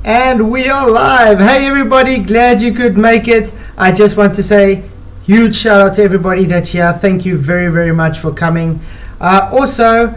And we are live. Hey everybody, glad you could make it. I just want to say huge shout out to everybody that's here. Thank you very, very much for coming. Also,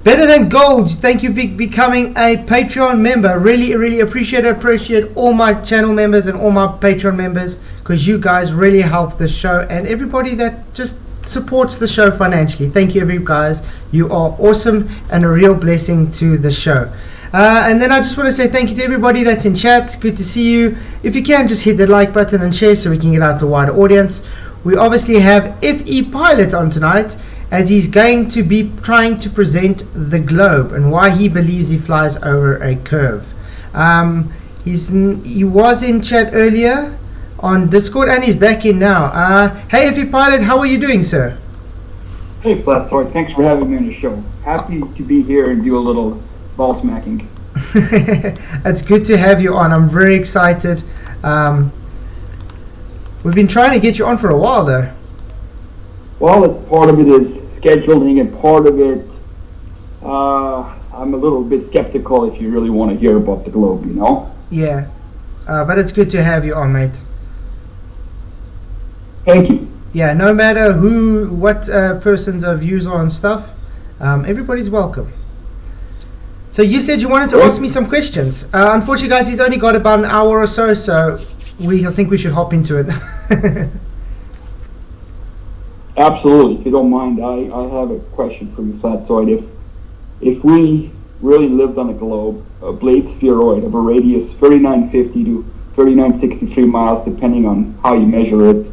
Better Than Gold, thank you for becoming a Patreon member. Really appreciate all my channel members and all my Patreon members, because you guys really help the show and everybody that just supports the show financially. Thank you, every guys. You are awesome and a real blessing to the show. And then I just want to say thank you to everybody that's in chat. Good to see you. If you can, just hit the like button and share so we can get out to a wider audience. We obviously have FE Pilot on tonight, as he's going to be trying to present the globe and why he believes he flies over a curve. He was in chat earlier on Discord and he's back in now. Hey FE Pilot, how are you doing, sir? Hey Flatsoid, thanks for having me on the show. Happy to be here and do a little ball smacking. It's good to have you on. I'm very excited. We've been trying to get you on for a while though. Well, part of it is scheduling and part of it, I'm a little bit skeptical if you really want to hear about the globe, you know? Yeah, but it's good to have you on, mate. Thank you. Yeah, no matter what person's views are on stuff, everybody's welcome. So you said you wanted to ask me some questions. Unfortunately, guys, he's only got about an hour or so, so I think we should hop into it. Absolutely. If you don't mind, I have a question for you, Flatsoid. If we really lived on a globe, a blade spheroid of a radius 3950 to 3963 miles, depending on how you measure it,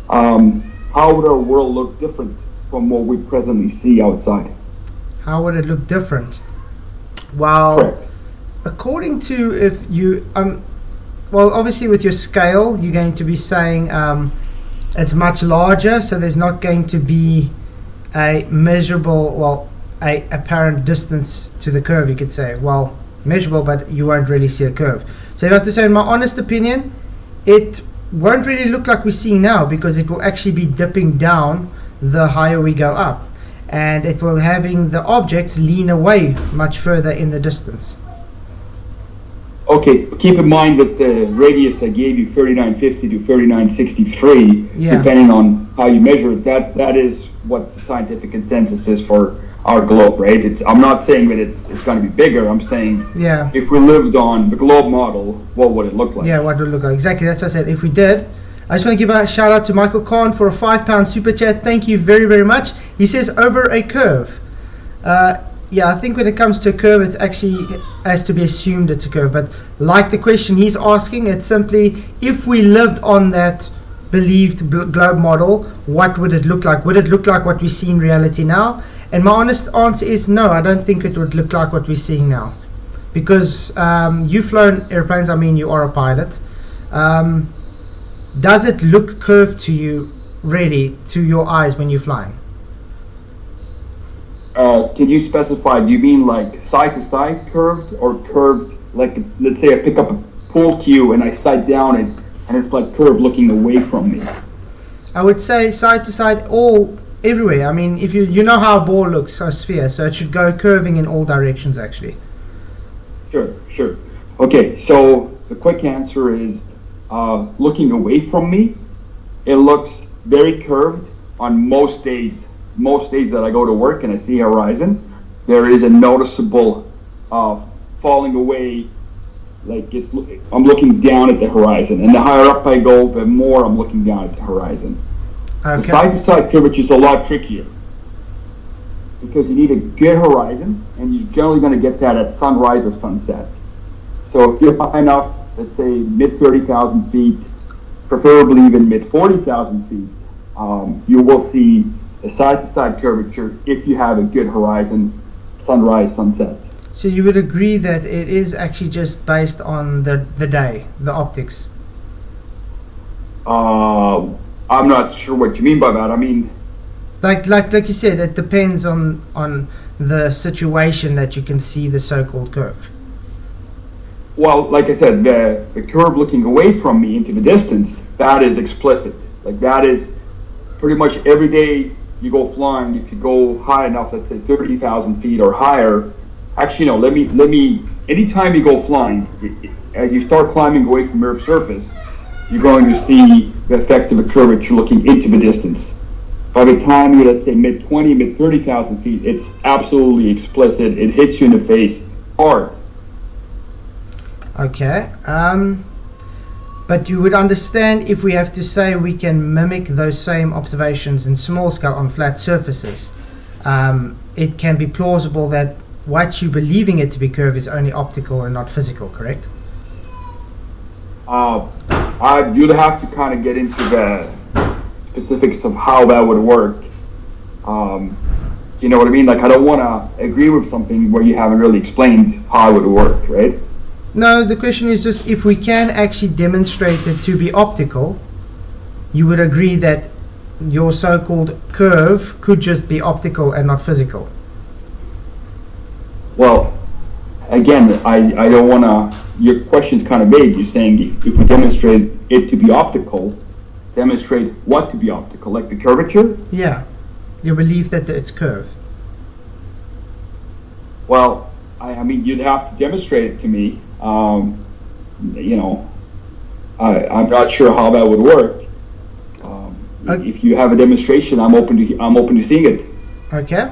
how would our world look different from what we presently see outside? How would it look different? Well, correct. According to if you well, obviously with your scale, you're going to be saying it's much larger, so there's not going to be a measurable, well, a apparent distance to the curve, you could say. Well, measurable, but you won't really see a curve. So you have to say, in my honest opinion, it won't really look like we're seeing now, because it will actually be dipping down the higher we go up, and it will having the objects lean away much further in the distance. Okay, keep in mind that the radius I gave you, 3950 to 3963, depending on how you measure it, that is what the scientific consensus is for our globe, right? I'm not saying that it's going to be bigger. I'm saying if we lived on the globe model, what would it look like? Yeah, what would it look like? Exactly, that's what I said. If we did, I just want to give a shout out to Michael Kahn for a £5 super chat. Thank you very much. He says over a curve. Yeah, I think when it comes to a curve, it actually has to be assumed it's a curve. But like the question he's asking, it's simply, if we lived on that believed globe model, what would it look like? Would it look like what we see in reality now? And my honest answer is no, I don't think it would look like what we're seeing now. Because you've flown airplanes, I mean, you are a pilot. Does it look curved to you, really, to your eyes when you're flying? Can you specify, do you mean like side to side curved, or curved, like, let's say I pick up a pool cue and I sight down it and it's like curved looking away from me? I would say side to side, everywhere. I mean, if you know how a ball looks, a sphere, so it should go curving in all directions actually. Sure. Okay, so the quick answer is looking away from me, it looks very curved on most days. Most days that I go to work and I see horizon, there is a noticeable falling away, like I'm looking down at the horizon, and the higher up I go, the more I'm looking down at the horizon. Okay. The side-to-side curvature is a lot trickier, because you need a good horizon, and you're generally going to get that at sunrise or sunset. So if you're high enough, let's say mid 30,000 feet, preferably even mid 40,000 feet, you will see a side-to-side curvature if you have a good horizon, sunrise, sunset. So you would agree that it is actually just based on the day, the optics? I'm not sure what you mean by that. I mean, like you said, it depends on the situation that you can see the so-called curve. Well, like I said, the curve looking away from me into the distance, that is explicit. Like, that is pretty much every day you go flying, if you go high enough, let's say 30,000 feet or higher. Actually, no, let me anytime you go flying, as you start climbing away from Earth's surface, you're going to see the effect of a curvature looking into the distance. By the time you're, let's say, mid 20, mid 30,000 feet, it's absolutely explicit. It hits you in the face hard. Okay. But you would understand if we have to say we can mimic those same observations in small scale on flat surfaces. It can be plausible that what you're believing it to be curved is only optical and not physical, correct? You'd have to kind of get into the specifics of how that would work. You know what I mean? Like, I don't want to agree with something where you haven't really explained how it would work, right? No, the question is just if we can actually demonstrate it to be optical, you would agree that your so-called curve could just be optical and not physical. Well, again, I don't want to, your question's kind of vague. You're saying if we demonstrate it to be optical, demonstrate what to be optical, like the curvature? Yeah, your belief that it's curved. Well, I mean, you'd have to demonstrate it to me. You know, I'm not sure how that would work. If you have a demonstration, I'm open to seeing it. Okay.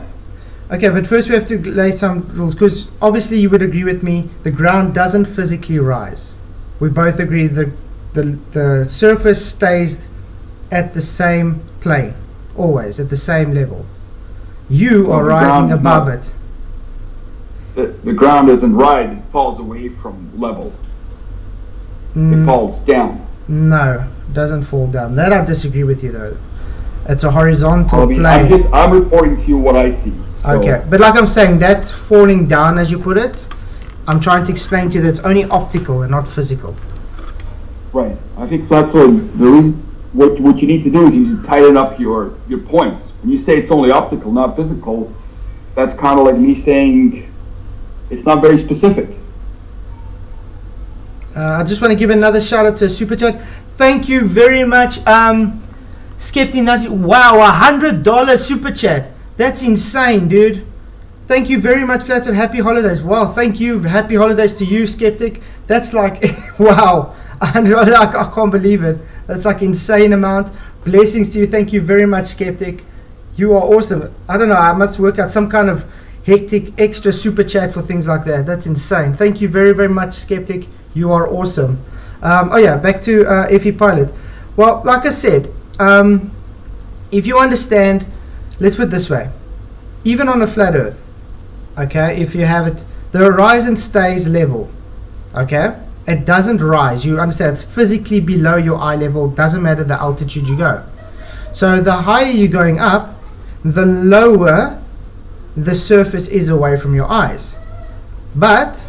Okay, but first we have to lay some rules, because obviously you would agree with me, the ground doesn't physically rise. We both agree the surface stays at the same plane, always at the same level. You are rising above it. The ground doesn't rise, it falls away from level. It falls down. No, it doesn't fall down. That I disagree with you though. It's a horizontal plane. I'm reporting to you what I see. So. Okay, but like I'm saying, that's falling down as you put it. I'm trying to explain to you that it's only optical and not physical. Right. I think that's what the reason. What you need to do is you need to tighten up your points. When you say it's only optical, not physical, that's kind of like me saying it's not very specific. I just want to give another shout out to Super Chat. Thank you very much, Skeptic90. Wow, $100 Super Chat. That's insane, dude. Thank you very much for that, and happy holidays. Wow, thank you. Happy holidays to you, Skeptic. That's like, wow. I can't believe it. That's like insane amount. Blessings to you. Thank you very much, Skeptic. You are awesome. I don't know. I must work out some kind of hectic extra super chat for things like that. That's insane. Thank you very, very much, Skeptic. You are awesome. Oh yeah, back to FE Pilot. Well, like I said, if you understand, let's put it this way. Even on a flat Earth, okay, if you have it, the horizon stays level, okay? It doesn't rise. You understand, it's physically below your eye level. Doesn't matter the altitude you go. So the higher you're going up, the lower the surface is away from your eyes. But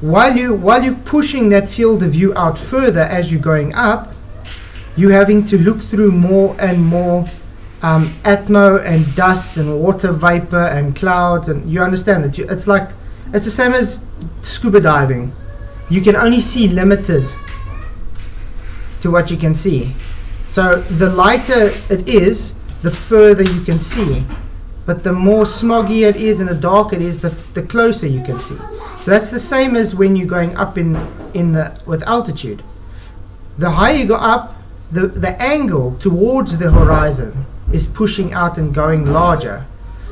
while you're pushing that field of view out further as you're going up, you're having to look through more and more atmo and dust and water vapor and clouds, and you understand that it's the same as scuba diving. You can only see limited to what you can see. So the lighter it is, the further you can see. But the more smoggy it is and the darker it is, the closer you can see. So that's the same as when you're going up with altitude. The higher you go up, the angle towards the horizon is pushing out and going larger.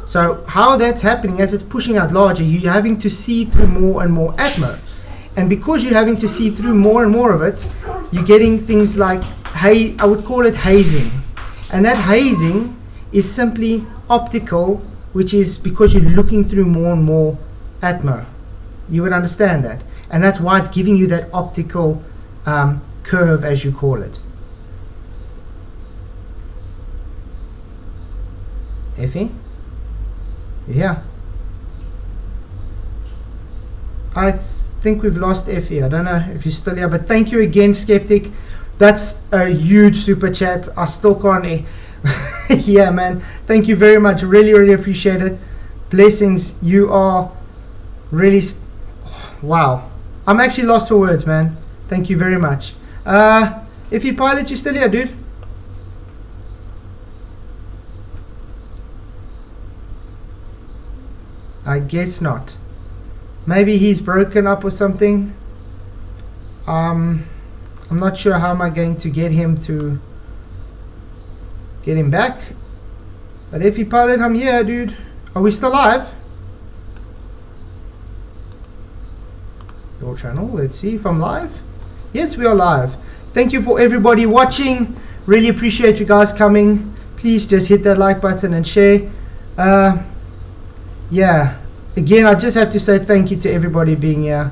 So how that's happening, as it's pushing out larger, you're having to see through more and more atmo. And because you're having to see through more and more of it, you're getting things like, I would call it hazing. And that hazing is simply optical, which is because you're looking through more and more atmo. You would understand that. And that's why it's giving you that optical curve, as you call it. Effie? Yeah. I think we've lost Effie. I don't know if you're still here, but thank you again, Skeptic. That's a huge super chat. I still can't. Yeah, man. Thank you very much. Really, really appreciate it. Blessings. You are really. Wow. I'm actually lost for words, man. Thank you very much. If you pilot, you still here, dude? I guess not. Maybe he's broken up or something. I'm not sure how am I going to get him back. But if you pilot, I'm here, dude. Are we still live? Your channel. Let's see if I'm live. Yes, we are live. Thank you for everybody watching. Really appreciate you guys coming. Please just hit that like button and share. Yeah. Again, I just have to say thank you to everybody being here.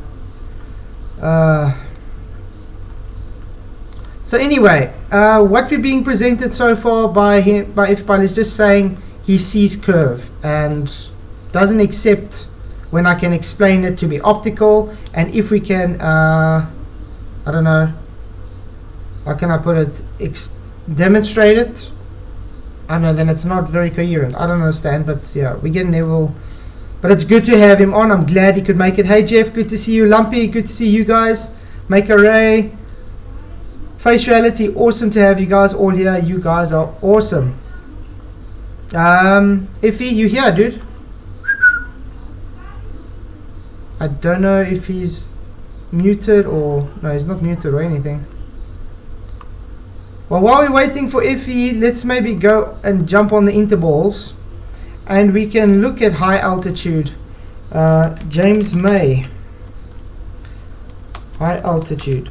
So anyway, what we're being presented so far by FPilot is just saying he sees curve and doesn't accept when I can explain it to be optical, and if we can, I don't know, how can I put it, demonstrate it. I don't know, then it's not very coherent. I don't understand, but yeah, we're getting there. But it's good to have him on. I'm glad he could make it. Hey Jeff, good to see you. Lumpy, good to see you guys. Make a Ray. Face Reality, awesome to have you guys all here. You guys are awesome. Iffy, you here, dude? I don't know if he's muted or... No, he's not muted or anything. Well, while we're waiting for Iffy, let's maybe go and jump on the intervals. And we can look at high altitude. James May. High altitude.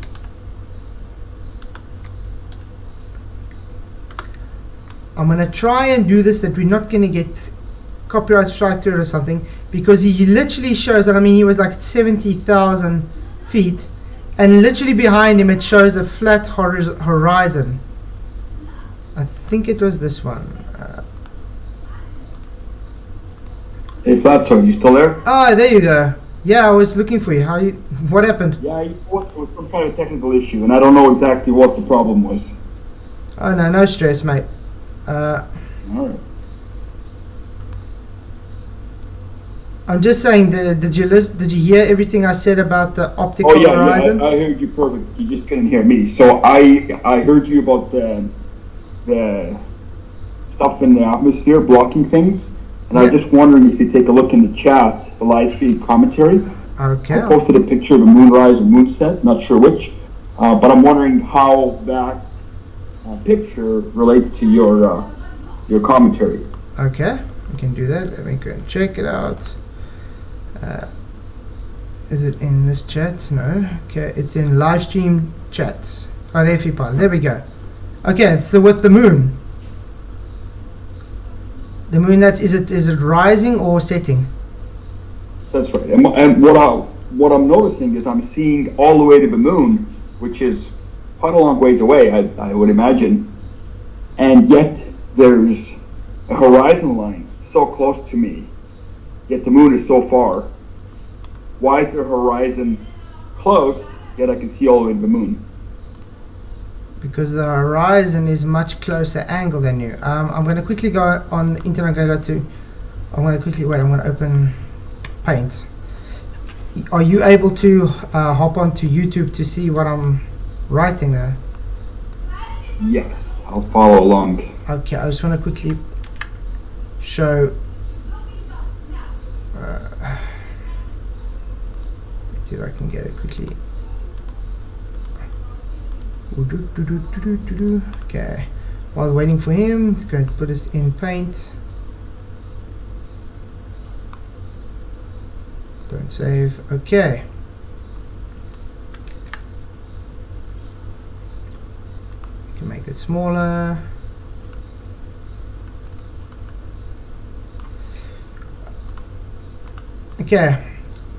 I'm going to try and do this that we're not going to get copyright strike through it or something, because he literally shows that, I mean, he was like 70,000 feet, and literally behind him it shows a flat horizon. I think it was this one. Hey Fatso, you still there? Ah, there you go. Yeah, I was looking for you. What happened? Yeah, it was some kind of technical issue, and I don't know exactly what the problem was. Oh no, no stress, mate. Alright. I'm just saying, did you hear everything I said about the optical horizon? I heard you perfect. You just couldn't hear me. So I heard you about the stuff in the atmosphere blocking things, and I was just wondering if you take a look in the chat, the live stream commentary. Okay. I posted a picture of a moonrise or moonset, not sure which, but I'm wondering how that picture relates to your commentary. Okay, we can do that. Let me go and check it out. Is it in this chat? No. Okay, it's in live stream chat. Oh, there, FPilot. There we go. Okay, it's with the moon. The moon. Is it rising or setting? That's right. And what I'm noticing is I'm seeing all the way to the moon, which is quite a long ways away, I would imagine, and yet there's a horizon line so close to me, yet the moon is so far. Why is the horizon close, yet I can see all the way to the moon? Because the horizon is much closer angle than you. I'm going to quickly go on the internet. I'm going to open Paint. Are you able to hop onto YouTube to see what I'm writing there? Yes, I'll follow along. Okay, I just want to quickly show. Let's see if I can get it quickly. Okay, while waiting for him, it's going to put us in Paint. Don't save. Okay. You can make it smaller. Okay.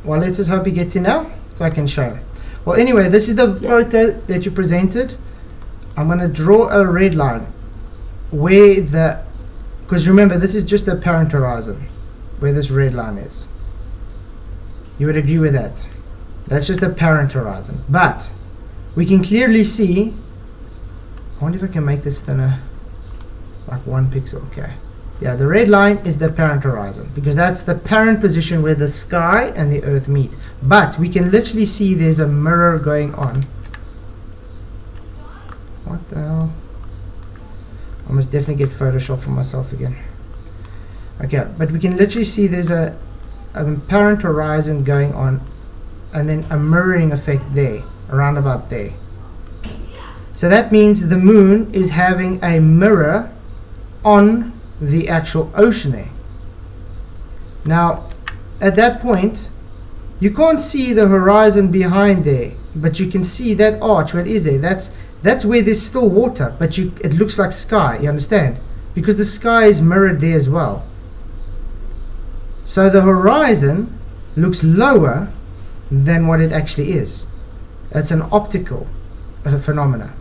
Well, let's just hope he gets in now so I can show. Well, anyway, this is the photo that you presented. I'm going to draw a red line where because remember, this is just the apparent horizon where this red line is. You would agree with that? That's just the apparent horizon. But we can clearly see. I wonder if I can make this thinner, like 1 pixel. Okay. Yeah, the red line is the apparent horizon because that's the apparent position where the sky and the earth meet. But we can literally see there's a mirror going on. What the hell? I must definitely get Photoshop for myself again. Okay, but we can literally see there's a an apparent horizon going on, and then a mirroring effect there, around about there. So that means the moon is having a mirror on the actual ocean there. Now, at that point, you can't see the horizon behind there, but you can see that arch where it is there. That's where there's still water, but it looks like sky, you understand? Because the sky is mirrored there as well. So the horizon looks lower than what it actually is. That's an optical phenomena.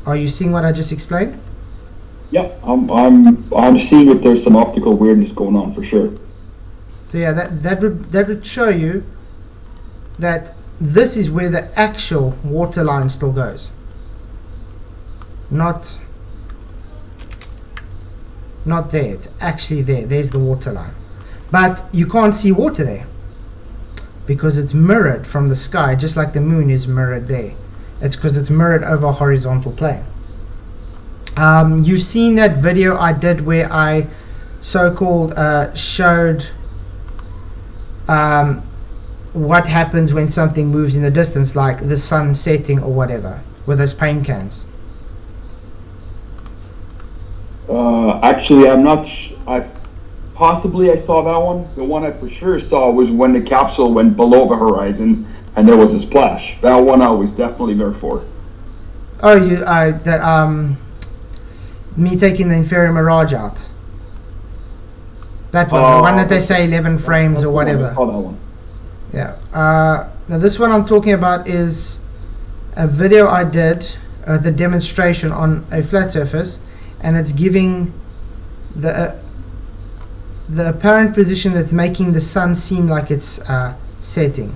Are you seeing what I just explained? Yeah, I'm seeing that there's some optical weirdness going on for sure. So yeah, that would show you that this is where the actual water line still goes. Not there, it's actually there. There's the water line. But you can't see water there because it's mirrored from the sky, just like the moon is mirrored there. It's because it's mirrored over a horizontal plane. You've seen that video I did where I so-called showed what happens when something moves in the distance, like the sun setting or whatever, with those paint cans. Actually, I'm not. Possibly I saw that one. The one I for sure saw was when the capsule went below the horizon and there was a splash. That one I was definitely there for. Oh, me taking the inferior mirage out. That one, the one that they say 11 frames or whatever. I saw that one. Yeah. Now this one I'm talking about is a video I did, the demonstration on a flat surface, and it's giving the apparent position that's making the sun seem like it's setting.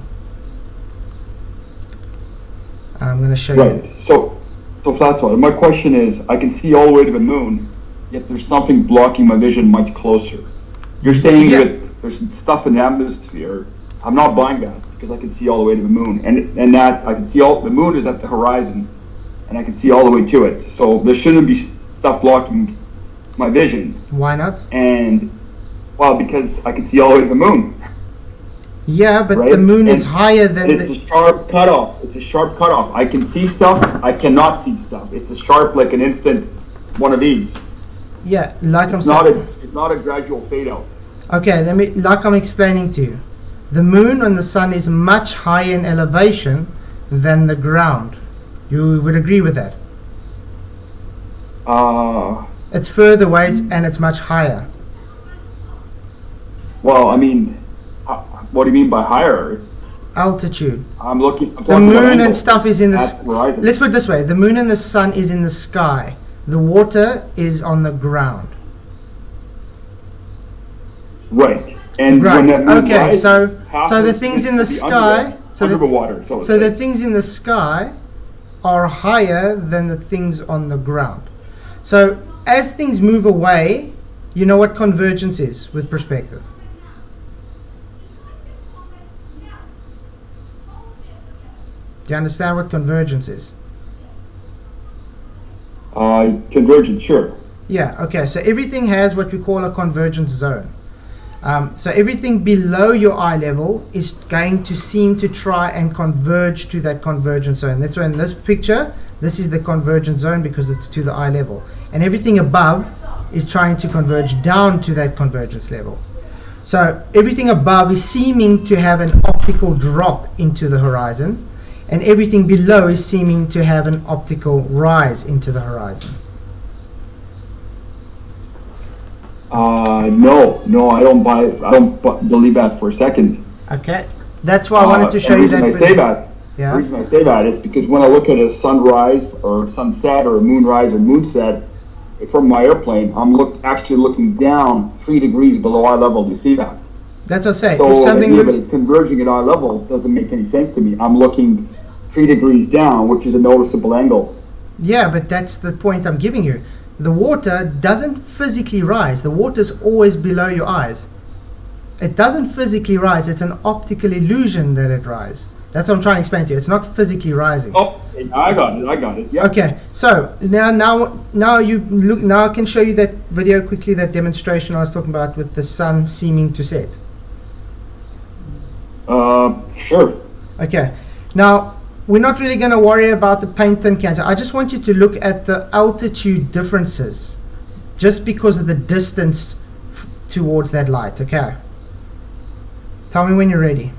I'm going to show you. Right. So that's all. My question is, I can see all the way to the moon, yet there's something blocking my vision much closer. You're saying that there's stuff in the atmosphere. I'm not buying that because I can see all the way to the moon, and that I can see the moon is at the horizon, and I can see all the way to it. So there shouldn't be stuff blocking my vision. Why not? And well, because I can see all the way to the moon. Yeah, but right? the moon is higher than. It's a sharp cutoff. It's a sharp cutoff. I can see stuff. I cannot see stuff. It's a sharp, like an instant one of these. Yeah, like it's not a gradual fade out. Okay, like I'm explaining to you. The moon and the sun is much higher in elevation than the ground. You would agree with that? It's further away and it's much higher. Well, I mean, what do you mean by higher? Altitude. I'm the moon and stuff is in the sky. Let's put it this way: the moon and the sun is in the sky. The water is on the ground. Right. And right. When that moon okay. rises, so the things in the sky. Under the water. So the things in the sky are higher than the things on the ground. So as things move away, you know what convergence is with perspective. Do you understand what convergence is? Convergence, sure. Yeah, okay, so everything has what we call a convergence zone. So everything below your eye level is going to seem to try and converge to that convergence zone. That's why in this picture, this is the convergence zone because it's to the eye level. And everything above is trying to converge down to that convergence level. So everything above is seeming to have an optical drop into the horizon, and everything below is seeming to have an optical rise into the horizon. No, I don't buy it. I don't believe that for a second. Okay, that's why I wanted to show you that. The reason I say that is because when I look at a sunrise or sunset or a moonrise or moonset from my airplane, I'm actually looking down 3 degrees below eye level to see that. That's what I say. So if something the idea that it's converging at eye level doesn't make any sense to me. I'm looking 3 degrees down, which is a noticeable angle. Yeah, but that's the point I'm giving you. The water doesn't physically rise. The water's always below your eyes. It doesn't physically rise. It's an optical illusion that it rises. That's what I'm trying to explain to you. It's not physically rising. Oh, I got it. Yeah. Okay, so now you look. Now I can show you that video quickly. That demonstration I was talking about with the sun seeming to set. Sure. Okay, now we're not really going to worry about the paint thin cancer. I just want you to look at the altitude differences, just because of the distance towards that light. Okay. Tell me when you're ready.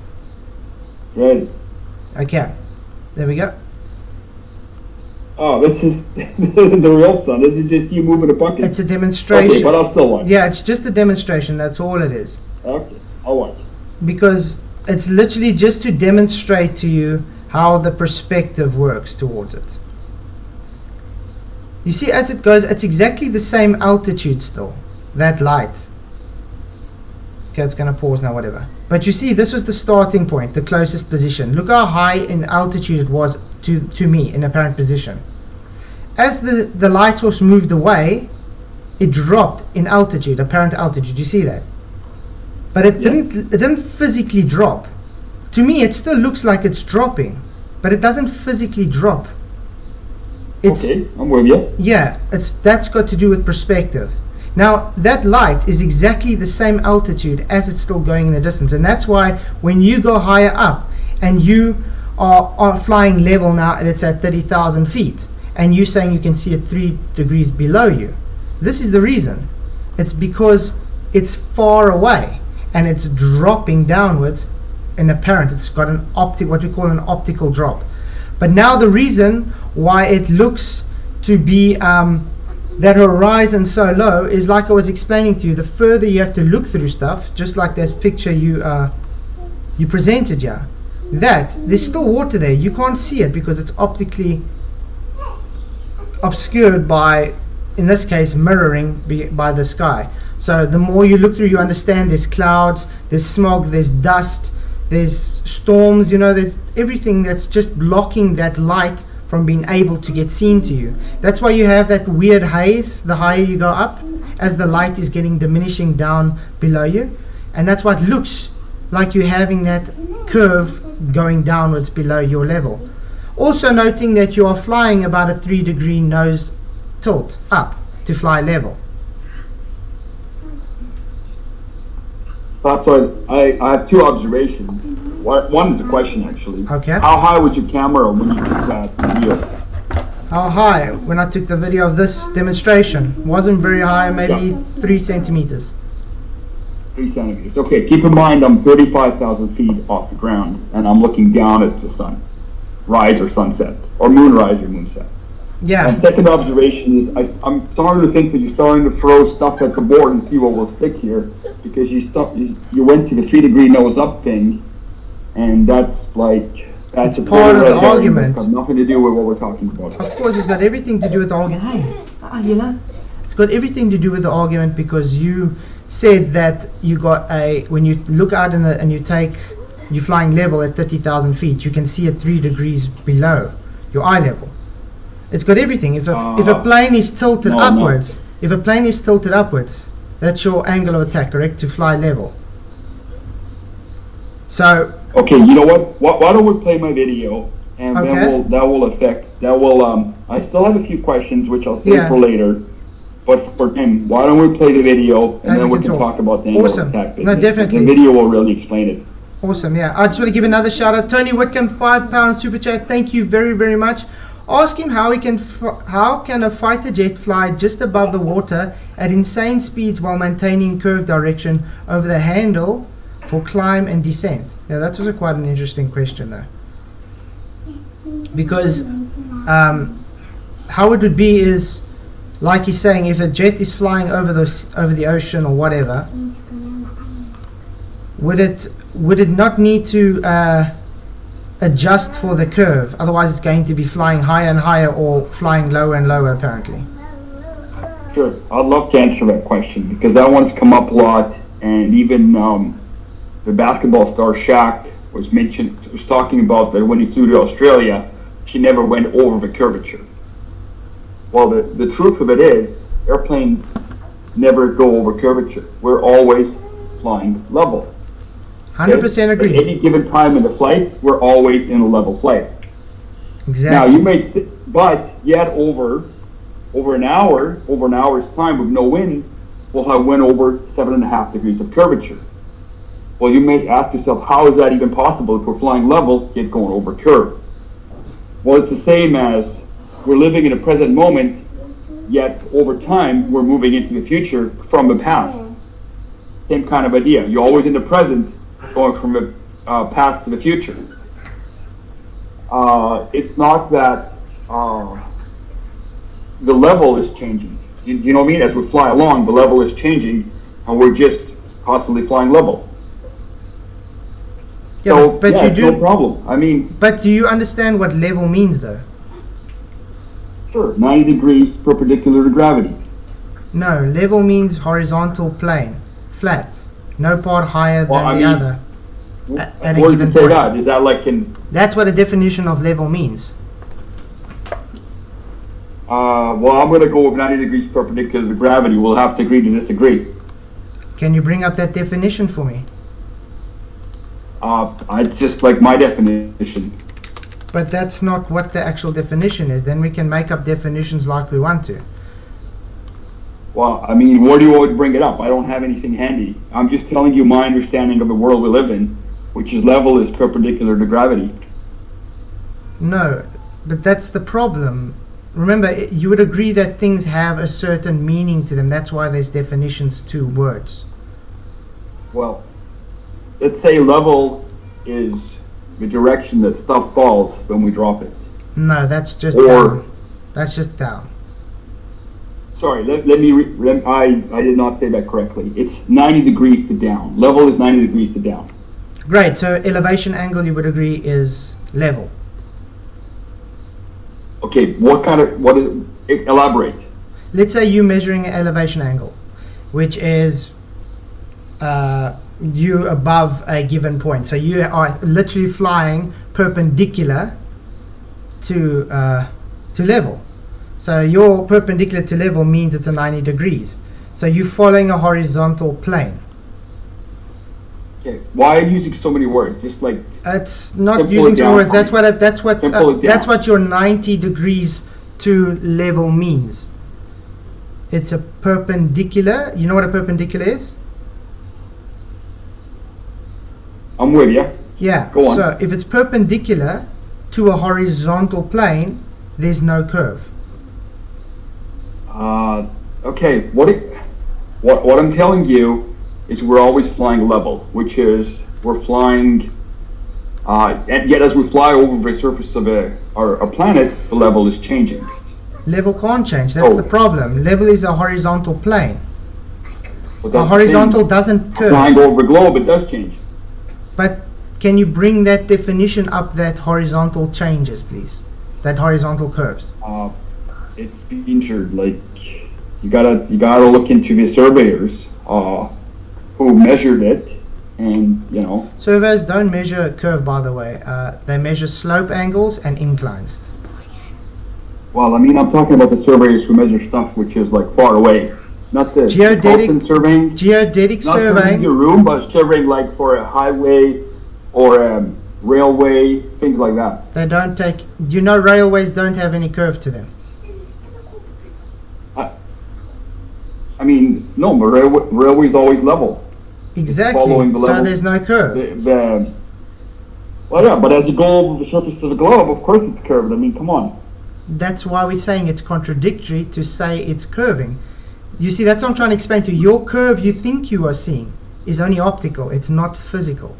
Ready. Okay, there we go. Oh, this isn't the real sun. This is just you moving a bucket. It's a demonstration. Okay, but I'll still watch. Yeah, it's just a demonstration. That's all it is. Okay, I'll watch. Because it's literally just to demonstrate to you how the perspective works towards it. You see, as it goes, it's exactly the same altitude still. That light. Okay, it's going to pause now, whatever. But you see, this was the starting point, the closest position. Look how high in altitude it was to me in apparent position. As the light source moved away, it dropped in altitude, apparent altitude. You see that? But it didn't physically drop. To me, it still looks like it's dropping, but it doesn't physically drop. Okay, I'm with you. Yeah, that's got to do with perspective. Now, that light is exactly the same altitude as it's still going in the distance. And that's why when you go higher up and you are flying level now and it's at 30,000 feet, and you're saying you can see it 3 degrees below you, this is the reason. It's because it's far away and it's dropping downwards in apparent. It's got what we call an optical drop. But now the reason why it looks to be that horizon so low is, like I was explaining to you, the further you have to look through stuff, just like that picture you presented, yeah, that there's still water there. You can't see it because it's optically obscured by, in this case, mirroring by the sky. So the more you look through, you understand there's clouds, there's smog, there's dust, there's storms, there's everything that's just blocking that light from being able to get seen to you. That's why you have that weird haze the higher you go up, as the light is getting diminishing down below you. And that's why it looks like you're having that curve going downwards below your level. Also noting that you are flying about a 3-degree nose tilt up to fly level. That's why I have two observations. One is a question, actually. Okay. How high was your camera when you took that video? How high? When I took the video of this demonstration, wasn't very high, maybe 3 centimeters. 3 centimeters. Okay, keep in mind I'm 35,000 feet off the ground, and I'm looking down at the sun, rise or sunset, or moonrise or moonset. Yeah. And second observation is I'm starting to think that you're starting to throw stuff at the board and see what will stick here, because you went to the 3-degree nose up thing, and that's It's a part of the red herring. argument. It's got nothing to do with what we're talking about. Of course, it's got everything to do with the argument. It's got everything to do with the argument, because you said that you got when you look out and you're flying level at 30,000 feet, you can see it 3 degrees below your eye level. It's got everything. If a plane is tilted upwards, that's your angle of attack, correct? To fly level. So. Okay, you know what? Why don't we play my video, and Okay. that will. I still have a few questions which I'll save for later. But for him, why don't we play the video, and then we can talk about the angle of attack business. No, definitely. The video will really explain it. Awesome, yeah. I just want to give another shout out. Tony Whitcomb, £5 super chat. Thank you very, very much. Ask him how can a fighter jet fly just above the water at insane speeds while maintaining curved direction over the handle for climb and descent. Yeah, that's also quite an interesting question, though. Because how it would be is, like he's saying, if a jet is flying over the ocean or whatever, would it not need to adjust for the curve? Otherwise, it's going to be flying higher and higher, or flying lower and lower, apparently. Sure, I'd love to answer that question, because that one's come up a lot, and even the basketball star Shaq was talking about that when he flew to Australia, she never went over the curvature. Well, the truth of it is, airplanes never go over curvature. We're always flying level. 100% agree. At any given time in the flight, we're always in a level flight. Exactly. Now you may, but yet over an hour's time with no wind, we'll have wind over 7.5 degrees of curvature. Well, you may ask yourself, how is that even possible if we're flying level yet going over curve? Well, it's the same as we're living in a present moment, yet over time we're moving into the future from the past. Same kind of idea. You're always in the present, going from the past to the future. It's not that the level is changing. You know what I mean? As we fly along, the level is changing, and we're just constantly flying level. Yeah, So, but yeah, you it's do. no problem. I mean, But do you understand what level means, though? sure, 90 degrees perpendicular to gravity. No, level means horizontal plane, flat, no part higher Well, than I the mean, other. At a Where does given it say point. that? Is that like in, That's what a definition of level means. well, I'm going to go with 90 degrees perpendicular to gravity. We'll have to agree to disagree. Can you bring up that definition for me? It's just like my definition. But that's not what the actual definition is. Then we can make up definitions like we want to. Well, I mean, where do you always bring it up? I don't have anything handy. I'm just telling you my understanding of the world we live in, which is level is perpendicular to gravity. No, but that's the problem. Remember, you would agree that things have a certain meaning to them. That's why there's definitions to words. Well, let's say level is the direction that stuff falls when we drop it. No, that's just Or- down. That's just down. Sorry, I did not say that correctly. It's 90 degrees to down. Level is 90 degrees to down. Great. So elevation angle, you would agree, is level. Okay, what is, elaborate. Let's say you're measuring an elevation angle, which is you above a given point. So you are literally flying perpendicular to level. So your perpendicular to level means it's a 90 degrees. So you're following a horizontal plane. Okay, why are you using so many words? Just like, It's not Simple using it some down words. for That's me. what Simple it that's down. what your 90 degrees to level means. It's a perpendicular. You know what a perpendicular is? I'm with you. Yeah. Go on. So if it's perpendicular to a horizontal plane, there's no curve. Okay, what I'm telling you is we're always flying level, which is we're flying, and yet as we fly over the surface of our planet, the level is changing. Level can't change. That's Oh. the problem. Level is a horizontal plane. But A that's horizontal the doesn't thing. Flying curve. over the globe, it does change. But can you bring that definition up that horizontal changes, please? That horizontal curves. It's injured. Like you gotta look into the surveyors who measured it, and you know. Surveyors don't measure a curve, by the way. They measure slope angles and inclines. Well, I mean, I'm talking about the surveyors who measure stuff which is like far away, not the Geodetic- consultant surveying. Geodetic Not surveying surveying. your room, but surveying like for a highway or a railway, things like that. They don't take. You know, railways don't have any curve to them. I mean, no, but railway's always level. Exactly. Following the So level. there's no curve. Well, yeah, but as you go over the surface of the globe, of course it's curved. I mean, come on. That's why we're saying it's contradictory to say it's curving. You see, that's what I'm trying to explain to you. Your curve you think you are seeing is only optical. It's not physical.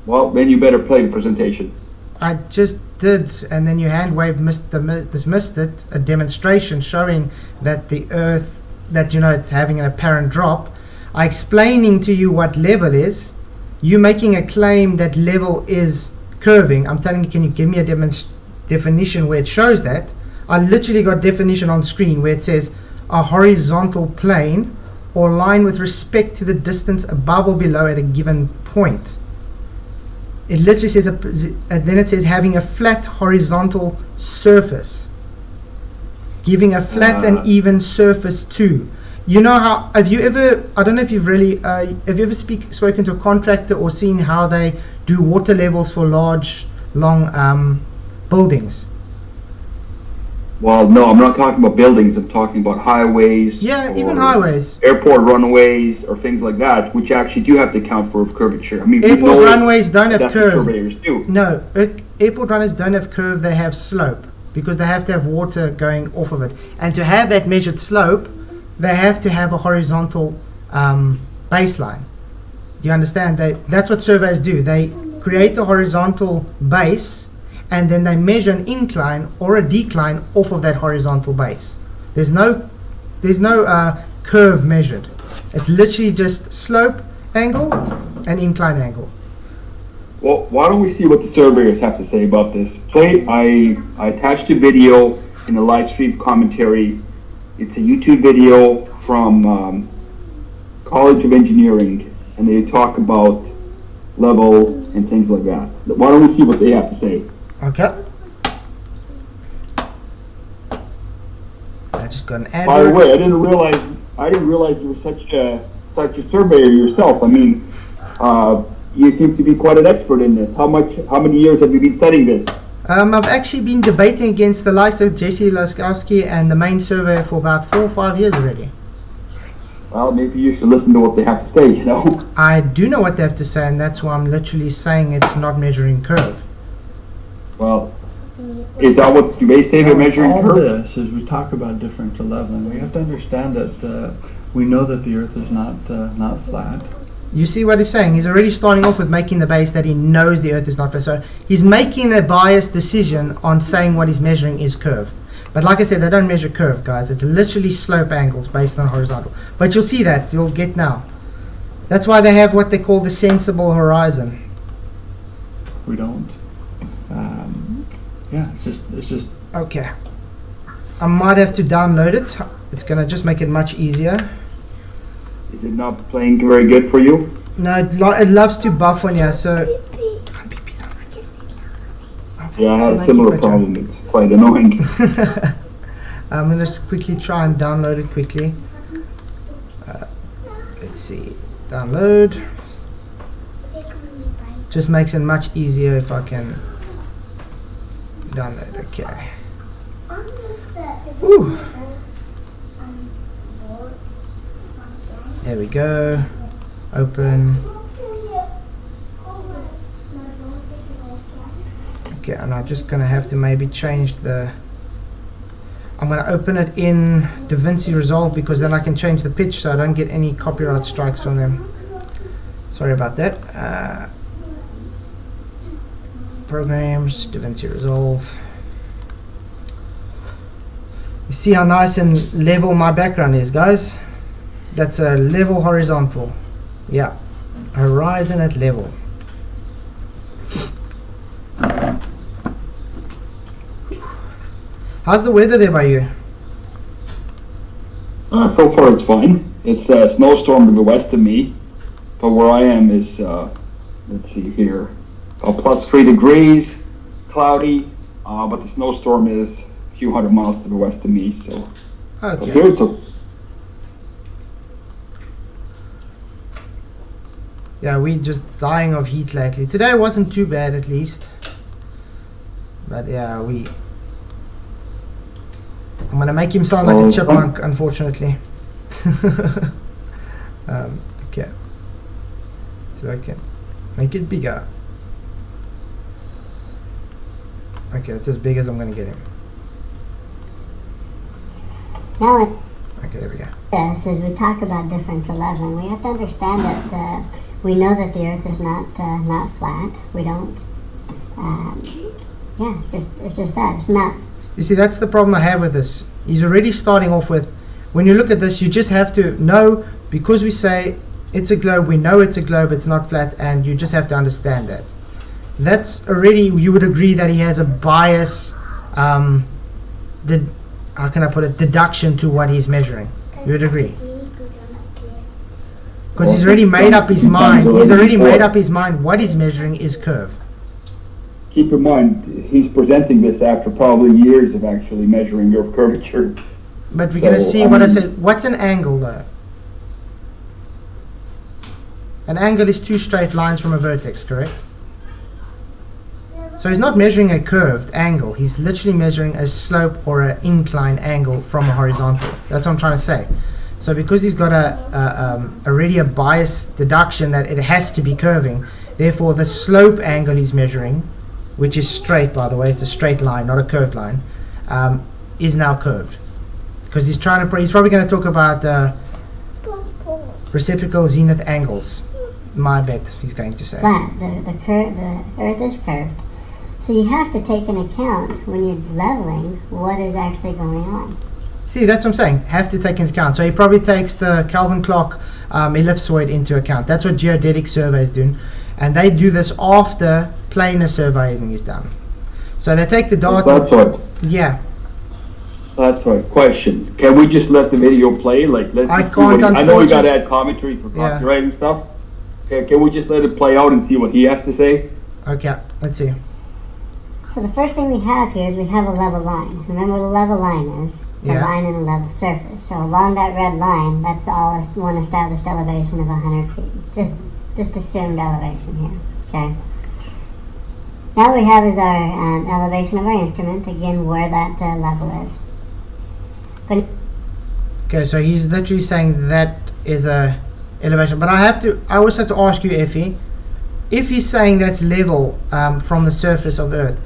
Well, then you better play the presentation. I just did, and then you hand waved, dismissed it, a demonstration showing that the Earth, that you know it's having an apparent drop. I explaining to you what level is. You making a claim that level is curving. I'm telling you, can you give me a definition where it shows that? I literally got definition on screen where it says a horizontal plane or line with respect to the distance above or below at a given point. It literally says, then it says having a flat horizontal surface. Giving a flat and even surface to. You know how? Have you ever? I don't know if you've really. Have you ever spoken to a contractor or seen how they do water levels for large, long buildings? Well, no, I'm not talking about buildings. I'm talking about highways. Yeah, even or highways. airport runways or things like that, which actually do have to account for curvature. I mean, we Airport know runways don't have that's what curve. surveyors do. No, airport runners don't have curve. They have slope because they have to have water going off of it. And to have that measured slope, they have to have a horizontal baseline. Do you understand? That's what surveyors do. They create a horizontal base, and then they measure an incline or a decline off of that horizontal base. There's no curve measured. It's literally just slope angle and incline angle. Well, why don't we see what the surveyors have to say about this? I attached a video in the live stream commentary. It's a YouTube video from College of Engineering, and they talk about level and things like that. Why don't we see what they have to say? Okay. I just got an ad. By the way, I didn't realize you were such a surveyor yourself. I mean, you seem to be quite an expert in this. How many years have you been studying this? I've actually been debating against the likes of Jesse Laskowski and the main surveyor for about 4 or 5 years already. Well, maybe you should listen to what they have to say, you know? I do know what they have to say, and that's why I'm literally saying it's not measuring curve. Well, is that what you may say they're measuring all curve? this, as we talk about differential leveling, we have to understand that we know that the Earth is not flat. You see what he's saying? He's already starting off with making the base that he knows the Earth is not flat. So he's making a biased decision on saying what he's measuring is curve. But like I said, they don't measure curve, guys. It's literally slope angles based on horizontal. But you'll see that. You'll get now. That's why they have what they call the sensible horizon. We don't. Yeah, it's just. Okay. I might have to download it. It's going to just make it much easier. Is it not playing very good for you? No, it loves to buff on you, so... Yeah, I had a similar problem. It's quite annoying. I'm going to just quickly try and download it quickly. Let's see. Download. Just makes it much easier if I can download. Okay. Woo. There we go. Open. Okay, and I'm just going to have to maybe change the... I'm going to open it in DaVinci Resolve because then I can change the pitch so I don't get any copyright strikes on them. Sorry about that. Programs, DaVinci Resolve. You see how nice and level my background is, guys? That's a level horizontal. Yeah, horizon at level. How's the weather there by you? So far it's fine. It's a snowstorm to the west of me, but where I am is, let's see here, +3 degrees, cloudy, but the snowstorm is a few hundred miles to the west of me, so Okay. here it's a... Yeah, we just dying of heat lately. Today wasn't too bad at least. But yeah, I'm gonna make him sound like a chipmunk, unfortunately. Okay. So I can make it bigger. Okay, it's as big as I'm gonna get him. Now, Okay, there we go. yes, as we talk about differential leveling, we have to understand that we know that the Earth is not flat. We don't. Yeah, it's just that it's not. You see, that's the problem I have with this. He's already starting off with, when you look at this, you just have to know, because we say it's a globe, we know it's a globe, it's not flat, and you just have to understand that. That's already, you would agree that he has a bias, how can I put it, deduction to what he's measuring. You would agree. Because he's already made up his mind. He's already made up his mind what he's measuring is curve. Keep in mind, he's presenting this after probably years of actually measuring Earth curvature. But we're going to So, see I what I mean- said. What's an angle, though? An angle is two straight lines from a vertex, correct? So he's not measuring a curved angle. He's literally measuring a slope or an incline angle from a horizontal. That's what I'm trying to say. So because he's got already a bias deduction that it has to be curving, therefore the slope angle he's measuring, which is straight, by the way, it's a straight line, not a curved line, is now curved. Because he's trying to, he's probably going to talk about reciprocal zenith angles. My bet he's going to say. Flat. The Earth is curved. So you have to take into account when you're leveling what is actually going on. See, that's what I'm saying. Have to take into account. So he probably takes the Kelvin clock ellipsoid into account. That's what geodetic survey is doing. And they do this after planar surveying is done. So they take the data. That's what. Yeah. That's right. Question: can we just let the video play? Like, let's. I just see what can't, I know we got to unfortunately. add commentary for Yeah. copyright and stuff. Can we just let it play out and see what he has to say? Okay, let's see. So the first thing we have here is we have a level line. Remember what a level line is? It's Yeah. a line in a level surface. So along that red line, that's all one established elevation of 100 feet. Just assumed elevation here. Okay. Now what we have is our elevation of our instrument. Again, where that level is. But Okay, so he's literally saying that is a elevation. But I always have to ask you, Effie, if he's saying that's level from the surface of Earth,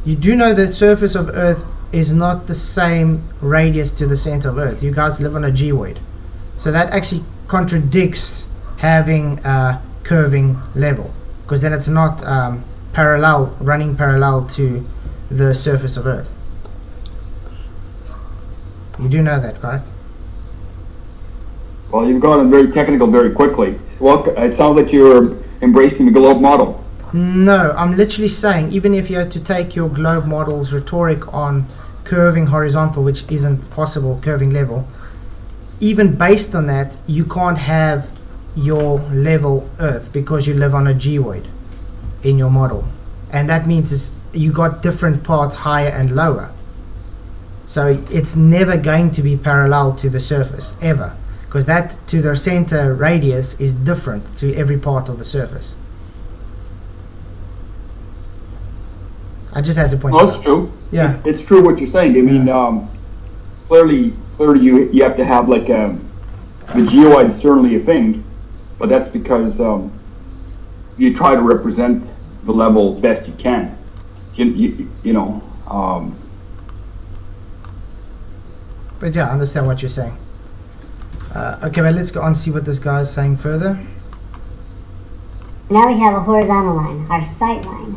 you do know the surface of Earth is not the same radius to the center of Earth. You guys live on a geoid. So that actually contradicts having a curving level, because then it's not running parallel to the surface of Earth. You do know that, right? Well, you've gone very technical very quickly. Well, it sounds like you're embracing the globe model. No, I'm literally saying, even if you had to take your globe model's rhetoric on curving horizontal, which isn't possible, curving level, even based on that, you can't have your level Earth because you live on a geoid in your model. And that means you got different parts higher and lower. So it's never going to be parallel to the surface, ever. Because that to the center radius is different to every part of the surface. I just had to point No, that it's out. true. Yeah. It's true what you're saying. I mean, clearly you have to have like the geoid is certainly a thing, but that's because you try to represent the level best you can. You know. But yeah, I understand what you're saying. Okay, but let's go on and see what this guy is saying further. now we have a horizontal line, our sight line.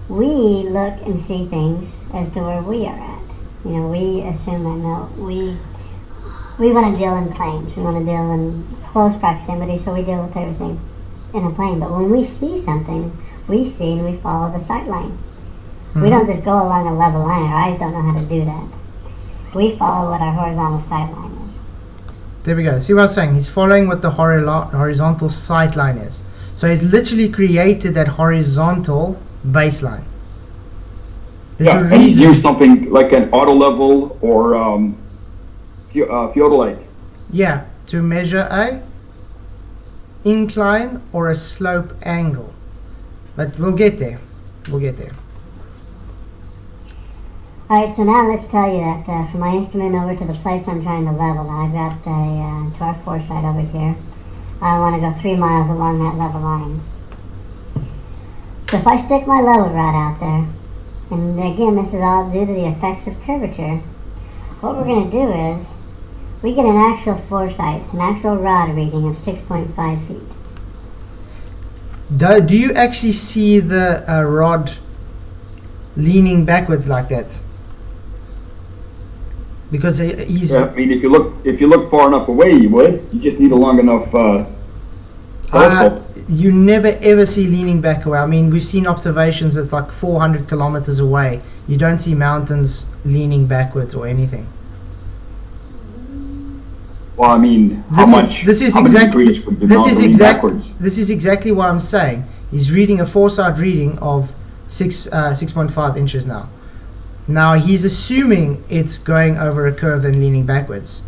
We look and see things as to where we are at. You know, we assume that no, we want to deal in planes. We want to deal in close proximity, so we deal with everything in a plane. But when we see something, we see and we follow the sight line. We don't just go along a level line. Our eyes don't know how to do that. We follow what our horizontal sight line is. There we go. See what I'm saying? He's following what the horizontal sight line is. So he's literally created that horizontal baseline. There's Yeah, a and you reason. use something like an auto level or theodolite. Yeah, to measure a incline or a slope angle. But we'll get there. We'll get there. Alright, so now let's tell you that from my instrument over to the place I'm trying to level, now I've got to our foresight over here. I want to go 3 miles along that level line. So if I stick my level rod out there, and again this is all due to the effects of curvature, what we're going to do is we get an actual foresight, an actual rod reading of 6.5 feet. Do you actually see the rod leaning backwards like that? Because he's Yeah, I mean, if you look far enough away, you would. You just need a long enough telescope. you never ever see leaning back away. I mean, we've seen observations that's like 400 kilometers away. You don't see mountains leaning backwards or anything. Well, I mean, how many degrees would the mountain lean backwards? This is exactly what I'm saying. He's reading a foresight reading of 6.5 inches now. Now he's assuming it's going over a curve and leaning backwards.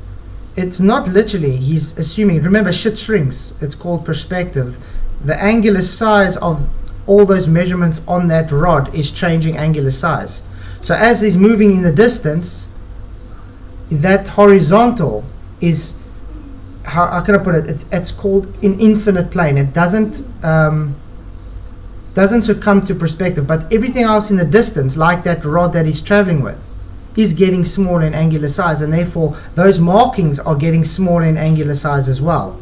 It's not literally, he's assuming. Remember, shit shrinks. It's called perspective. The angular size of all those measurements on that rod is changing angular size. So as he's moving in the distance, that horizontal is, how can I put it? It's called an infinite plane. It doesn't succumb to perspective, but everything else in the distance, like that rod that he's traveling with, is getting smaller in angular size, and therefore those markings are getting smaller in angular size as well.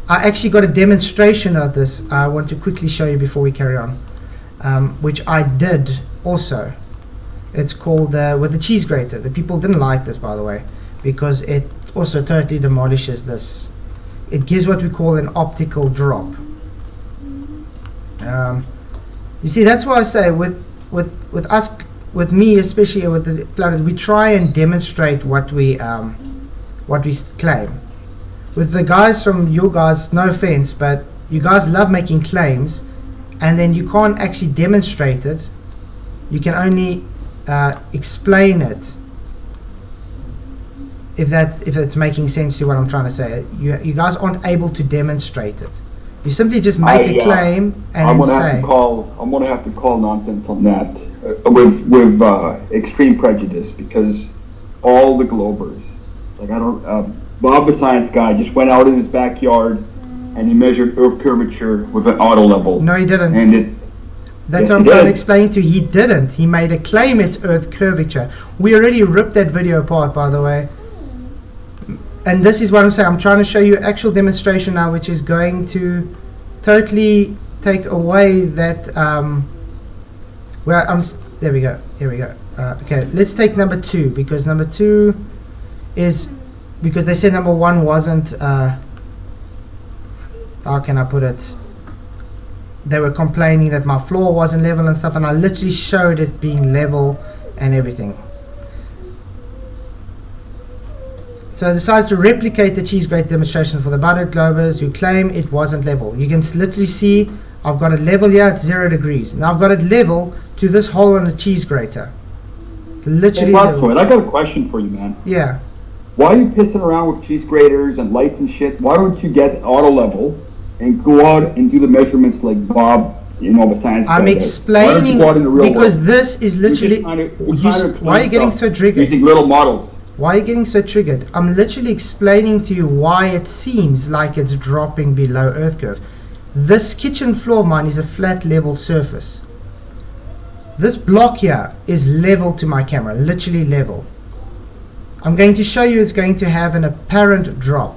I actually got a demonstration of this I want to quickly show you before we carry on, which I did also. It's called with the cheese grater. The people didn't like this, by the way, because it also totally demolishes this. It gives what we call an optical drop. You see, that's why I say with us, with me especially, with the flooders, we try and demonstrate what we claim. With the guys from your guys, no offense, but you guys love making claims, and then you can't actually demonstrate it. You can only explain it. If it's making sense to what I'm trying to say, you guys aren't able to demonstrate it. You simply just make a claim and I'm then gonna say. I'm gonna have to call nonsense on that with extreme prejudice, because all the Globers, like Bob, the science guy, just went out in his backyard and he measured earth curvature with an auto level. No, he didn't. And That's yes, what I'm he trying to did. explain to you. He didn't. He made a claim it's earth curvature. We already ripped that video apart, by the way. And this is what I'm saying. I'm trying to show you actual demonstration now, which is going to totally take away that. There we go. Here we go. Okay, let's take number 2, because number 2 is because they said number 1 wasn't. How can I put it? They were complaining that my floor wasn't level and stuff, and I literally showed it being level and everything. So I decided to replicate the cheese grate demonstration for the budded Globers who claim it wasn't level. You can literally see I've got it level here at 0 degrees. Now I've got it level to this hole on the cheese grater. It's literally level. I got a question for you, man. Yeah. Why are you pissing around with cheese graters and lights and shit? Why don't you get auto level and go out and do the measurements like Bob, the science guy I'm does? Why don't you explaining go out in the real because world? this is literally. Why are you getting so triggered? Using little models. Why are you getting so triggered? I'm literally explaining to you why it seems like it's dropping below earth curve. This kitchen floor of mine is a flat level surface. This block here is level to my camera, literally level. I'm going to show you it's going to have an apparent drop.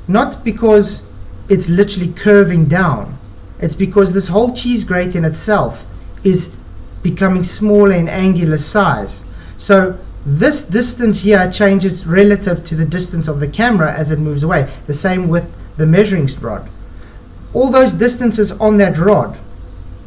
Not because it's literally curving down. It's because this whole cheese grate in itself is becoming smaller in angular size. So this distance here changes relative to the distance of the camera as it moves away. The same with the measuring rod. All those distances on that rod,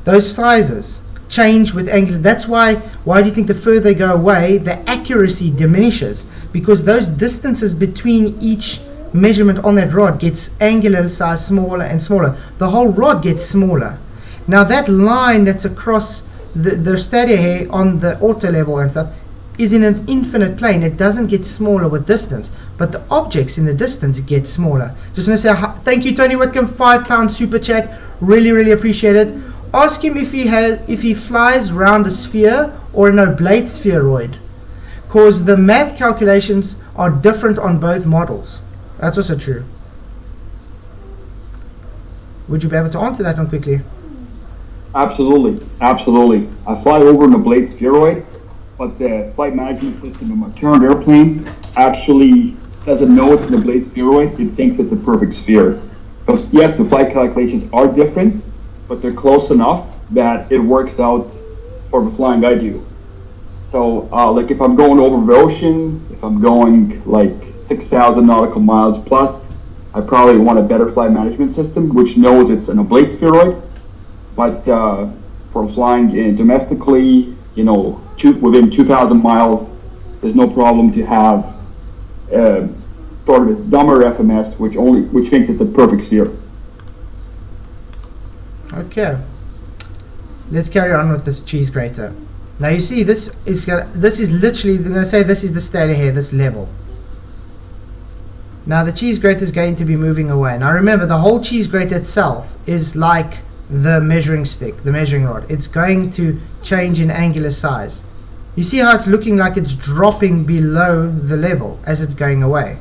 those sizes, change with angle. That's why do you think the further they go away, the accuracy diminishes? Because those distances between each measurement on that rod gets angular size smaller and smaller. The whole rod gets smaller. Now that line that's across the stadia here on the auto level and stuff is in an infinite plane. It doesn't get smaller with distance, but the objects in the distance get smaller. Just want to say thank you, Tony Whitcomb, £5 super chat. Really appreciate it. Ask him if he flies around a sphere or an oblate spheroid, because the math calculations are different on both models. That's also true. Would you be able to answer that one quickly? Absolutely. I fly over an oblate spheroid, but the flight management system in my current airplane actually doesn't know it's an oblate spheroid. It thinks it's a perfect sphere. Because yes, the flight calculations are different, but they're close enough that it works out for the flying I do. So, like if I'm going over the ocean, if I'm going like 6,000 nautical miles plus, I probably want a better flight management system, which knows it's an oblate spheroid. But for flying domestically, within 2,000 miles, there's no problem to have sort of this dumber FMS, which thinks it's a perfect sphere. Okay. Let's carry on with this cheese grater. Now you see this is literally, they're going to say this is the stadia hair, this level. Now the cheese grater is going to be moving away. Now remember, the whole cheese grater itself is like the measuring stick, the measuring rod. It's going to change in angular size. You see how it's looking like it's dropping below the level as it's going away.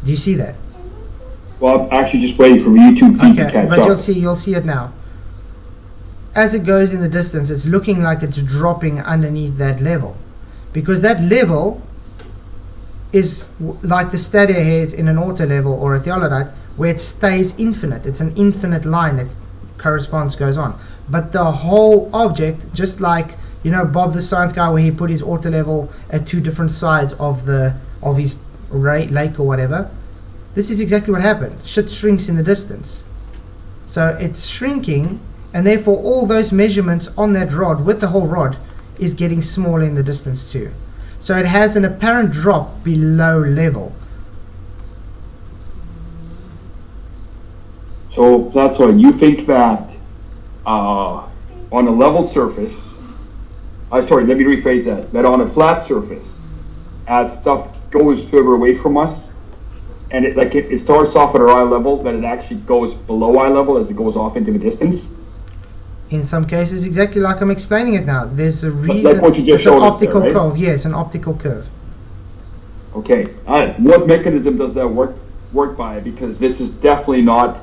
Do you see that? Well, I'm actually just waiting for YouTube feed to Okay, catch but up. you'll see it now. As it goes in the distance, it's looking like it's dropping underneath that level, because that level is like the stadia hairs in an auto level or a theodolite, where it stays infinite. It's an infinite line that goes on. But the whole object, just like, you know, Bob the Science Guy, where he put his auto level at two different sides of his lake or whatever, this is exactly what happened. Shit shrinks in the distance. So it's shrinking, and therefore all those measurements on that rod, with the whole rod, is getting smaller in the distance too. So it has an apparent drop below level. So that's why you think that on a level surface, sorry, let me rephrase that. That on a flat surface, as stuff goes further away from us, and it starts off at our eye level, that it actually goes below eye level as it goes off into the distance. In some cases, exactly like I'm explaining it now. There's a reason. Like what you just it's showed an us optical there, right? curve. Yes, an optical curve. Okay. What mechanism does that work by? Because this is definitely not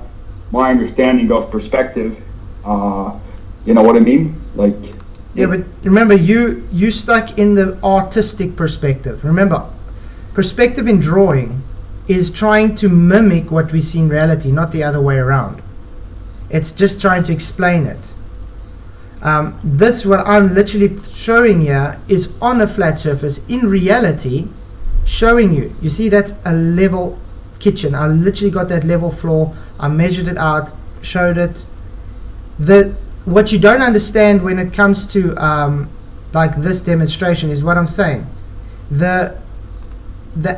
my understanding of perspective. You know what I mean? Like. Yeah, but remember, you stuck in the artistic perspective. Remember, perspective in drawing is trying to mimic what we see in reality, not the other way around. It's just trying to explain it. This, what I'm literally showing here, is on a flat surface in reality, showing you. You see, that's a level kitchen. I literally got that level floor. I measured it out, showed it. What you don't understand when it comes to like this demonstration is what I'm saying. The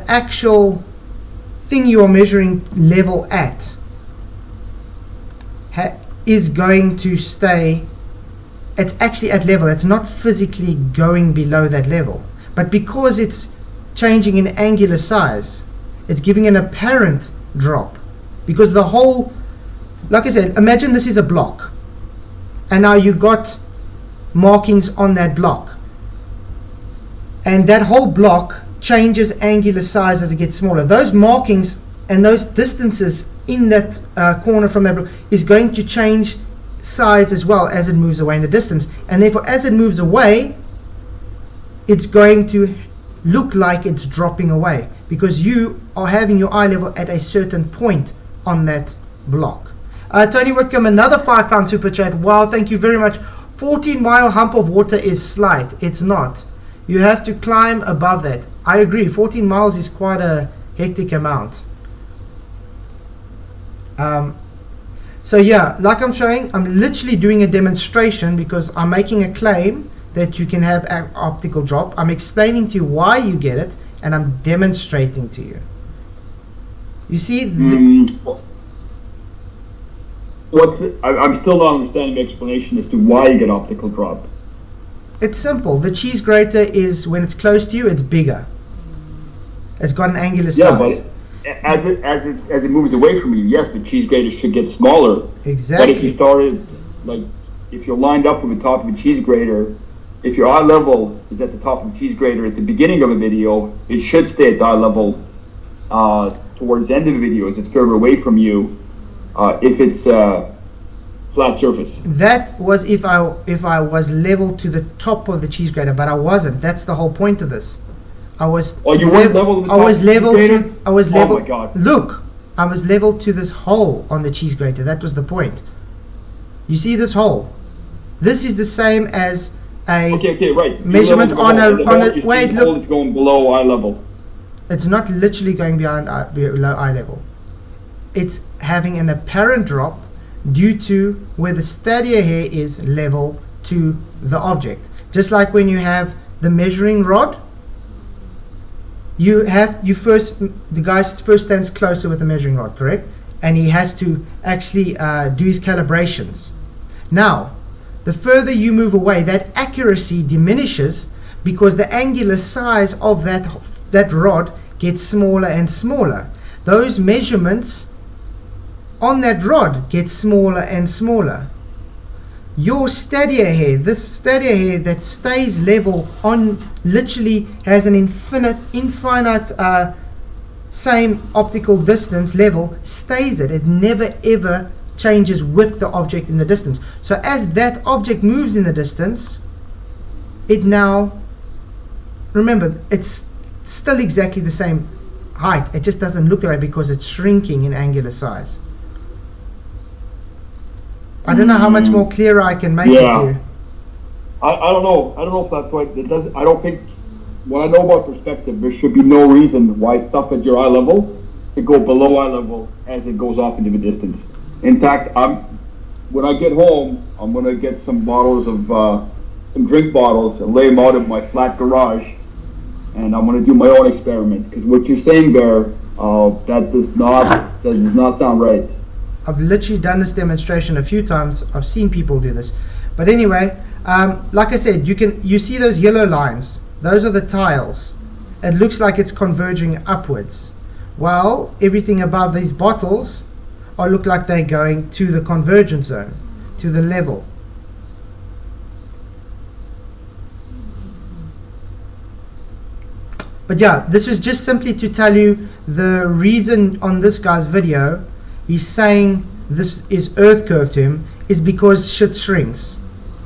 actual thing you are measuring level at is going to stay. It's actually at level. It's not physically going below that level, but because it's changing in angular size, it's giving an apparent drop, because the whole, like I said, imagine this is a block, and now you got markings on that block, and that whole block changes angular size as it gets smaller. Those markings and those distances in that corner from that block is going to change size as well as it moves away in the distance, and therefore as it moves away, it's going to look like it's dropping away, because you are having your eye level at a certain point on that block. Tony Whitcomb, another £5 super chat. Wow, thank you very much. 14-mile hump of water is slight. It's not. You have to climb above that. I agree. 14 miles is quite a hectic amount. So yeah, like I'm showing, I'm literally doing a demonstration because I'm making a claim that you can have an optical drop. I'm explaining to you why you get it, and I'm demonstrating to you. You see? I'm still not understanding the explanation as to why you get optical drop. It's simple. The cheese grater is, when it's close to you, it's bigger. It's got an angular size. Yeah, but as it moves away from you, yes, the cheese grater should get smaller. Exactly. But if you started, like, if you're lined up with the top of the cheese grater, if your eye level is at the top of the cheese grater at the beginning of a video, it should stay at the eye level towards the end of the video as it's further away from you. If it's flat surface. That was if I was level to the top of the cheese grater, but I wasn't. That's the whole point of this. I was. Oh, you weren't level to the top I was of the cheese level grater? to. I was level. Oh my God. Look, I was level to this hole on the cheese grater. That was the point. You see this hole? This is the same as a Okay, right. measurement on a wait. The hole Look, is going below eye level. it's not literally going below eye level. It's having an apparent drop due to where the stadia hair is level to the object. Just like when you have the measuring rod, the guy first stands closer with the measuring rod, correct? And he has to actually do his calibrations. Now, the further you move away, that accuracy diminishes because the angular size of that rod gets smaller and smaller. Those measurements on that rod get smaller and smaller. Your stadia head, this stadia head that stays level on, literally has an infinite same optical distance level, stays it. It never ever changes with the object in the distance. So as that object moves in the distance, it now, remember, it's still exactly the same height. It just doesn't look that way because it's shrinking in angular size. I don't know how much more clearer I can make it to you. I don't know. I don't know if that's right. It doesn't. I don't think. What I know about perspective, there should be no reason why stuff at your eye level should go below eye level as it goes off into the distance. In fact, when I get home, I'm gonna get some bottles of some drink bottles and lay them out in my flat garage, and I'm gonna do my own experiment. Because what you're saying there, that does not sound right. I've literally done this demonstration a few times. I've seen people do this. But anyway, like I said, you see those yellow lines. Those are the tiles. It looks like it's converging upwards. Well, everything above these bottles look like they're going to the convergence zone, to the level. But yeah, this is just simply to tell you the reason on this guy's video he's saying this is earth curve to him is because shit shrinks.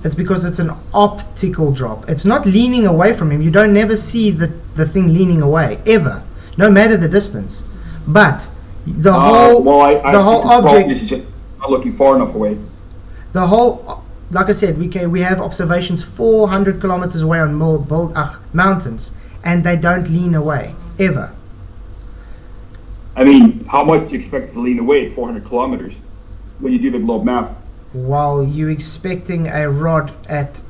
It's because it's an optical drop. It's not leaning away from him. You don't never see the thing leaning away, ever, no matter the distance. But the whole object is just not looking far enough away. The whole, like I said, we have observations 400 kilometers away on mountains, and they don't lean away, ever. I mean, how much do you expect to lean away at 400 kilometers when you do the globe map? While you're expecting a rod at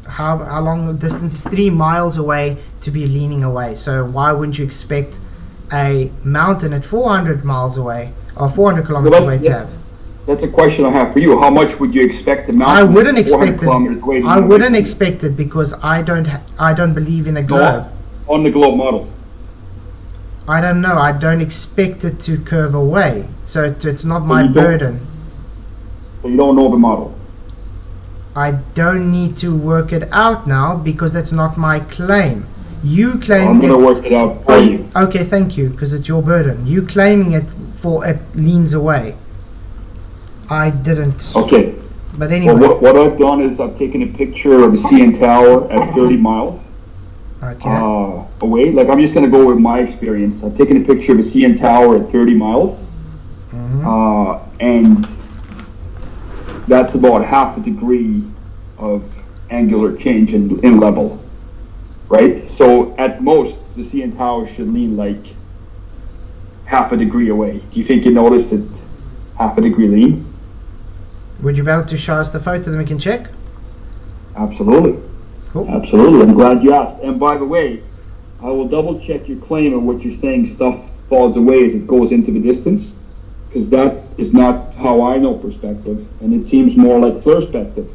how long the distance is 3 miles away to be leaning away. So why wouldn't you expect a mountain at 400 miles away or 400 kilometers away to have? That's a question I have for you. How much would you expect the mountain? I wouldn't at 400 expect kilometers away it. to I lean wouldn't away? expect it because I don't believe in a globe. On the globe model. I don't know. I don't expect it to curve away. So it's not my you don't- burden. So you don't know the model. I don't need to work it out now because that's not my claim. You claim I'm going to work it out for you. Okay, thank you, because it's your burden. You claiming it leans away. I didn't. Okay. But anyway. Well, what I've done is I've taken a picture of the CN Tower at 30 miles Okay. away. Like, I'm just going to go with my experience. I've taken a picture of the CN Tower at 30 miles. And that's about half a degree of angular change in level, right? So at most, the CN Tower should lean like half a degree away. Do you think you noticed it half a degree lean? Would you be able to show us the photo then we can check? Absolutely. Cool. Absolutely. I'm glad you asked. And by the way, I will double check your claim and what you're saying stuff falls away as it goes into the distance, because that is not how I know perspective, and it seems more like flurspective.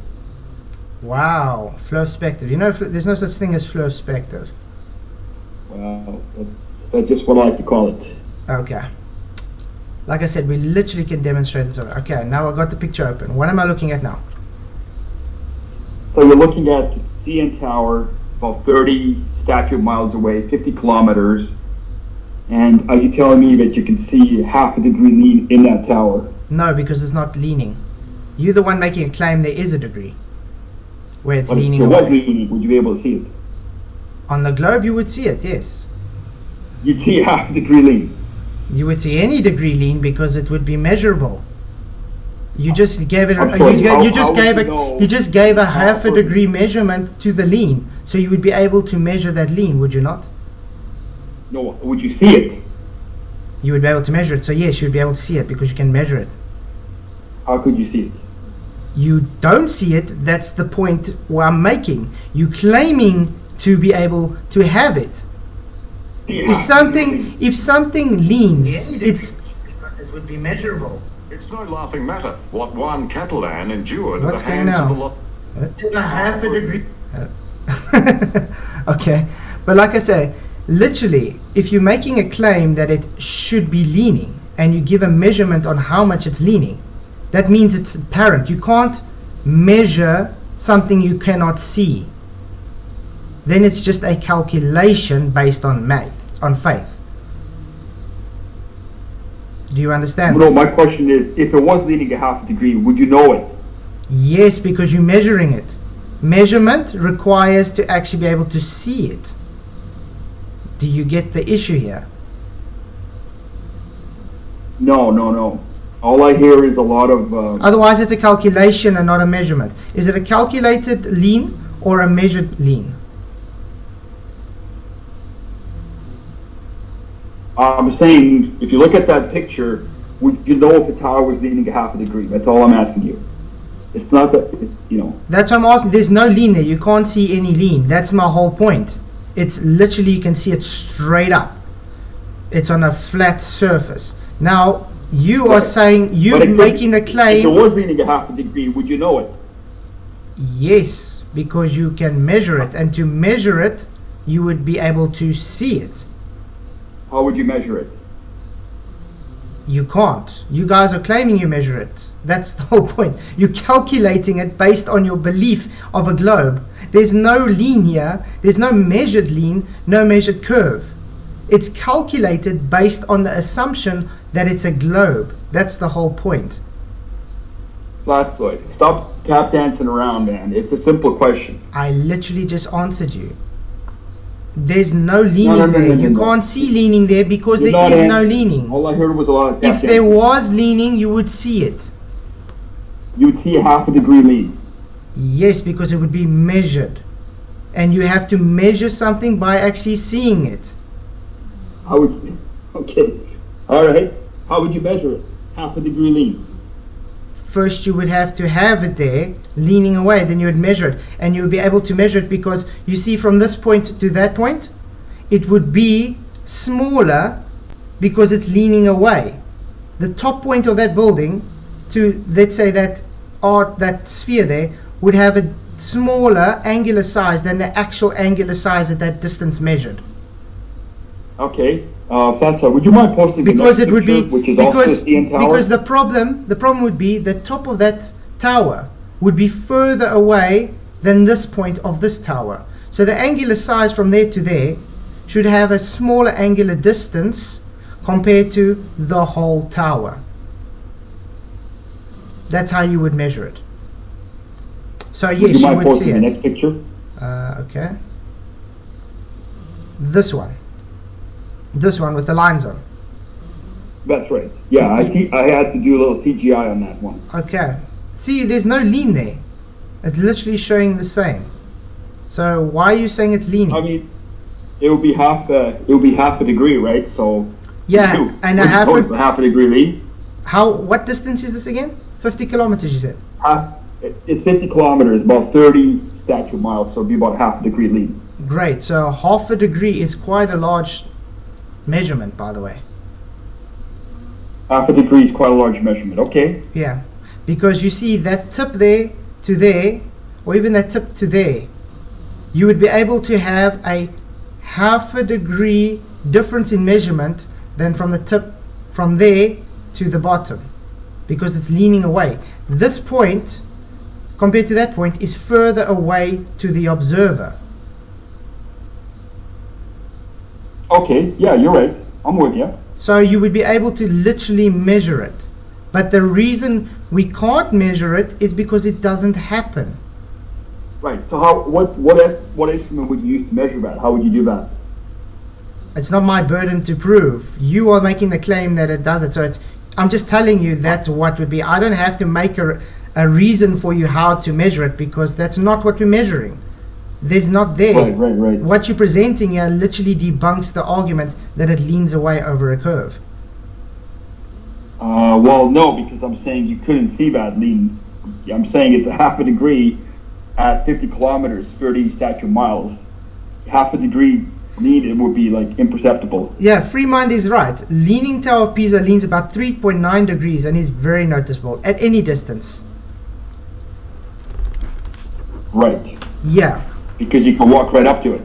Wow, flurspective. You know, there's no such thing as flurspective. Well, that's just what I like to call it. Okay. Like I said, we literally can demonstrate this. Okay, now I've got the picture open. What am I looking at now? So you're looking at CN Tower, about 30 statute miles away, 50 kilometers. And are you telling me that you can see half a degree lean in that tower? No, because it's not leaning. You're the one making a claim there is a degree where it's But leaning if it was away. leaning, would you be able to see it? On the globe, you would see it, yes. You'd see half a degree lean. You would see any degree lean because it would be measurable. You just gave it. I'm sorry, how You just gave a how half a would- degree measurement to the lean, so you would be able to measure that lean, would you not? No, would you see it? You would be able to measure it. So yes, you'd be able to see it because you can measure it. How could you see it? You don't see it. That's the point where I'm making. You claiming to be able to have it. If something leans, it would be measurable. It's no laughing matter what Juan Catalan endured at What's the going hands of now? the lot. a half a degree. Okay, but like I say, literally, if you're making a claim that it should be leaning and you give a measurement on how much it's leaning, that means it's apparent. You can't measure something you cannot see. Then it's just a calculation based on math, on faith. Do you understand? No, my question is, if it was leaning a half a degree, would you know it? Yes, because you're measuring it. Measurement requires to actually be able to see it. Do you get the issue here? No, no, no. All I hear is a lot of. Otherwise, it's a calculation and not a measurement. Is it a calculated lean or a measured lean? I'm saying, if you look at that picture, would you know if the tower was leaning a half a degree? That's all I'm asking you. It's not that, it's, you know. That's what I'm asking. There's no lean there. You can't see any lean. That's my whole point. It's literally, you can see it straight up. It's on a flat surface. Now, you are saying, you're making a claim. If it was leaning a half a degree, would you know it? Yes, because you can measure it. And to measure it, you would be able to see it. How would you measure it? You can't. You guys are claiming you measure it. That's the whole point. You're calculating it based on your belief of a globe. There's no lean here. There's no measured lean, no measured curve. It's calculated based on the assumption that it's a globe. That's the whole point. Flatfoot, stop tap dancing around, man. It's a simple question. I literally just answered you. There's no leaning there. You can't see leaning there because there is no leaning. All I heard was a lot of tap If there was leaning, you would see it. You would see a half a degree lean. Yes, because it would be measured. And you have to measure something by actually seeing it. How would you? Okay. All right. How would you measure it? Half a degree lean. First, you would have to have it there, leaning away, then you would measure it. And you would be able to measure it because you see from this point to that point, it would be smaller because it's leaning away. The top point of that building to, let's say, that sphere there would have a smaller angular size than the actual angular size at that distance measured. Okay. Fatsa, would you mind posting Because the it next would be picture, which is also the CN Tower? because the problem would be the top of that tower would be further away than this point of this tower. So the angular size from there to there should have a smaller angular distance compared to the whole tower. That's how you would measure it. So Would yes, you you mind would see posting the it. next picture? Okay. This one with the lines on. That's right. Yeah, I see. I had to do a little CGI on that one. Okay. See, there's no lean there. It's literally showing the same. So why are you saying it's leaning? I mean, it would be half a degree, right? So Yeah, and a half a half a degree lean. what distance is this again? 50 kilometers, you said. It's 50 kilometers, about 30 statute miles, so it'd be about half a degree lean. Great. So half a degree is quite a large measurement, by the way. Half a degree is quite a large measurement. Okay. Yeah, because you see that tip there to there, or even that tip to there, you would be able to have a half a degree difference in measurement than from the tip from there to the bottom, because it's leaning away. This point, compared to that point, is further away to the observer. Okay. Yeah, you're right. I'm with you. So you would be able to literally measure it. But the reason we can't measure it is because it doesn't happen. Right. So what instrument would you use to measure that? How would you do that? It's not my burden to prove. You are making the claim that it does it. So I'm just telling you that's what would be. I don't have to make a reason for you how to measure it because that's not what we're measuring. There's not there. Right. What you're presenting here literally debunks the argument that it leans away over a curve. Well, no, because I'm saying you couldn't see that lean. I'm saying it's a half a degree at 50 kilometers, 30 statute miles. Half a degree lean, it would be like imperceptible. Yeah, Freemind is right. Leaning Tower of Pisa leans about 3.9 degrees and is very noticeable at any distance. Right. Yeah, Because you can walk right up to it.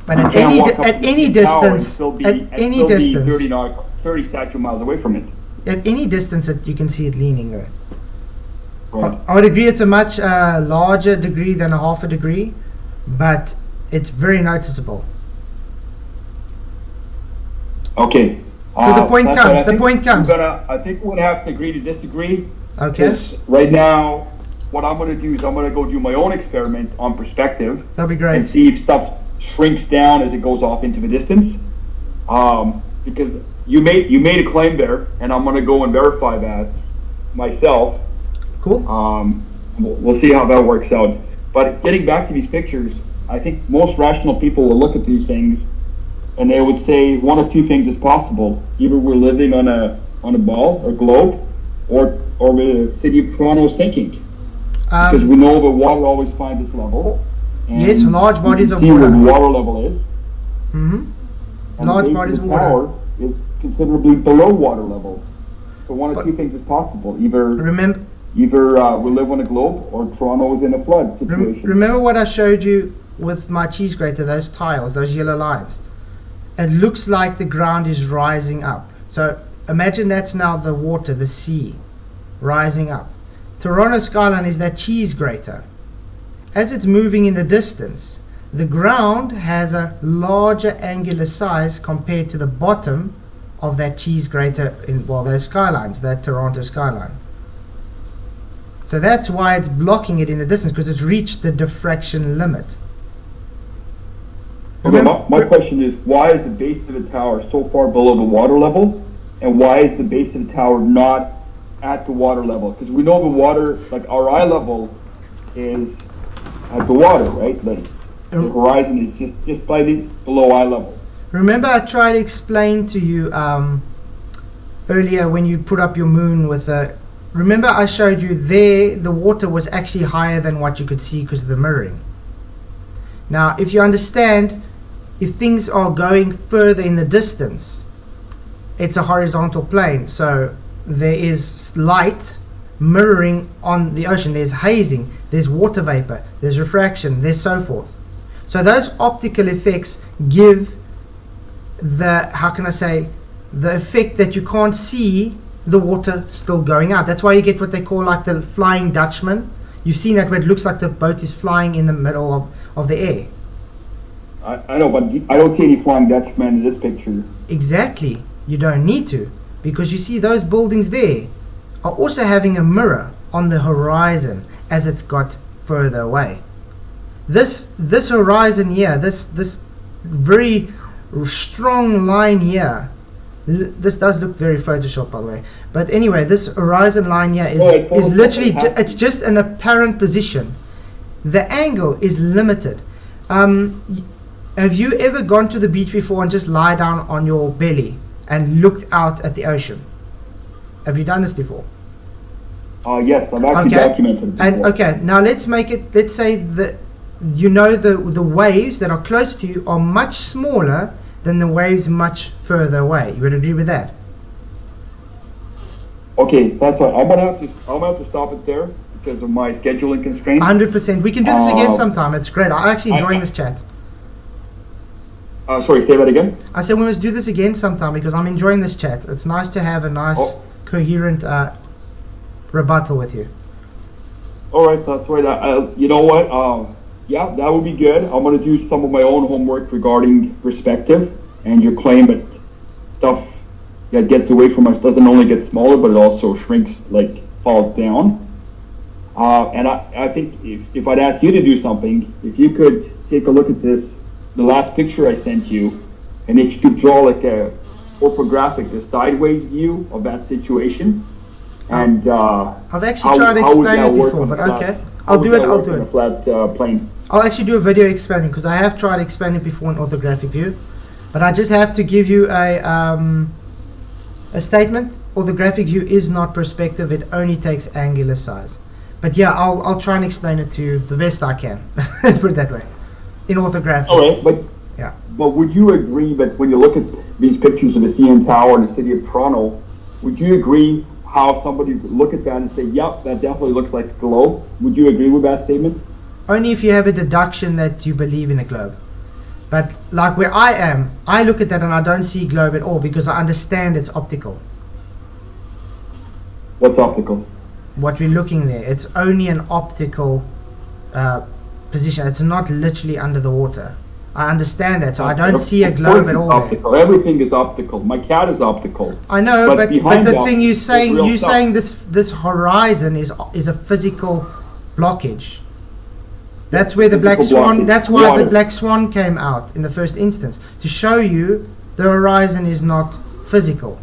but You at can't any walk up at to the any CN Tower and distance, still be- at and any still be distance, 30 statute miles away from it. at any distance that you can see it leaning though. Right. I would agree it's a much larger degree than a half a degree, but it's very noticeable. Okay. So the point that's what comes, I the think point comes. I think we're gonna have to agree to disagree. Okay, Because right now, what I'm gonna do is I'm gonna go do my own experiment on perspective that'll be and great. see if stuff shrinks down as it goes off into the distance. Because you made a claim there, and I'm gonna go and verify that myself. Cool. We'll see how that works out. But getting back to these pictures, I think most rational people will look at these things and they would say one of two things is possible. Either we're living on a ball or globe, or the city of Toronto is sinking. Because we know that water always finds its level. And Yes, large bodies you of can see water. where the water level is. Mm-hmm. And Large the base bodies of of the water. tower is considerably below water level. So one of But- two things is possible. Either Remember, we live on a globe, or Toronto is in a flood situation. remember what I showed you with my cheese grater, those tiles, those yellow lines. It looks like the ground is rising up. So imagine that's now the water, the sea, rising up. Toronto skyline is that cheese grater. As it's moving in the distance, the ground has a larger angular size compared to the bottom of that cheese grater in, well, those skylines, that Toronto skyline. So that's why it's blocking it in the distance, because it's reached the diffraction limit. Okay, my question is, why is the base of the tower so far below the water level? And why is the base of the tower not at the water level? Because we know the water, like our eye level is at the water, right? Like the horizon is just slightly below eye level. Remember I tried to explain to you earlier when you put up your moon with the... Remember I showed you there the water was actually higher than what you could see because of the mirroring. Now if you understand, if things are going further in the distance, it's a horizontal plane, so there is light mirroring on the ocean, there's hazing, there's water vapor, there's refraction, there's so forth. So those optical effects give the, how can I say, the effect that you can't see the water still going out. That's why you get what they call like the Flying Dutchman. You've seen that where it looks like the boat is flying in the middle of the air. I know, but I don't see any Flying Dutchman in this picture. Exactly. You don't need to, because you see those buildings there are also having a mirror on the horizon as it's got further away. This horizon here, this very strong line here, this does look very Photoshop by the way, but anyway, this horizon line here is literally it's just an apparent position. The angle is limited. Have you ever gone to the beach before and just lie down on your belly and looked out at the ocean? Have you done this before? Yes, I've actually documented it before. And okay, now let's make it, let's say that the waves that are close to you are much smaller than the waves much further away. You would agree with that? Okay, that's all. I'm gonna have to stop it there because of my scheduling constraints. 100%. We can do this again sometime. It's great. I'm actually enjoying this chat. Sorry, say that again. I said we must do this again sometime because I'm enjoying this chat. It's nice to have a nice, coherent rebuttal with you. All right, that's right. You know what? Yeah, that would be good. I'm going to do some of my own homework regarding perspective and your claim that stuff that gets away from us doesn't only get smaller, but it also shrinks, like falls down. And I think if I'd ask you to do something, if you could take a look at this, the last picture I sent you, and if you could draw like a orthographic, a sideways view of that situation. And I've actually tried to explain it before, but okay. I'll do it. On a flat plane. I'll actually do a video explaining because I have tried explaining before in orthographic view, but I just have to give you a statement. Orthographic view is not perspective; it only takes angular size. But yeah, I'll try and explain it to you the best I can. Let's put it that way. In orthographic. All right, but yeah. But would you agree that when you look at these pictures of the CN Tower in the city of Toronto, would you agree how somebody would look at that and say, "Yep, that definitely looks like a globe"? Would you agree with that statement? only if you have a deduction that you believe in a globe. But like where I am, I look at that and I don't see globe at all because I understand it's optical. What's optical? What we're looking there, it's only an optical position. It's not literally under the water. I understand that, so I don't see a Of globe course at it's all there. optical. Everything is optical. My cat is optical. I know, But but behind the that thing you're is saying, real you're stuff. saying this horizon is a physical blockage. That's where the black Physical swan. blockage. That's why Water. the black swan came out in the first instance, to show you the horizon is not physical,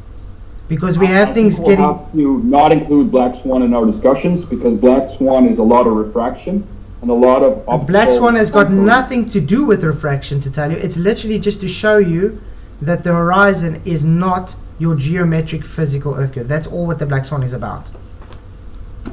because we have I things think we'll getting. have to not include black swan in our discussions because black swan is a lot of refraction and a lot of optical. Black swan has got contours. nothing to do with refraction, to tell you. It's literally just to show you that the horizon is not your geometric physical earth curve. That's all what the black swan is about.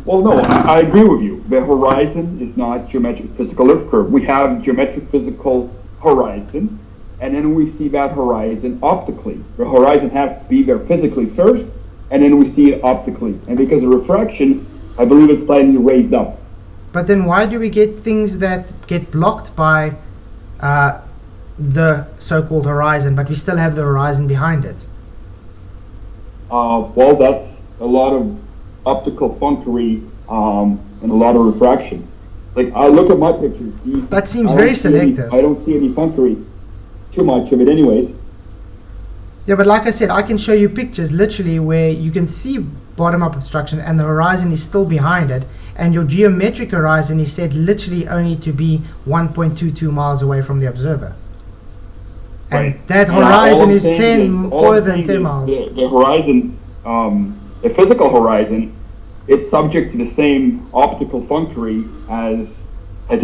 Well, no, I agree with you. The horizon is not geometric physical earth curve. We have geometric physical horizon, and then we see that horizon optically. The horizon has to be there physically first, and then we see it optically. And because of refraction, I believe it's slightly raised up. But then why do we get things that get blocked by the so-called horizon, but we still have the horizon behind it? Well, that's a lot of optical funkery and a lot of refraction. Like, I look at my pictures. That seems I very don't see any- selective. I don't see any funkery. Too much of it anyways. Yeah, but like I said, I can show you pictures literally where you can see bottom-up obstruction and the horizon is still behind it, and your geometric horizon is said literally only to be 1.22 miles away from the observer. And Right. that And all horizon I'm is saying 10 all I'm further than saying 10 is miles. The horizon, the physical horizon, it's subject to the same optical funkery as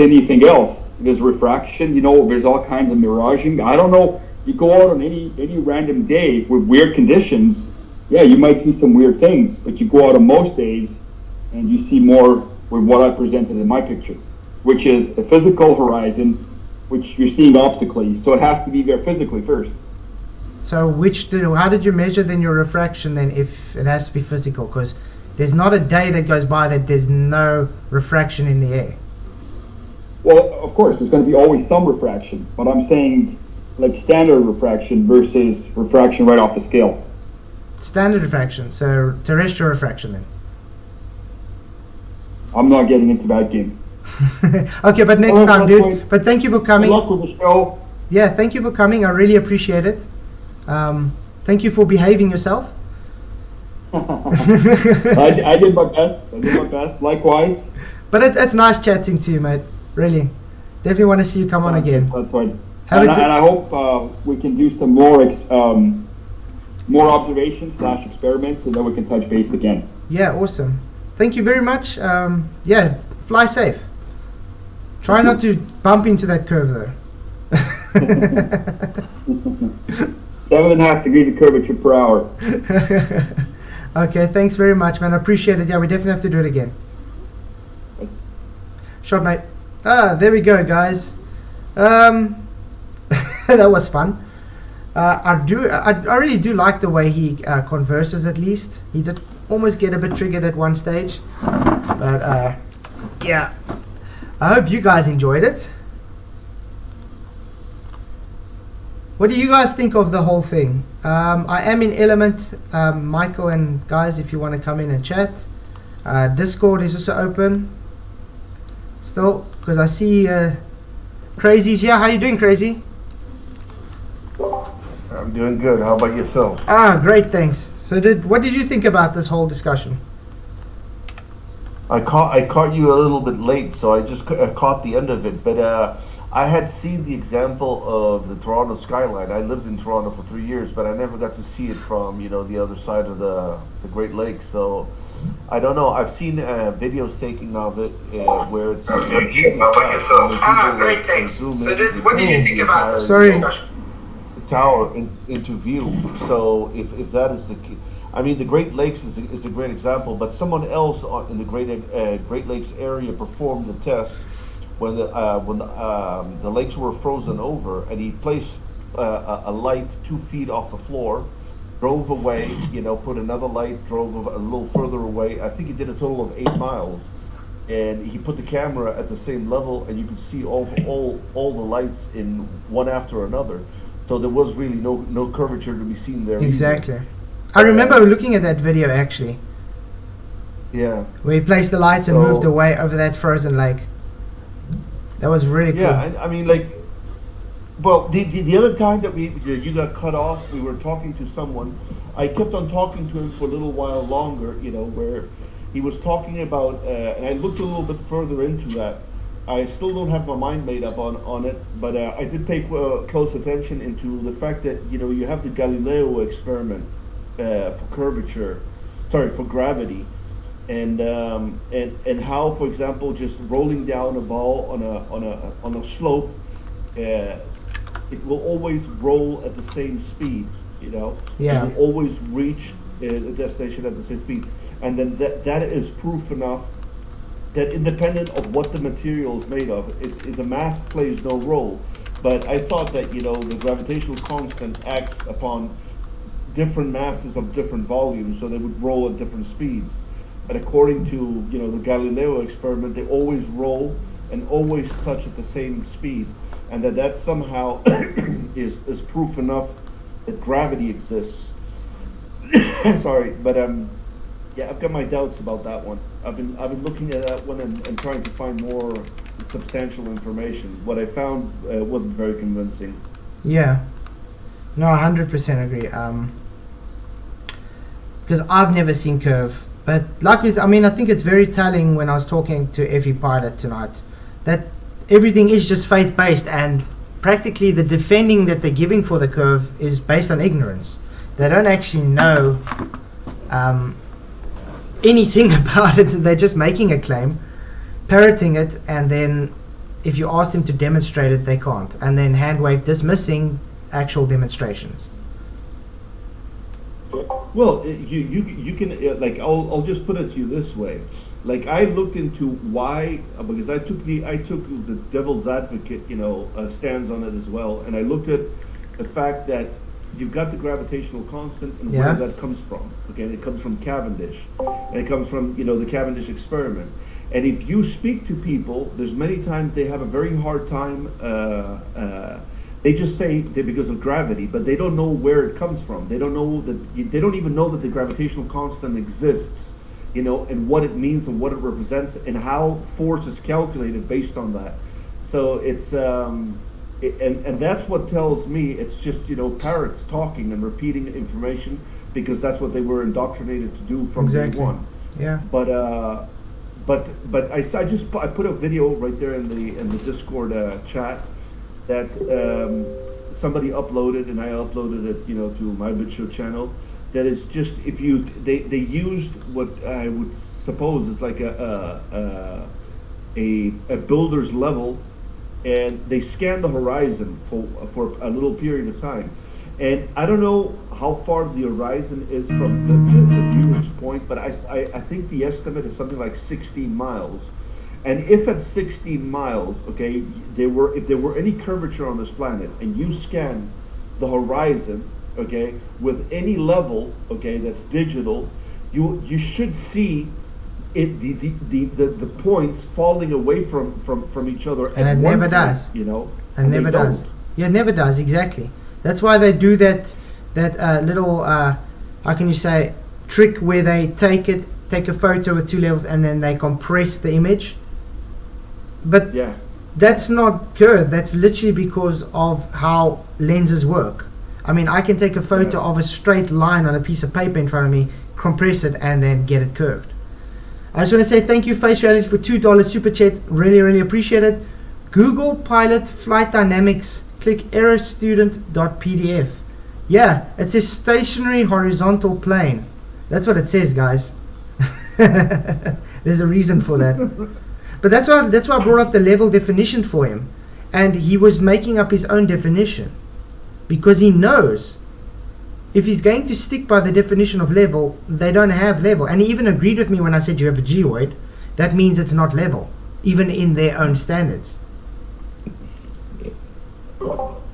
anything else. There's refraction, there's all kinds of miraging. I don't know, you go out on any random day with weird conditions, yeah, you might see some weird things, but you go out on most days and you see more with what I presented in my picture, which is a physical horizon, which you're seeing optically, so it has to be there physically first. So how did you measure then your refraction then if it has to be physical? Because there's not a day that goes by that there's no refraction in the air. Well, of course, there's going to be always some refraction, but I'm saying like standard refraction versus refraction right off the scale. Standard refraction, so terrestrial refraction then. I'm not getting into that game. Okay, but next Alright, time, that's dude. fine. But thank you for Good coming. luck with the show. Yeah, thank you for coming. I really appreciate it. Thank you for behaving yourself. I did my best. Likewise. But it's nice chatting to you, mate. Really. Definitely want to see you come on again. That's fine. Have And, a good- and I hope we can do some more observations / experiments, and then we can touch base again. Yeah, awesome. Thank you very much. Yeah, fly safe. Try not to bump into that curve though. 7.5 degrees of curvature per hour. Okay, thanks very much, man. I appreciate it. Yeah, we definitely have to do it again. Shot, mate. There we go, guys. That was fun. I really do like the way he converses. At least he did almost get a bit triggered at one stage, but yeah. I hope you guys enjoyed it. What do you guys think of the whole thing? I am in Element, Michael and guys, if you want to come in and chat. Discord is also open. Still, because I see Crazy's here. How you doing, Crazy? I'm doing good. How about yourself? Great, thanks. So, what did you think about this whole discussion? I caught you a little bit late, so I just caught the end of it. But I had seen the example of the Toronto skyline. I lived in Toronto for 3 years, but I never got to see it from the other side of the Great Lakes. So I don't know. I've seen videos taken of it where it's. How about yourself? Great, thanks. So what did you think about this Sorry. discussion? Tower into view. So if that is the key, I mean the Great Lakes is a great example, but someone else in the Great Lakes area performed the test when the lakes were frozen over, and he placed a light 2 feet off the floor, drove away, put another light, drove a little further away. I think he did a total of 8 miles, and he put the camera at the same level, and you could see all the lights in one after another. So there was really no curvature to be seen there. Exactly. Either. I remember looking at that video actually, Yeah. where he placed the lights and So- moved away over that frozen lake. That was really cool. Yeah, I mean, like, well, the other time that you got cut off, we were talking to someone. I kept on talking to him for a little while longer, you know, where he was talking about, and I looked a little bit further into that. I still don't have my mind made up on it, but I did pay close attention into the fact that, you know, you have the Galileo experiment for for gravity. And how, for example, just rolling down a ball on a slope, it will always roll at the same speed. You know, Yeah. it will always reach the destination at the same speed, and then that is proof enough that independent of what the material is made of, the mass plays no role. But I thought that, you know, the gravitational constant acts upon different masses of different volumes, so they would roll at different speeds. But according to, you know, the Galileo experiment, they always roll and always touch at the same speed, and that somehow is proof enough that gravity exists. Sorry, but yeah, I've got my doubts about that one. I've been looking at that one and trying to find more substantial information. What I found wasn't very convincing. Yeah. No, 100% agree. Because I've never seen curve. But like I mean, I think it's very telling when I was talking to Effie Pilot tonight that everything is just faith-based, and practically the defending that they're giving for the curve is based on ignorance. They don't actually know anything about it. They're just making a claim, parroting it, and then if you ask them to demonstrate it, they can't. And then hand wave dismissing actual demonstrations. Well, you can like I'll just put it to you this way. Like, I looked into why, because I took the devil's advocate, you know, stance on it as well, and I looked at the fact that you've got the gravitational constant and Yeah. where that comes from. Okay, and it comes from Cavendish, and it comes from, you know, the Cavendish experiment. And if you speak to people, there's many times they have a very hard time. They just say that because of gravity, but they don't know where it comes from. They don't know that. They don't even know that the gravitational constant exists, you know, and what it means and what it represents and how force is calculated based on that. So it's and that's what tells me it's just, you know, parrots talking and repeating information because that's what they were indoctrinated to do from day Exactly. one. Yeah. But I put a video right there in the Discord chat that somebody uploaded, and I uploaded it, you know, to my BitShow channel. That is just, if you they used what I would suppose is like a builder's level, and they scanned the horizon for a little period of time. And I don't know how far the horizon is from the viewer's point, but I think the estimate is something like 16 miles. And if at 16 miles, okay, if there were any curvature on this planet, and you scan the horizon, okay, with any level, okay, that's digital, you should see it the points falling away from each other. And at it one never point, does. you know, And they never does. don't. Yeah, it never does, exactly. That's why they do that little, how can you say, trick where they take a photo with two levels and then they compress the image. But Yeah. that's not curve. That's literally because of how lenses work. I mean, I can take a photo Yeah. of a straight line on a piece of paper in front of me, compress it, and then get it curved. I just want to say thank you, Face Reality, for $2 super chat. Really, really appreciate it. Google Pilot Flight Dynamics. Click aerostudent.pdf. Yeah, it says stationary horizontal plane. That's what it says, guys. There's a reason for that. But that's why I brought up the level definition for him. And he was making up his own definition. Because he knows if he's going to stick by the definition of level, they don't have level. And he even agreed with me when I said you have a geoid. That means it's not level, even in their own standards.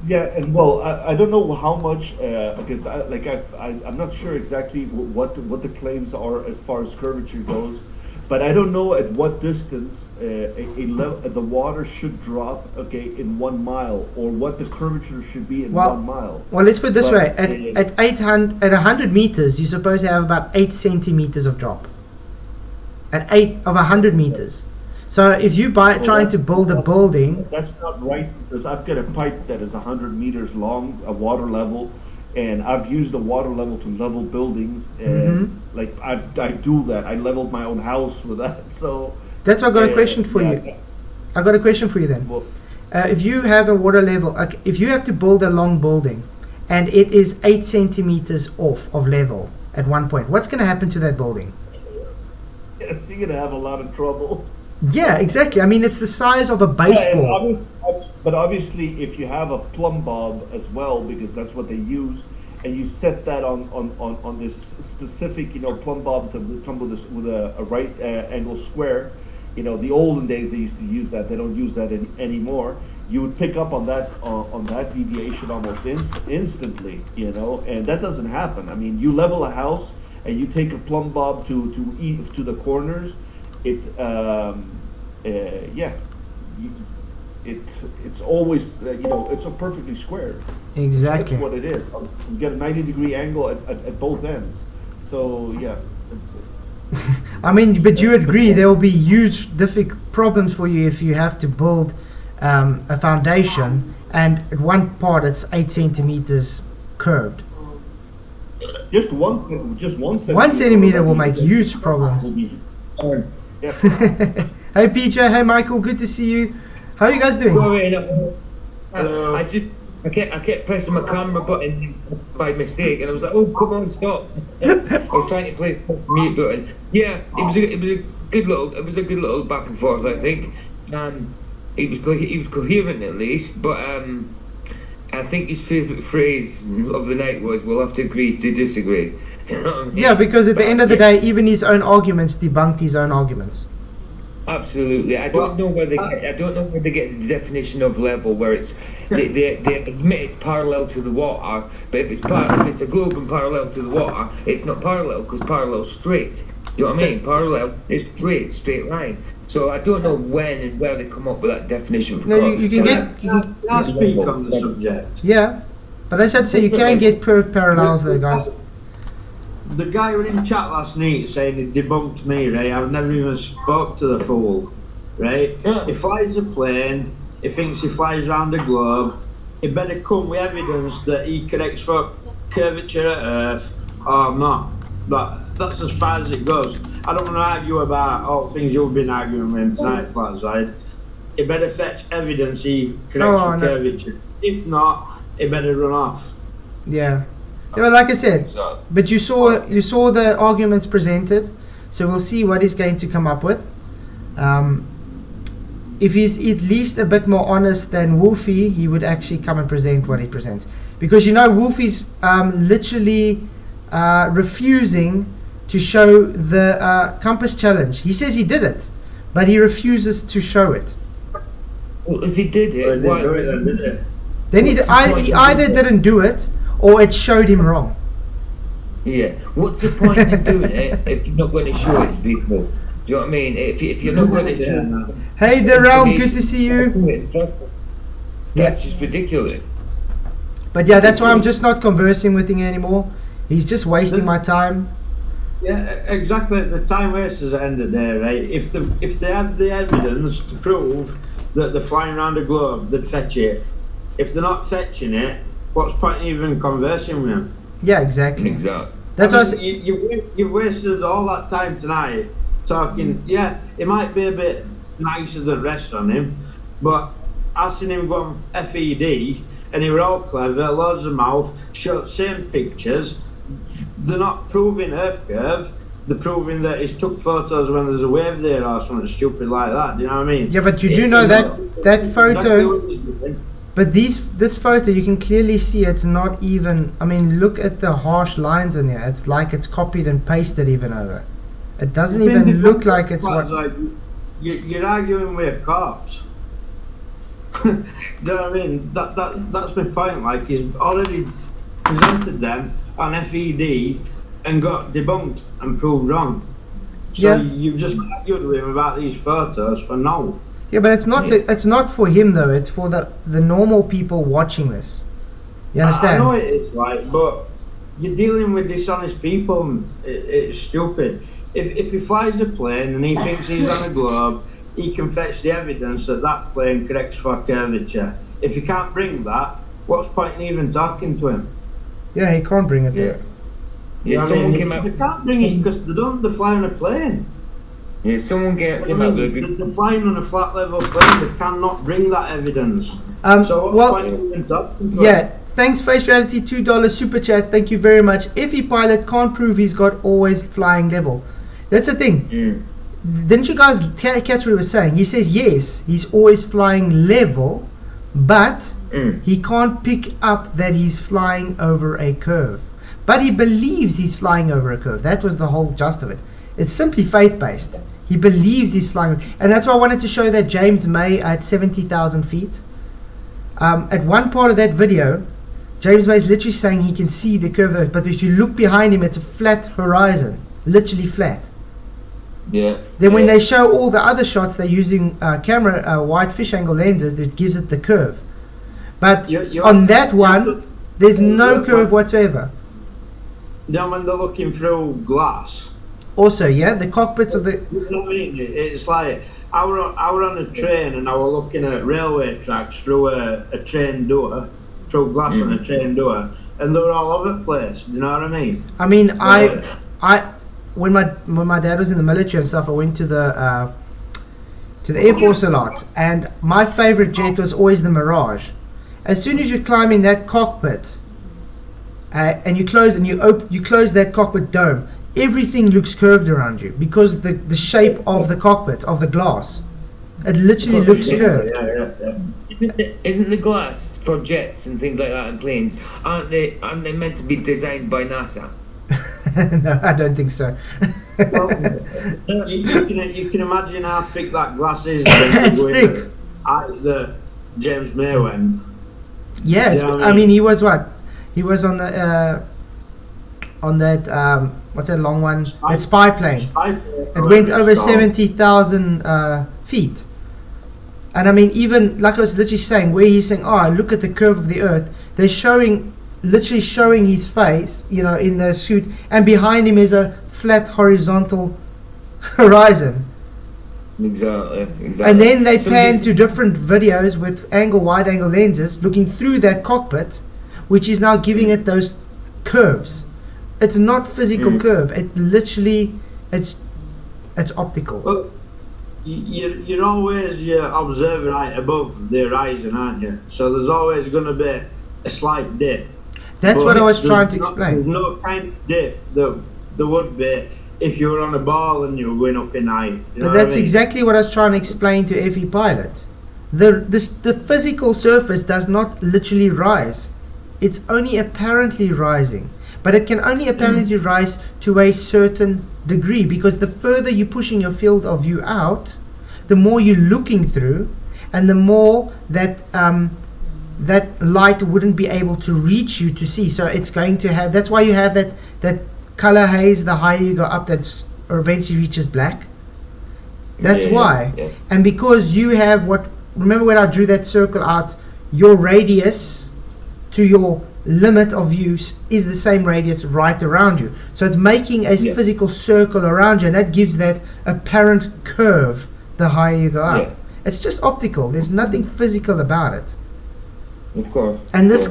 Yeah, and well, I don't know how much because I'm not sure exactly what the claims are as far as curvature goes, but I don't know at what distance the water should drop, okay, in 1 mile, or what the curvature should be in Well- 1 mile. Well, let's put it this But, way: at 800, at 100 meters, you're supposed to have about 8 centimeters of drop. At 100 meters. So if you trying to build a building, That's not right, because I've got a pipe that is 100 meters long, a water level, and I've used the water level to level buildings, and like I do that. I leveled my own house with that, so. that's why I got a question for yeah, you. I got a question for you then. Well, If you have a water level, if you have to build a long building, and it is 8 centimeters off of level at one point, what's going to happen to that building? you're gonna have a lot of trouble. Yeah, exactly. I mean, it's the size of a Yeah, and baseball. but obviously, if you have a plumb bob as well, because that's what they use, and you set that on this specific, plumb bobs that would come with a right angle square. The olden days they used to use that. They don't use that anymore. You would pick up on that deviation almost instantly, and that doesn't happen. I mean, you level a house and you take a plumb bob to the corners. It's always it's a perfectly squared. Exactly. That's what it is. You get a 90-degree angle at both ends. So yeah. I mean, but you agree there will be huge problems for you if you have to build a foundation and at one part it's 8 centimeters curved. Just one centimeter. 1 centimeter will make huge problems. Will be- yeah. Hey PJ, hey Michael, good to see you. How are you guys doing? Hello. I kept pressing my camera button by mistake, and I was like, "Oh, come on, stop!" I was trying to play the mute button. Yeah, it was a good little back and forth. I think he was coherent at least, but I think his favourite phrase of the night was, "We'll have to agree to disagree." You know what I mean? Yeah, because at the end of the day, even his own arguments debunked his own arguments. Absolutely. I don't know where they get the definition of level, where it's they admit it's parallel to the water, but if it's a globe and parallel to the water, it's not parallel because parallel's straight. Do you know what I mean? Parallel is straight line. So I don't know when and where they come up with that definition. For No, you can get. Can I speak on the subject? Yeah, but I said to say you can get curved parallels there, guys. The guy was in chat last night saying he debunked me, right? I've never even spoke to the fool, right? Yeah. He flies a plane, he thinks he flies around the globe, he better come with evidence that he corrects for curvature of Earth or not. That's as far as it goes. I don't want to argue about all things you've been arguing with him tonight, Flatside. He better fetch evidence he corrects for curvature. If not, he better run off. Yeah. Yeah, well, like I said, but you saw the arguments presented, so we'll see what he's going to come up with. If he's at least a bit more honest than Wolfie, he would actually come and present what he presents. Because Wolfie's literally refusing to show the compass challenge. He says he did it, but he refuses to show it. Well, if he did it, why? Then he either didn't do it, or it showed him wrong. Yeah. What's the point in doing it if you're not going to show it to people? Do you know what I mean? If you're not going to show Hey, the realm, good to see you. That's just ridiculous. But yeah, that's why I'm just not conversing with him anymore. He's just wasting my time. Yeah, exactly. The time wasters at the end of the day, right? If they had the evidence to prove that they're flying around the globe, they'd fetch it. If they're not fetching it, what's the point in even conversing with them? Yeah, exactly. That's I why I mean, said, you've wasted all that time tonight talking. Yeah, it might be a bit nicer than rest on him, but I seen him go on FED and he were all clever, loads of mouth, showed same pictures. They're not proving Earth curve. They're proving that he's took photos when there's a wave there or something stupid like that. Do you know what I mean? yeah, but you do know that photo. Exactly what he's doing. But this photo, you can clearly see it's not even. I mean, look at the harsh lines in here. It's like it's copied and pasted even over. It doesn't even look like it's what. Like, you're arguing with a corpse. Do you know what I mean? That's my point. Like, he's already presented them on FED and got debunked and proved wrong. So Yeah. you've just argued with him about these photos for now. Yeah, but it's not for him though. It's for the normal people watching this. You I understand? know it is right, but you're dealing with dishonest people. And it's stupid. If he flies a plane and he thinks he's on a globe, he can fetch the evidence that that plane corrects for curvature. If he can't bring that, what's point in even talking to him? Yeah, he can't bring it there. You know what I someone mean? came out. They can't bring it because they fly on a plane. Yeah, someone came out with a good. They're flying on a flat level plane. They cannot bring that evidence. So what's Well, point in even talking to him? yeah. Thanks, Face Reality, $2 super chat. Thank you very much. If he pilot can't prove he's got always flying level, that's the thing. Didn't you guys catch what he was saying? He says yes, he's always flying level, but he can't pick up that he's flying over a curve. But he believes he's flying over a curve. That was the whole gist of it. It's simply faith-based. He believes he's flying. And that's why I wanted to show that James May at 70,000 feet. At one part of that video, James May is literally saying he can see the curve of the Earth, but if you look behind him, it's a flat horizon. Literally flat. Yeah. Then when they show all the other shots, they're using camera wide fish angle lenses that gives it the curve. But on that one, there's no curve whatsoever. Then when they're looking through glass, Also, yeah, the cockpits of the... you know what I mean? It's like I were on a train and I were looking at railway tracks through a train door, through glass on a train door, and they were all over the place. Do you know what I mean? I mean, when my dad was in the military and stuff, I went to the Air Force a lot, and my favorite jet was always the Mirage. As soon as you climb in that cockpit, and you close that cockpit dome, everything looks curved around you because the shape of the cockpit of the glass, it literally looks curved. Isn't the glass for jets and things like that and planes? Aren't they meant to be designed by NASA? No, I don't think so. You can imagine how thick that glass is. It's thick. The James May went. Yes, Yeah, I mean he was what? He was on the on that what's that long one? That spy plane. It went over 70,000 feet. And I mean, even like I was literally saying, where he's saying, "Oh, look at the curve of the Earth." They're literally showing his face, you know, in the suit, and behind him is a flat horizontal horizon. Exactly. And then they pan to different videos with wide angle lenses, looking through that cockpit, which is now giving it those curves. It's not physical curve. It literally, it's optical. Well, you're always observing right above the horizon, aren't you? So there's always going to be a slight dip. That's But what I was trying to there's explain. no kind of dip that there would be if you were on a ball and you were going up in height. You know But what I that's mean? exactly what I was trying to explain to FE Pilot. The physical surface does not literally rise. It's only apparently rising. But it can only apparently rise to a certain degree, because the further you're pushing your field of view out, the more you're looking through, and the more that that light wouldn't be able to reach you to see. So it's going to have, that's why you have that color haze. The higher you go up, that eventually reaches black. That's why. Yeah. And because you have remember when I drew that circle out, your radius to your limit of view is the same radius right around you. So it's making a physical circle around you, and that gives that apparent curve the higher you go up. Yeah. It's just optical. There's nothing physical about it. Of course. And this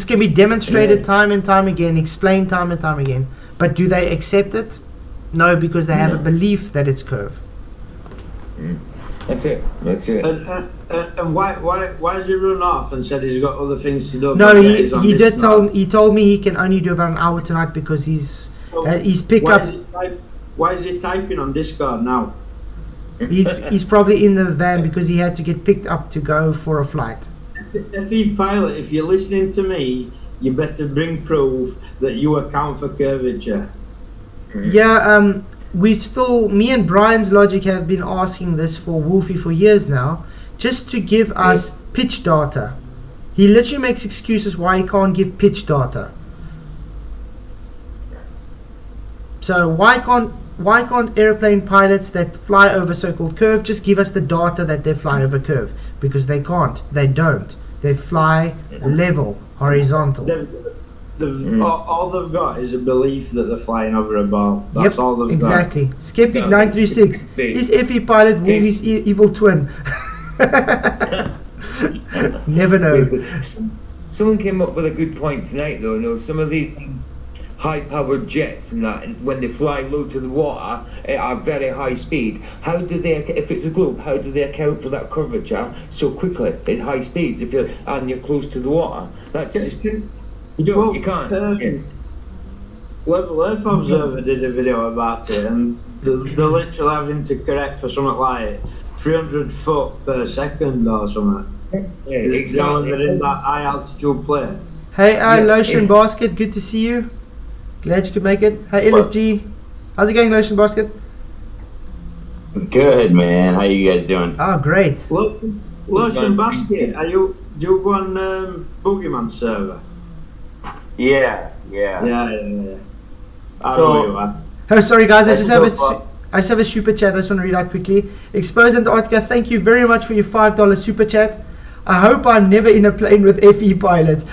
can be demonstrated time and time again, explained time and time again. But do they accept it? No, because they have a belief that it's curved. That's it. And why has he run off and said he's got other things to do? No, because on he this did night? he told me he can only do about an hour tonight because he's pickup. Why is he typing on Discord now? He's probably in the van because he had to get picked up to go for a flight. FE Pilot, if you're listening to me, you better bring proof that you account for curvature. Yeah, me and Brian's Logic have been asking this for Wolfie for years now, just to give us pitch data. He literally makes excuses why he can't give pitch data. So why can't can't airplane pilots that fly over so-called curve just give us the data that they fly over curve? Because they can't. They don't. They fly level, horizontal. All they've got is a belief that they're flying over a ball. That's all they've exactly. got. Skeptic 936. Is FE pilot Wolfie's evil twin? Never know. Someone came up with a good point tonight, though. You know, some of these high-powered jets and that, and when they fly low to the water at very high speed, how do they, if it's a globe, how do they account for that curvature so quickly at high speeds if you're close to the water? That's just you can't. Level Earth Observer did a video about it, and they're literally having to correct for something like 300 foot per second or something. Yeah, exactly. They're in that high altitude plane. Hey, Lotion Basket, good to see you. Glad you could make it. Hey, LSG. How's it going, Lotion Basket? Good, man. How you guys doing? Oh, great. Lotion Basket, do you go on Boogeyman server? Yeah. Yeah. I know you are. Oh, sorry guys, I just have a super chat I just want to read out quickly. Expose Antarctica, thank you very much for your $5 super chat. I hope I'm never in a plane with FE pilots.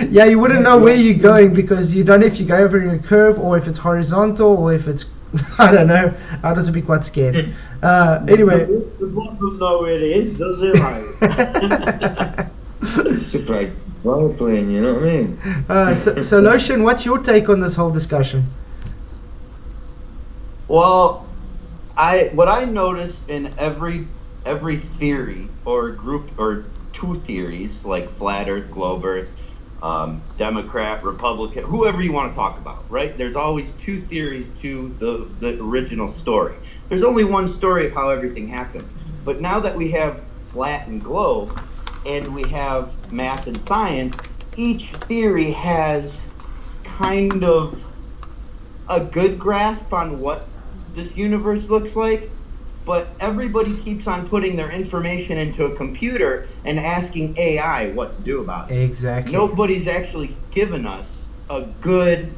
Yeah, you wouldn't know where you're going because you don't know if you go over in a curve or if it's horizontal or if it's I don't know. I'd also be quite scared. Anyway. The boat doesn't know where it is, does it? Like? Surprised. Well, playing, you know what I mean? So Lotion, what's your take on this whole discussion? Well, what I noticed in every theory or group or two theories like flat Earth, globe Earth, Democrat, Republican, whoever you want to talk about, right? There's always two theories to the original story. There's only one story of how everything happened. But now that we have flat and globe, and we have math and science, each theory has kind of a good grasp on what this universe looks like, but everybody keeps on putting their information into a computer and asking AI what to do about it. Exactly. Nobody's actually given us a good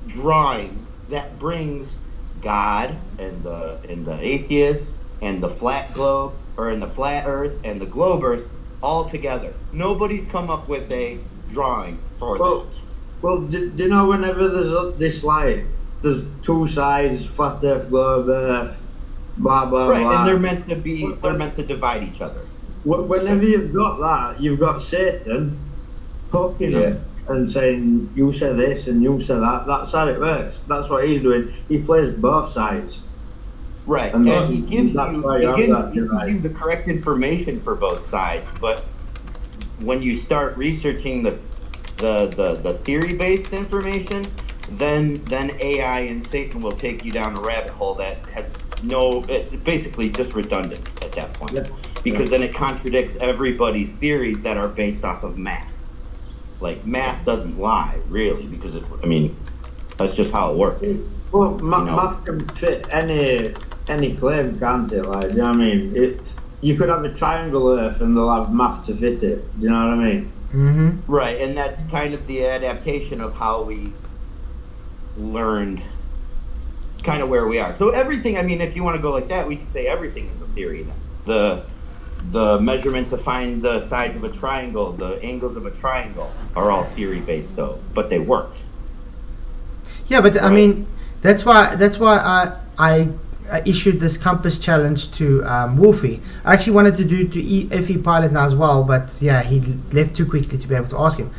drawing that brings God and the atheists and the flat globe, or in the flat Earth and the globe Earth all together. Nobody's come up with a drawing for that. Well, do you know whenever there's this like there's two sides, flat Earth, globe Earth, blah blah right, blah. and they're meant to divide each other. Whenever you've got that, you've got Satan poking them and saying, you say this and you say that. That's how it works. That's what he's doing. He plays both sides. Right, and he gives you the correct information for both sides, but when you start researching the theory-based information, then AI and Satan will take you down a rabbit hole that has basically just redundant at that point, because then it contradicts everybody's theories that are based off of math. Like, math doesn't lie, really, because that's just how it works. Well, math can fit any claim, can't it? Like, do you know what I mean? You could have a triangle Earth and they'll have math to fit it. Do you know what I mean? Mm-hmm. Right, and that's kind of the adaptation of how we learned kind of where we are. So everything, if you want to go like that, we could say everything is a theory then. The measurement to find the sides of a triangle, the angles of a triangle are all theory-based though, but they work. Yeah, but right. That's why I issued this compass challenge to Wolfie. I actually wanted to do to FE Pilot now as well, but yeah, he left too quickly to be able to ask him.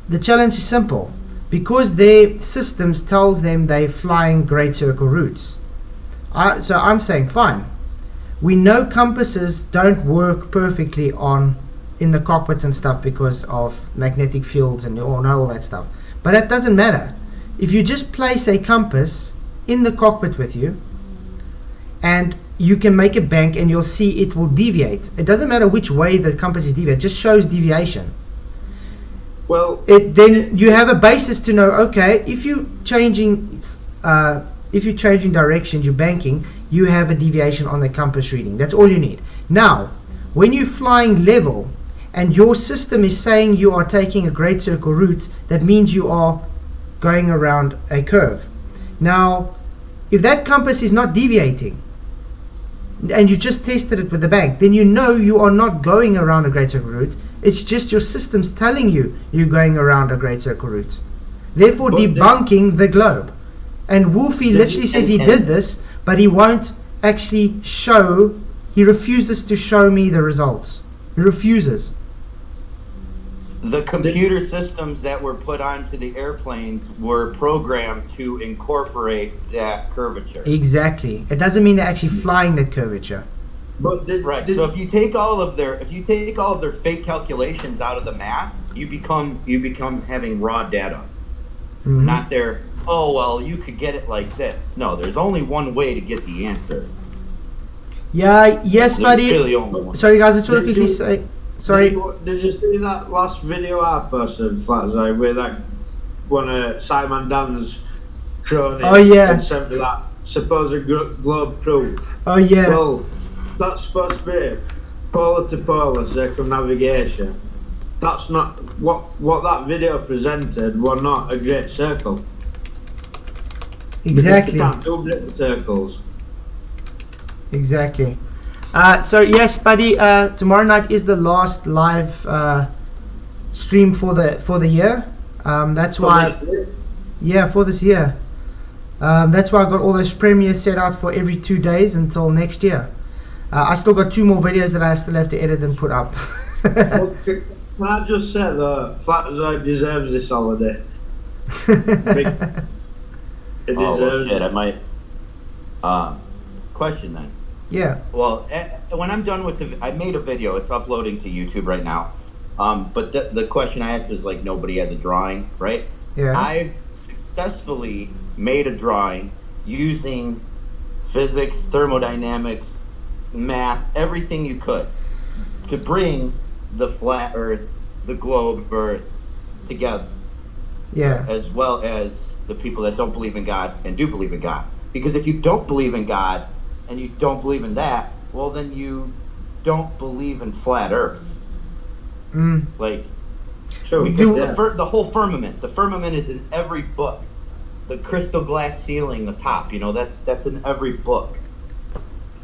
The challenge is simple. Because their systems tells them they're flying great circle routes. So I'm saying, fine. We know compasses don't work perfectly in the cockpits and stuff because of magnetic fields and all that stuff. But that doesn't matter. If you just place a compass in the cockpit with you, and you can make a bank and you'll see it will deviate. It doesn't matter which way the compass is deviating, it just shows deviation. Well, then you have a basis to know, okay, if you're changing directions, you're banking, you have a deviation on the compass reading. That's all you need. Now, when you're flying level and your system is saying you are taking a great circle route, that means you are going around a curve. Now, if that compass is not deviating, and you just tested it with the bank, then you know you are not going around a great circle route. It's just your system's telling you you're going around a great circle route, therefore But debunking the globe. And Wolfie literally says he did this, but he won't actually show. He refuses to show me the results. He refuses. The computer systems that were put onto the airplanes were programmed to incorporate that curvature. Exactly. It doesn't mean they're actually flying that curvature. But Right. So if you take all of their fake calculations out of the math, you become having raw data. Mhm. Not their, oh well, you could get it like this. No, there's only one way to get the answer. Yeah. Yes, There's buddy. really only one. Sorry, guys. I just want to Did quickly you- say. Sorry. Did you see that last video I posted, Flatzai, where that one of Simon Dan's cronies Oh, yeah. had sent me that supposed globe proof? Oh yeah. Well, that's supposed to be polar to polar circumnavigation. That's not what that video presented. Was not a great circle. Exactly. You can't do great circles. Exactly. So yes, buddy. Tomorrow night is the last live stream for the year. That's why. Yeah, for this year. That's why I got all those premieres set out for every 2 days until next year. I still got 2 more videos that I still have to edit and put up. Okay. Can I just say that Flatzai deserves this holiday? It Oh well, deserves shit! it. I might. Question then. Yeah. Well, when I'm done with I made a video. It's uploading to YouTube right now. But the question I asked was like, nobody has a drawing, right? Yeah. I've successfully made a drawing using physics, thermodynamics, math, everything you could to bring the flat Earth, the globe Earth together, Yeah. as well as the people that don't believe in God and do believe in God. Because if you don't believe in God and you don't believe in that, well, then you don't believe in flat Earth. Mm. Like, Sure. because Yeah. the whole firmament, the firmament is in every book. The crystal glass ceiling, the top, that's in every book.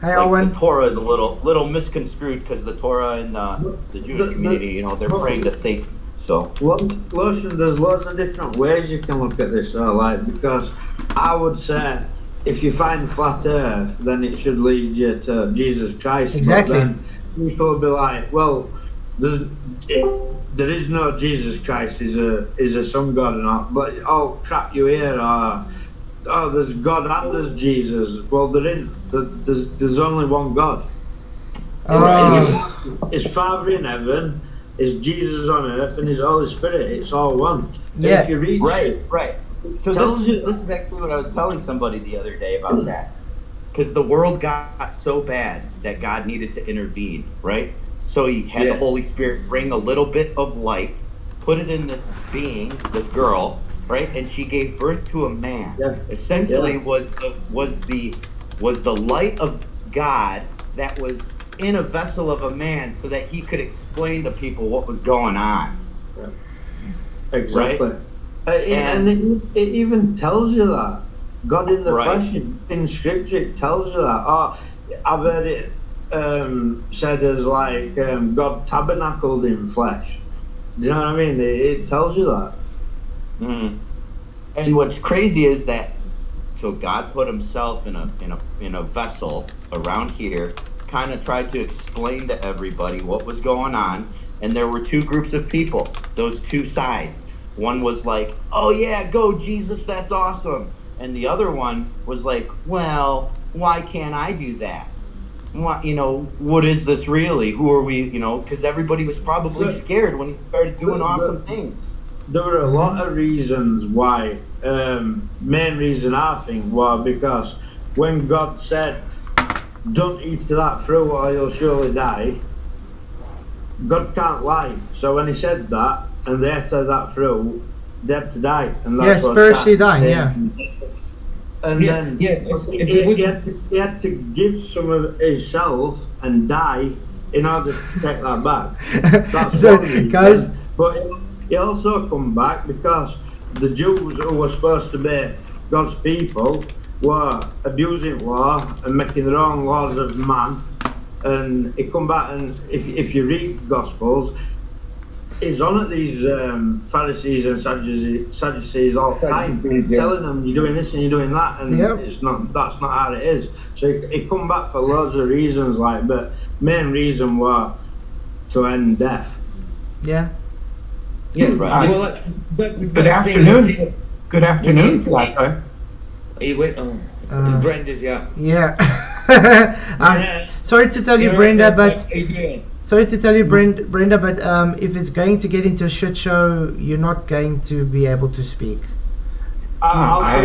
Hey, Like, Owen. the Torah is a little misconstrued because the Torah in the Jewish community, they're praying to Satan. So Lotion, there's loads of different ways you can look at this, because I would say if you find flat Earth, then it should lead you to Jesus Christ. Exactly. But then people will be like, well, there is no Jesus Christ. Is a sun god or not? But oh crap, you hear? Oh, there's God and there's Jesus. Well, there's only one God. His Father in heaven, is Jesus on earth, and His Holy Spirit. It's all one. And Yeah. if you read right. So Tells you- this is actually what I was telling somebody the other day about that. Because the world got so bad that God needed to intervene, right? So He had the Yeah. Holy Spirit bring a little bit of light, put it in this being, this girl, right? And she gave birth to a man. Yeah. Essentially, Yeah. was the light of God that was in a vessel of a man, so that He could explain to people what was going on. Exactly. And it even tells you that. God in the Right. flesh, in Scripture, it tells you that. Oh, I've heard it said as like God tabernacled in flesh. Do you know what I mean? It tells you that. Mm. And what's crazy is that, so God put Himself in a vessel around here, kind of tried to explain to everybody what was going on, and there were 2 groups of people, those 2 sides. One was like, oh yeah, go Jesus, that's awesome. And the other one was like, well, why can't I do that? What is this really? Who are we? Because everybody was probably scared when He started doing awesome things. There were a lot of reasons why. Main reason I think was because when God said, "Don't eat that fruit or you'll surely die," God can't lie. So when He said that and they ate that fruit, they had to die. And that's what spiritually started dying, saying. And then he had to give some of himself and die in order to take that back. That's So, one reason. guys- But he also come back because the Jews who were supposed to be God's people were abusing law and making their own laws of man. And he come back, and if you read Gospels, he's on at these Pharisees and Sadducees all the time, telling them you're doing this and you're doing that, and that's not how it is. So he come back for loads of reasons, like, but main reason was to end death. Yeah. Yeah. Right. Well, Good afternoon. Good afternoon, Flat Guy. You wait. Brenda's, yeah. Yeah. Sorry to tell you, Brenda, but if it's going to get into a shit show, you're not going to be able to speak. I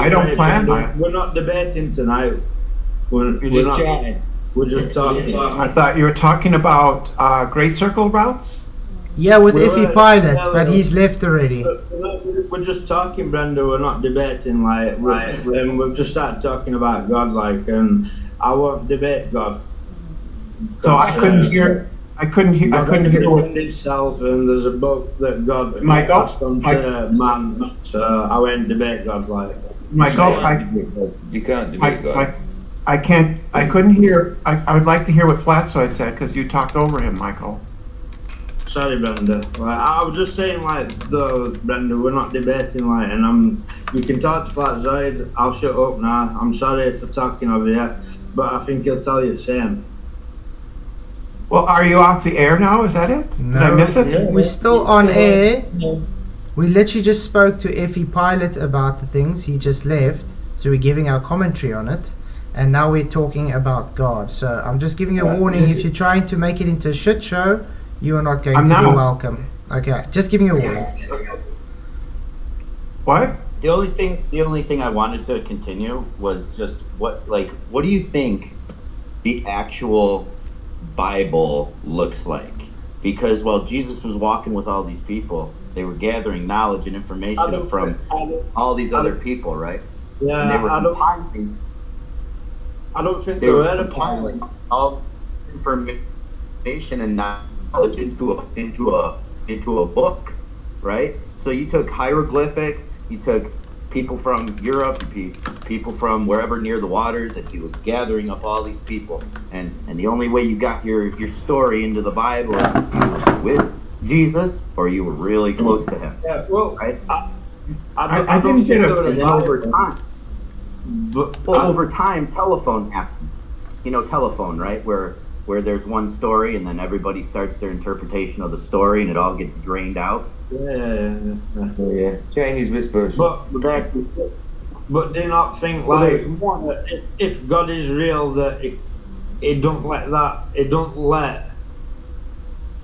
don't plan. We're not debating tonight. We're just chatting. We're just talking. I thought you were talking about Great Circle routes. Yeah, with Effie Pilot, but he's left already. We're just talking, Brenda. We're not debating, like, and we've just started talking about God, like, and I won't debate God. So I couldn't hear. I couldn't hear what himself, and there's a book that God passed on to man, so I won't debate God, like. Michael, you can't debate God. I couldn't hear. I would like to hear what Flatsoy said because you talked over him, Michael. Sorry, Brenda. Like, I was just saying, like, though, Brenda, we're not debating, like, and you can talk to Flatzoid. I'll shut up now. I'm sorry for talking over you, but I think he'll tell you the same. Well, are you off the air now? Is that it? No, did I miss it? We're still on air. We literally just spoke to Effie Pilot about the things. He just left, so we're giving our commentary on it. And now we're talking about God. So I'm just giving you a warning. If you're trying to make it into a shit show, you are not going to be welcome. Okay, just giving you a warning. What? The only thing I wanted to continue was just what do you think the actual Bible looks like? Because while Jesus was walking with all these people, they were gathering knowledge and information from all these other people, right? Yeah, and they were compiling. I don't think they were compiling all this information and knowledge into a book, right? So you took hieroglyphics, you took people from Europe, people from wherever near the waters, and he was gathering up all these people. And the only way you got your story into the Bible is if you were with Jesus or you were really close to him. Yeah, well, right? I didn't get it. And then over time, over time, telephone happened. You know, telephone, right? Where there's one story and then everybody starts their interpretation of the story and it all gets drained out. Yeah. Chinese whispers. But do not think like if God is real that it don't let that. It don't let.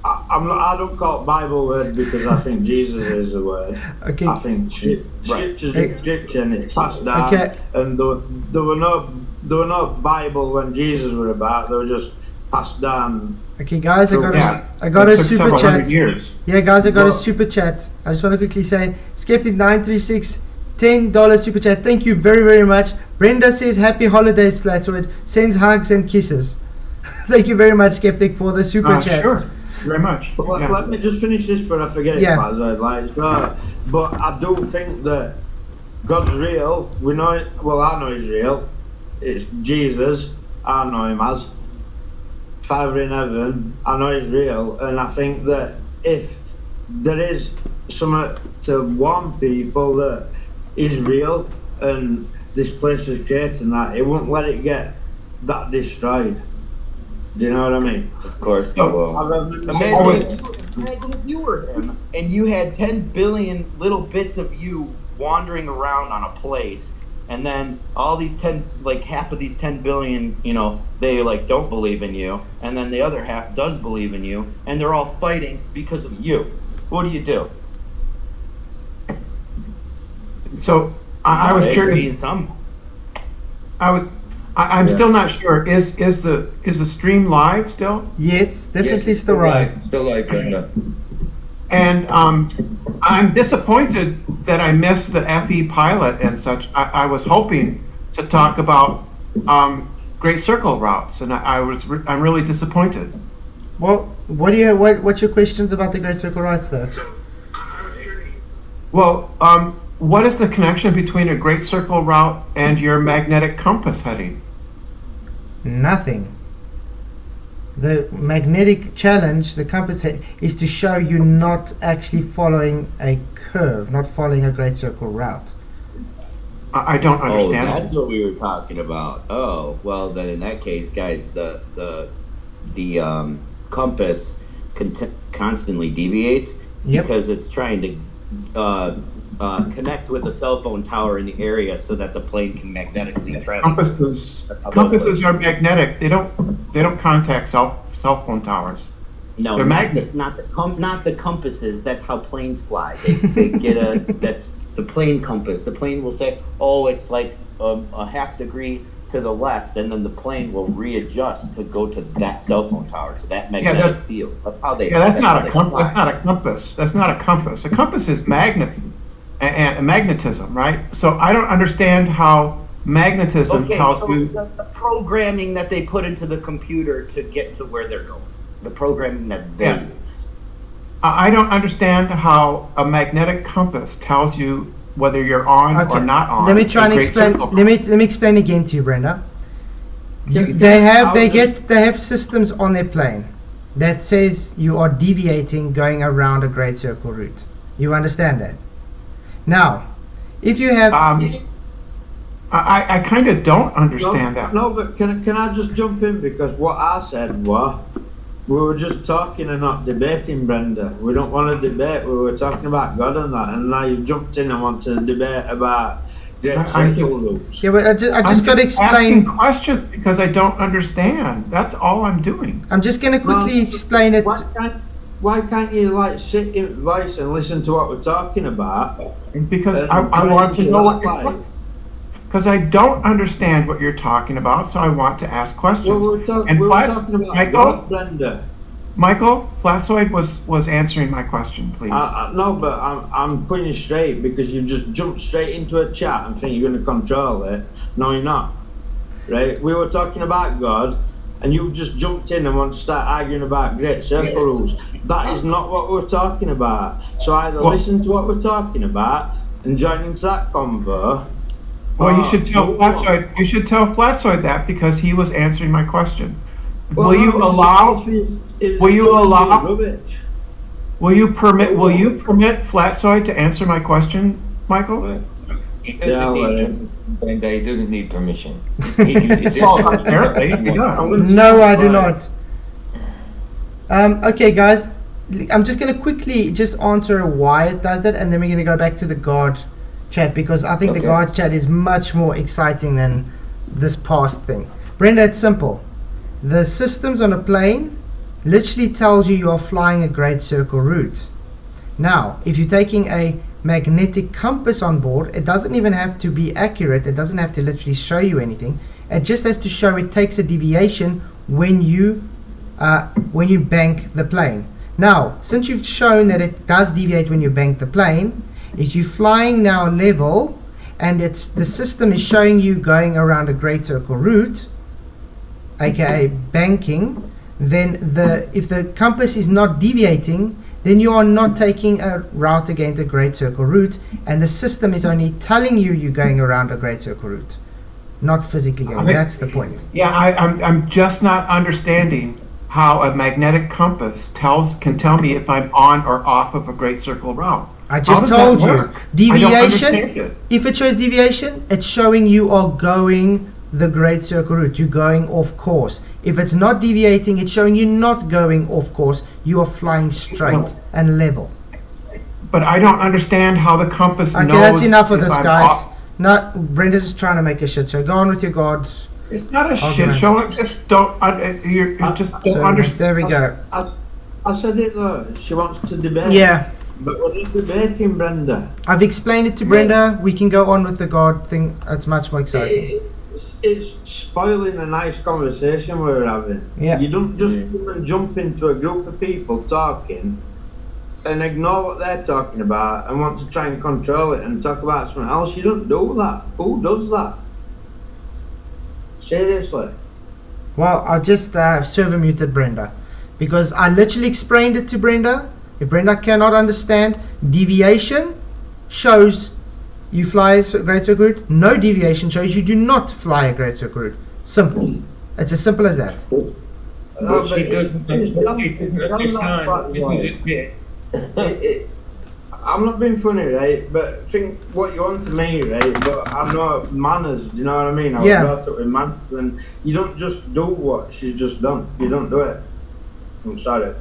I don't call it Bible word because I think Jesus is the word. Okay. I think scripture's a scripture and it's passed down. Okay. And there were no Bible when Jesus were about. They were just passed down. Okay, guys, I got a super chat. Yeah, guys, I got a super chat. I just want to quickly say, Skeptic936, $10 super chat. Thank you very, very much. Brenda says, happy holidays, Flatwood. Sends hugs and kisses. Thank you very much, Skeptic, for the super chat. Sure, very much. But let me just finish this before I forget it, but I do think that God's real. We know it. Well, I know He's real. It's Jesus. I know Him as Father in heaven. I know He's real, and I think that if there is something to warn people that He's real and this place is created and that, it won't let it get that destroyed. Do you know what I mean? Of course. Imagine if you were Him and you had 10 billion little bits of you wandering around on a place, and then all these half of these 10 billion, they don't believe in you, and then the other half does believe in you, and they're all fighting because of you. What do you do? So I was curious. I'm still not sure. Is the stream live still? Yes, definitely still live. Still live, Brenda. And I'm disappointed that I missed the FE pilot and such. I was hoping to talk about Great Circle routes, and I'm really disappointed. Well, what's your questions about the Great Circle routes, though? Well, what is the connection between a great circle route and your magnetic compass heading? Nothing. The magnetic challenge, the compass is to show you not actually following a curve, not following a great circle route. I don't Oh, understand. that's what we were talking about. Oh, well, then in that case, guys, the compass constantly deviates Yep. because it's trying to connect with a cell phone tower in the area so that the plane can magnetically travel. Compasses That's how those compasses work. are magnetic. They don't contact cell phone towers. No, They're not magnet. not the compasses. That's how planes fly. They get that's the plane compass. The plane will say, "Oh, it's like a half degree to the left," and then the plane will readjust to go to that cell phone tower, to that magnetic that's- field. That's how they. Yeah, that's not how a compass. they That's fly. not a compass. That's not a compass. A compass is and magnetism, right? So I don't understand how magnetism Okay, tells so you. the programming that they put into the computer to get to where they're going, the programming that they Yeah. use. I don't understand how a magnetic compass tells you whether you're on or not on. Let me try a and great explain. circle Let me explain again to you, Brenda. Can- They I'll have systems on their plane that says you are deviating going around a great circle route. You understand that? Now, if you have I kind of don't understand that. No, but can I just jump in, because what I said was we were just talking and not debating, Brenda. We don't want to debate. We were talking about God and that, and now you jumped in and want to debate about great I'm circle just- rules. yeah, but I I'm just got to asking explain. questions because I don't understand. That's all I'm doing. I'm just going to quickly No, explain it. Why can't you like sit in voice and listen to what we're talking about? Because and I try want to answer know that what. way? Because I don't understand what you're talking about, so I want to ask questions. Well, we were And talking Flats- about Michael, God, Brenda. Michael, Flassoid was answering my question, please. No, but I'm putting you straight, because you just jumped straight into a chat and think you're going to control it. No, you're not. Right? We were talking about God, and you just jumped in and want to start arguing about great circle rules. That is not what we're talking about. So either Well- listen to what we're talking about and join into that convo. Well, you should tell move on. Flatsoid. You should tell Flatsoid that because he was answering my question. Well, will no, you it's- allow? it's will you allow- rubbish. Will you permit Flatsoid to answer my question, Michael? He Yeah, doesn't well, need, Brenda, he doesn't need permission. It's Well, apparently he does. No, I do not. Okay, guys, I'm just going to quickly just answer why it does that, and then we're going to go back to the God chat, because I think the Okay. God chat is much more exciting than this past thing. Brenda, it's simple. The systems on a plane literally tells you are flying a great circle route. Now, if you're taking a magnetic compass on board, it doesn't even have to be accurate. It doesn't have to literally show you anything. It just has to show it takes a deviation when you bank the plane. Now, since you've shown that it does deviate when you bank the plane, if you're flying now level and the system is showing you going around a great circle route, aka banking, then if the compass is not deviating, then you are not taking a route against a great circle route, and the system is only telling you you're going around a great circle route, not physically going. That's the point. Yeah, I'm just not understanding how a magnetic compass can tell me if I'm on or off of a great circle route. I How just does told that you. work? I don't understand Deviation, it. if it shows deviation, it's showing you are going the great circle route. You're going off course. If it's not deviating, it's showing you not going off course. You are flying straight and level. But I don't understand how the compass knows. Okay, that's enough of if this, I'm guys. off- Brenda's just trying to make a shit show. Go on with your gods. It's not a Okay. shit show. It just don't. You just don't So, understand. there we go. I said it though. She wants to debate. Yeah, But we're not debating, Brenda. I've explained it to Brenda. We can go on with the god thing. It's much more exciting. It's spoiling a nice conversation we're having. Yeah. You don't just come and jump into a group of people talking and ignore what they're talking about and want to try and control it and talk about something else. You don't do that. Who does that? Seriously. Well, I'll just server muted Brenda because I literally explained it to Brenda. If Brenda cannot understand, deviation shows you fly a great circle route. No deviation shows you do not fly a great circle route. Simple. It's as simple as that. But she doesn't I'm not being funny, right? But think what you want to me, right? But I'm not manners. Do you know what I mean? I was Yeah. brought up with manners, and you don't just do what she's just done. You don't do it. I'm sorry.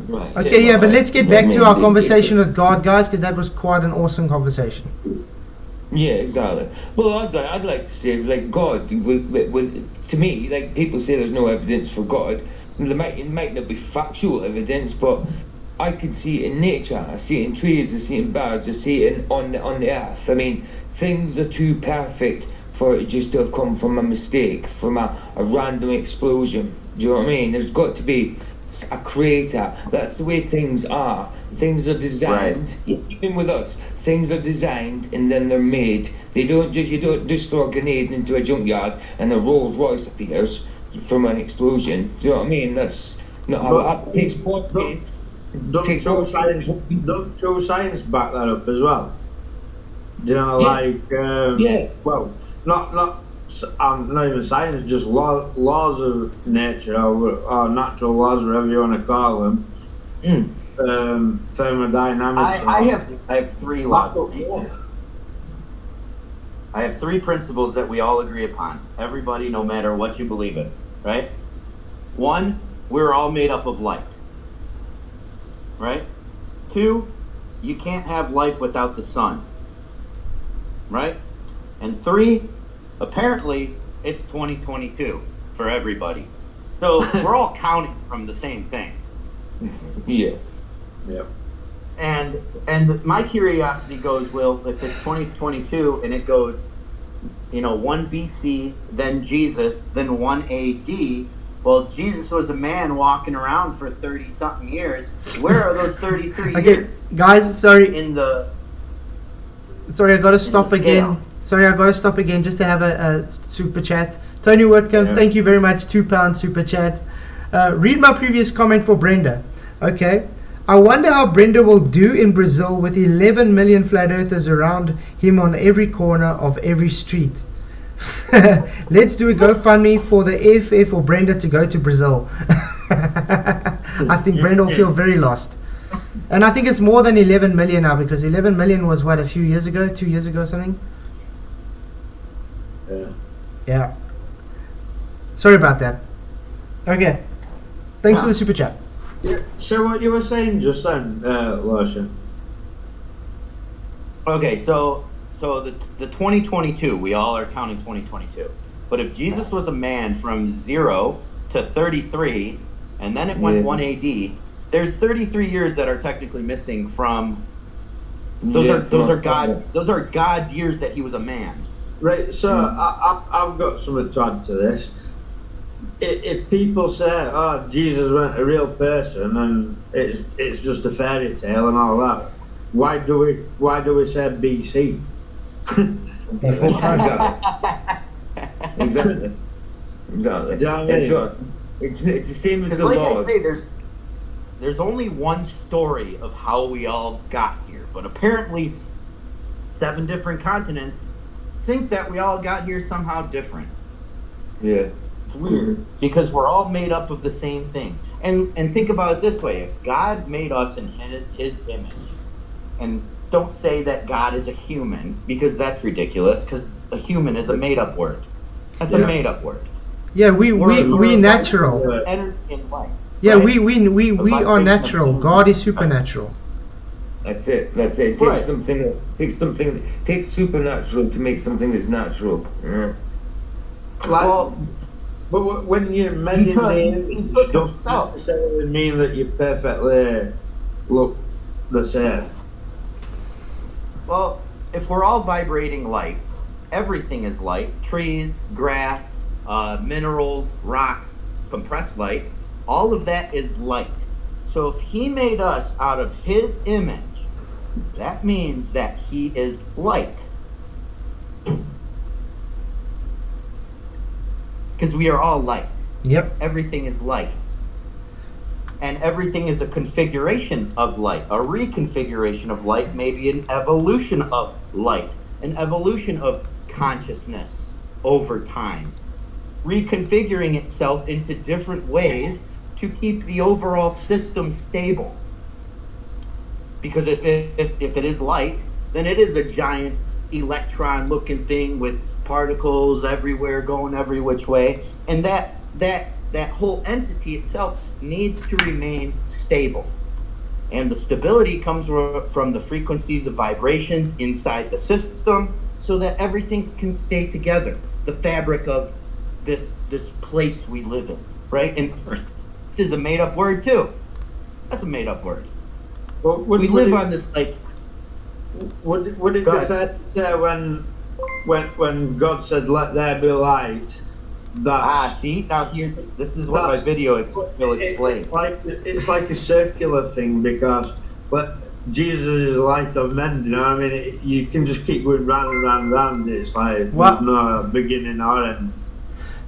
Right, Okay, yeah, but let's get back to our Yeah, conversation with God, guys, because that was quite an awesome conversation. Yeah, exactly. Well, I'd like to say, like, God, to me, like, people say there's no evidence for God. It might not be factual evidence, but I can see it in nature. I see it in trees, I see it in birds, I see it on the earth. I mean, things are too perfect for it just to have come from a mistake, from a random explosion. Do you know what I mean? There's got to be a creator. That's the way things are. Things are designed, even with us. Things are designed and then they're made. You don't just throw a grenade into a junkyard and a Rolls Royce appears from an explosion. Do you know what I mean? That's not how it happens. It takes Don't true science back that up as well? Do you know, Yeah. well, not even science, just laws of nature or natural laws, whatever you want to call them. Thermodynamics. I have three laws of nature. I have three principles that we all agree upon. Everybody, no matter what you believe in, right? One, we're all made up of light. Right? Two, you can't have life without the sun. Right? And three, apparently it's 2022 for everybody. So we're all counting from the same thing. Yeah. Yep. And my curiosity goes, Will, if it's 2022 and it goes, 1 BC, then Jesus, then 1 AD, well, Jesus was a man walking around for 30-something years. Where are those 33 Okay, years? guys, sorry, Sorry, I gotta stop again. Sorry, I gotta stop again just to have a super chat. Tony Whitcomb, thank you very much, £2 super chat. Read my previous comment for Brenda. Okay. I wonder how Brenda will do in Brazil with 11 million flat earthers around him on every corner of every street. Let's do a GoFundMe for the FF for Brenda to go to Brazil. I think Brenda will feel very lost. And I think it's more than 11 million now, because 11 million was what, a few years ago, 2 years ago or something? Yeah. Sorry about that. Okay. Thanks for the super chat. So what you were saying just then, Larson? Okay, so the 2022, we all are counting 2022. But if Jesus was a man from 0 to 33, and then it went 1 AD, there's 33 years that are technically missing from. Those are God's years that he was a man. Right. So I've got something to add to this. If people say, "Oh, Jesus wasn't a real person," and it's just a fairy tale and all that, why do we say BC? Before Christ. Exactly. Yeah, sure. It's the same as the like law. I say, there's only one story of how we all got here, but apparently 7 different continents think that we all got here somehow different. Yeah. It's weird, because we're all made up of the same thing. And think about it this way: if God made us in his image, and don't say that God is a human, because that's ridiculous, because a human is a made-up word. That's a made-up word. Yeah, we natural. Energy and light. Yeah, right? we are natural. God is supernatural. That's it. It takes supernatural to make something that's natural. Yeah. But when you measure the don't necessarily mean that you perfectly look the same. Well, if we're all vibrating light, everything is light. Trees, grass, minerals, rocks, compressed light, all of that is light. So if he made us out of his image, that means that he is light. Because we are all light. Yep. Everything is light. And everything is a configuration of light. A reconfiguration of light may be an evolution of light. an evolution of consciousness over time, reconfiguring itself into different ways to keep the overall system stable. Because if it is light, then it is a giant electron looking thing with particles everywhere going every which way, and that whole entity itself needs to remain stable. And the stability comes from the frequencies of vibrations inside the system so that everything can stay together. The fabric of this place we live in, right? And Earth is a made up word too. That's a made up word. Well, we live on this like. Would it be fair to say when God said, "Let there be light"? See now here, this is what my video will explain. It's like a circular thing because, but Jesus is the light of men. You know, I mean, you can just keep going round and round and round. It's like there's no beginning or end.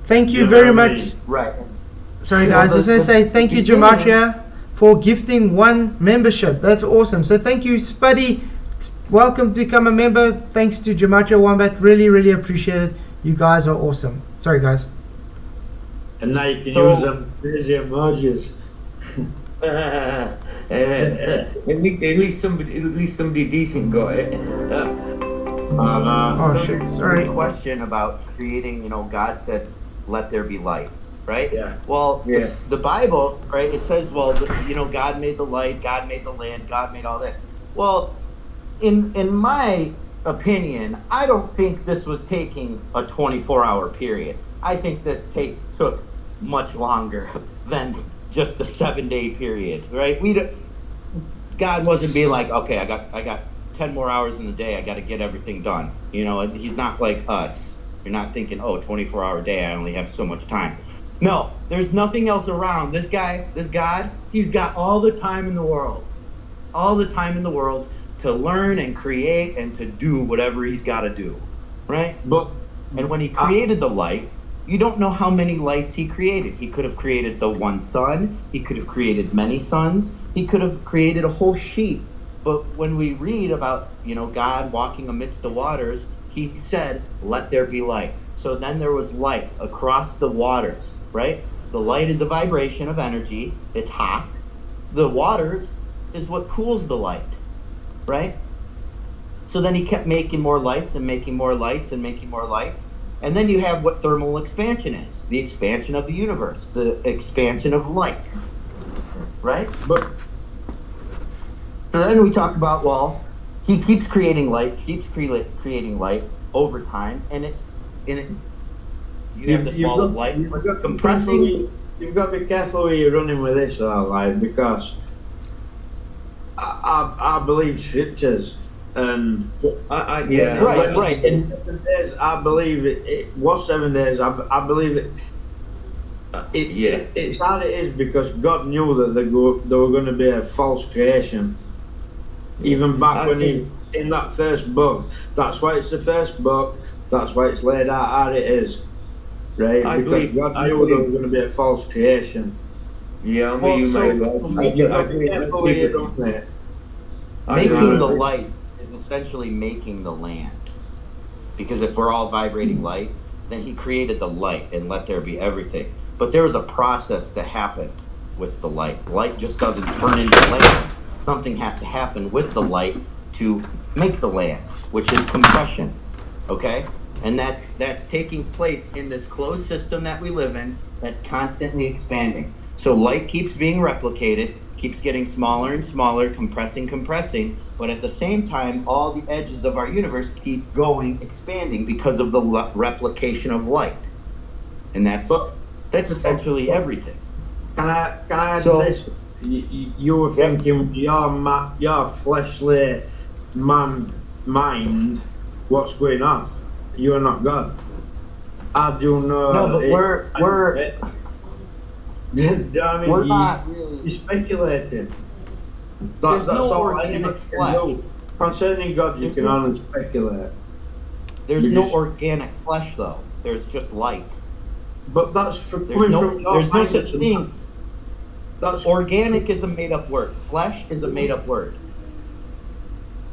Thank you very much. Right. Sorry guys, I was going to say thank you Gematria for gifting 1 membership. That's awesome. So thank you Spuddy. Welcome to become a member. Thanks to Gematria Wombat. Really, really appreciate it. You guys are awesome. Sorry guys. And now you can use them crazy emojis. At least somebody decent got it. Oh shit, sorry. Question about creating, God said, let there be light, right? Yeah. Well, Yeah. the Bible, right, it says, well, God made the light, God made the land, God made all this. Well, in my opinion, I don't think this was taking a 24-hour period. I think this took much longer than just a 7-day period, right? God wasn't being like, okay, I got 10 more hours in the day, I got to get everything done. He's not like us. You're not thinking, 24-hour day, I only have so much time. No, there's nothing else around. This God, he's got all the time in the world. All the time in the world to learn and create and to do whatever he's got to do, right? And when he created the light, you don't know how many lights he created. He could have created the one sun. He could have created many suns. He could have created a whole sheep. But when we read about, God walking amidst the waters, he said, let there be light. So then there was light across the waters, right? The light is a vibration of energy. It's hot. The waters is what cools the light, right? So then he kept making more lights and making more lights and making more lights. And then you have what thermal expansion is, the expansion of the universe, the expansion of light, right? But then we talk about, well, he keeps creating light, creating light over time, and you have this ball of light compressing. You've got to be careful where you're running with this, like, because I believe scriptures. And right. And 7 days, I believe it was 7 days. I believe it. It's how it is because God knew that they were going to be a false creation. Even back in that first book, that's why it's the first book. That's why it's laid out how it is, right? Because God knew there was going to be a false creation. Yeah, I'm with you, mate. Making the light is essentially making the land. Because if we're all vibrating light, then he created the light and let there be everything. But there was a process that happened with the light. Light just doesn't turn into land. Something has to happen with the light to make the land, which is compression. Okay? And that's taking place in this closed system that we live in that's constantly expanding. So light keeps being replicated, keeps getting smaller and smaller, compressing, but at the same time, all the edges of our universe keep going, expanding because of the replication of light. And that's essentially everything. Can I add this? You were thinking your fleshly mind, what's going on? You are not God. I do know. No, but we're we're not really. You're speculating. There's no organic flesh. Concerning God, you can only speculate. There's no organic flesh, though. There's just light. But that's There's no such thing. That's organic is a made-up word. Flesh is a made-up word.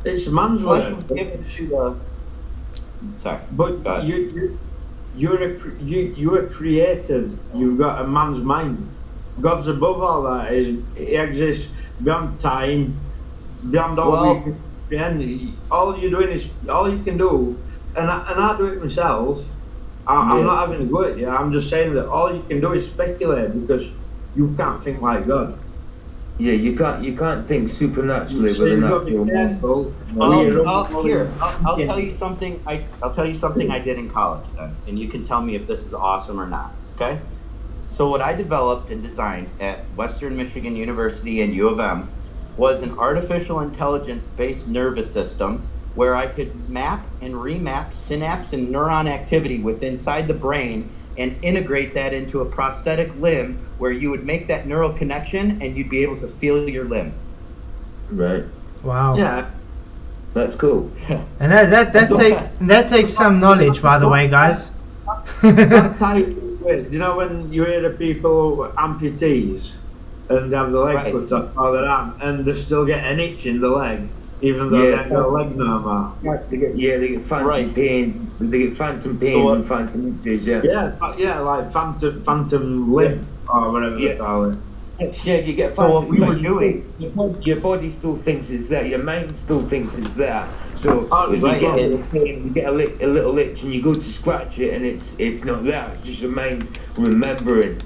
It's man's flesh word. was given to the. Sorry. But Go ahead. you're created. You've got a man's mind. God's above all that. He exists beyond time, beyond all Well- we can comprehend. All you're doing is all you can do, and I do it myself. I'm not having a go at you. I'm just saying that all you can do is speculate because you can't think like God. Yeah, you can't think supernaturally So with a you've got to natural be mind. careful. I'll tell you something. I'll tell you something I did in college, then, and you can tell me if this is awesome or not. Okay. So what I developed and designed at Western Michigan University and U of M was an artificial intelligence-based nervous system where I could map and remap synapse and neuron activity within inside the brain and integrate that into a prosthetic limb where you would make that neural connection and you'd be able to feel your limb. Right. Wow. Yeah. That's cool. And that takes some knowledge, by the way, guys. That type of way, you know when you hear the people who are amputees and they have the leg Right. cut off or their arm and they still get an itch in the leg even though Yeah. they ain't got a leg no more. They get phantom Right. pain. They get phantom pain So, and phantom itches. Yeah. Yeah, like phantom limb or whatever Yeah. they call it. Yeah, you get. So what phantom- we like were you doing- think- your body still thinks it's there. Your mind still thinks it's there. So Oh, if right, you get a and- little pain, you get a little itch, and you go to scratch it, and it's not there. It's just your mind remembering.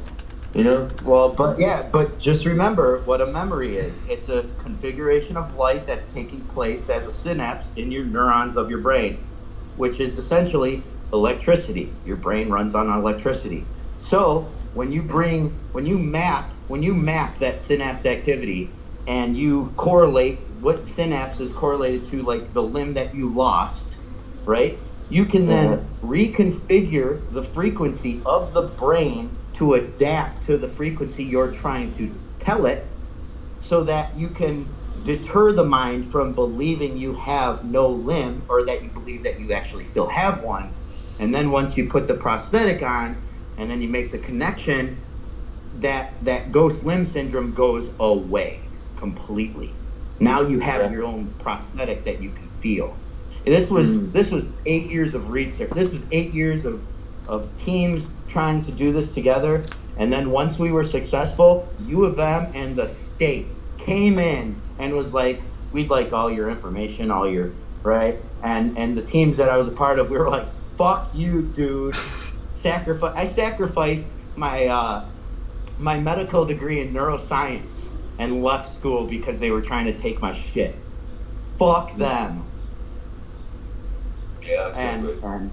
You know. Well, but just remember what a memory is. It's a configuration of light that's taking place as a synapse in your neurons of your brain, which is essentially electricity. Your brain runs on electricity. So when you map that synapse activity and you correlate what synapse is correlated to like the limb that you lost, right? You can then reconfigure the frequency of the brain to adapt to the frequency you're trying to tell it so that you can deter the mind from believing you have no limb or that you believe that you actually still have one. And then once you put the prosthetic on and then you make the connection, that ghost limb syndrome goes away completely. Now you have your own prosthetic that you can feel. And this was 8 years of research. This was 8 years of teams trying to do this together. And then once we were successful, U of M and the state came in and was like, we'd like all your information, all your, right? And the teams that I was a part of, we were like, fuck you, dude. I sacrificed my my medical degree in neuroscience and left school because they were trying to take my shit. Fuck them. Yeah. And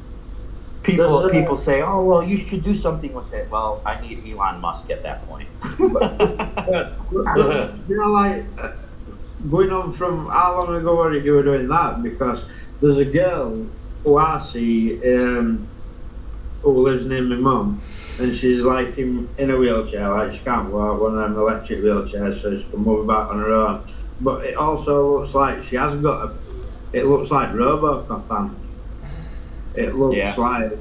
people say, oh, well, you should do something with it. Well, I need Elon Musk at that point. You know, like going on from how long ago were you were doing that? Because there's a girl who I see who lives near my mum, and she's like in a wheelchair, like she can't walk, one of them electric wheelchairs, so she can move about on her own. But it also looks like she has got it looks like Robocop hand. It looks like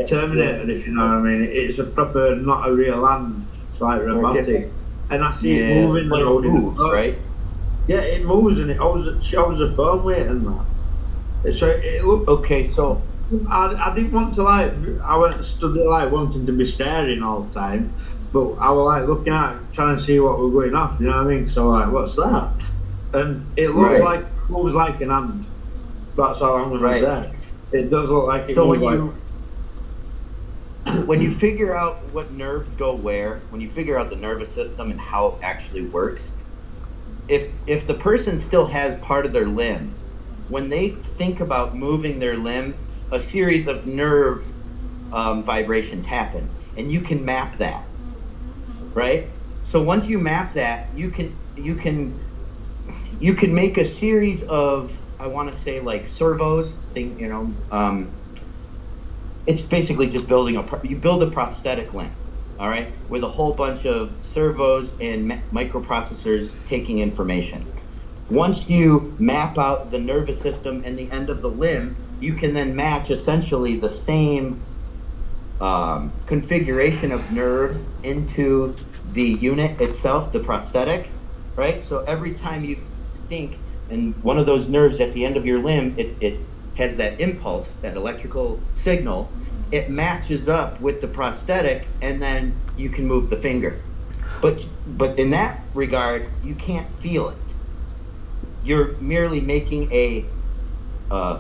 Terminator, if you know what I mean. It's a proper, not a real hand. It's like robotic. And I see it moving. But it moves, right? Yeah, it moves and it shows the phone weight and that. So it looks. Okay, so I didn't want to I went stood there like wanting to be staring all the time, but I was like looking at it, trying to see what was going off. You know what I mean? So like, what's that? And it looks like moves like an hand. That's all I'm gonna say. It does look like it. So moves when you figure out what nerves go where, when you figure out the nervous system and how it actually works, if the person still has part of their limb, when they think about moving their limb, a series of nerve vibrations happen, and you can map that, right? So once you map that, you can make a series of, I want to say like servos, it's basically just you build a prosthetic limb, all right, with a whole bunch of servos and microprocessors taking information. Once you map out the nervous system and the end of the limb, you can then match essentially the same configuration of nerves into the unit itself, the prosthetic, right? So every time you think, and one of those nerves at the end of your limb, it has that impulse, that electrical signal, it matches up with the prosthetic, and then you can move the finger. But in that regard, you can't feel it. You're merely making an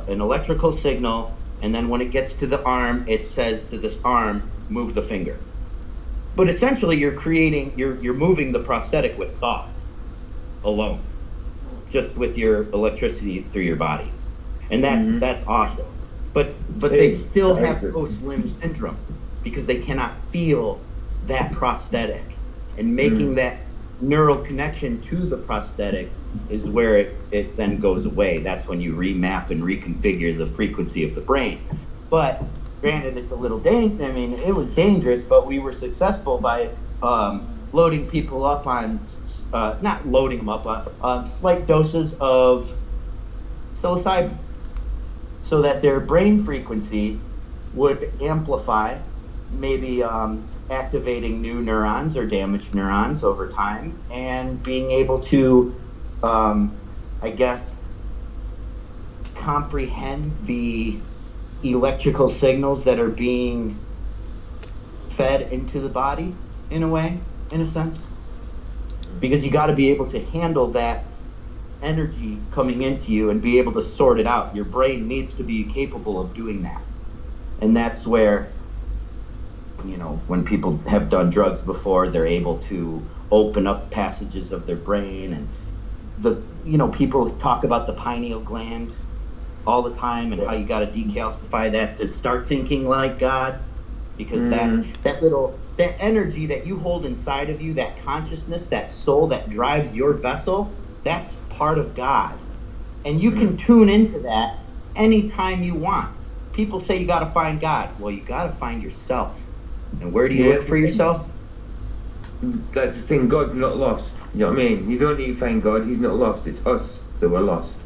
electrical signal, and then when it gets to the arm, it says to this arm, move the finger. But essentially, you're moving the prosthetic with thought alone, just with your electricity through your body, and that's awesome. But they still have post-limb syndrome because they cannot feel that prosthetic, and making that neural connection to the prosthetic is where it then goes away. That's when you remap and reconfigure the frequency of the brain. But granted, it's a little dangerous. I mean, it was dangerous, but we were successful by loading people up on, not loading them up on slight doses of psilocybin, so that their brain frequency would amplify, maybe activating new neurons or damaged neurons over time, and being able to, I guess, comprehend the electrical signals that are being fed into the body in a way, in a sense. Because you got to be able to handle that energy coming into you and be able to sort it out. Your brain needs to be capable of doing that. And that's where, you know, when people have done drugs before, they're able to open up passages of their brain. And people talk about the pineal gland all the time, and how you got to decalcify that to start thinking like God, because that energy that you hold inside of you, that consciousness, that soul that drives your vessel, that's part of God. And you can tune into that anytime you want. People say you got to find God. Well, you got to find yourself. And where do you look for yourself? That's the thing, God's not lost. You know what I mean? You don't need to find God, he's not lost. It's us that were lost.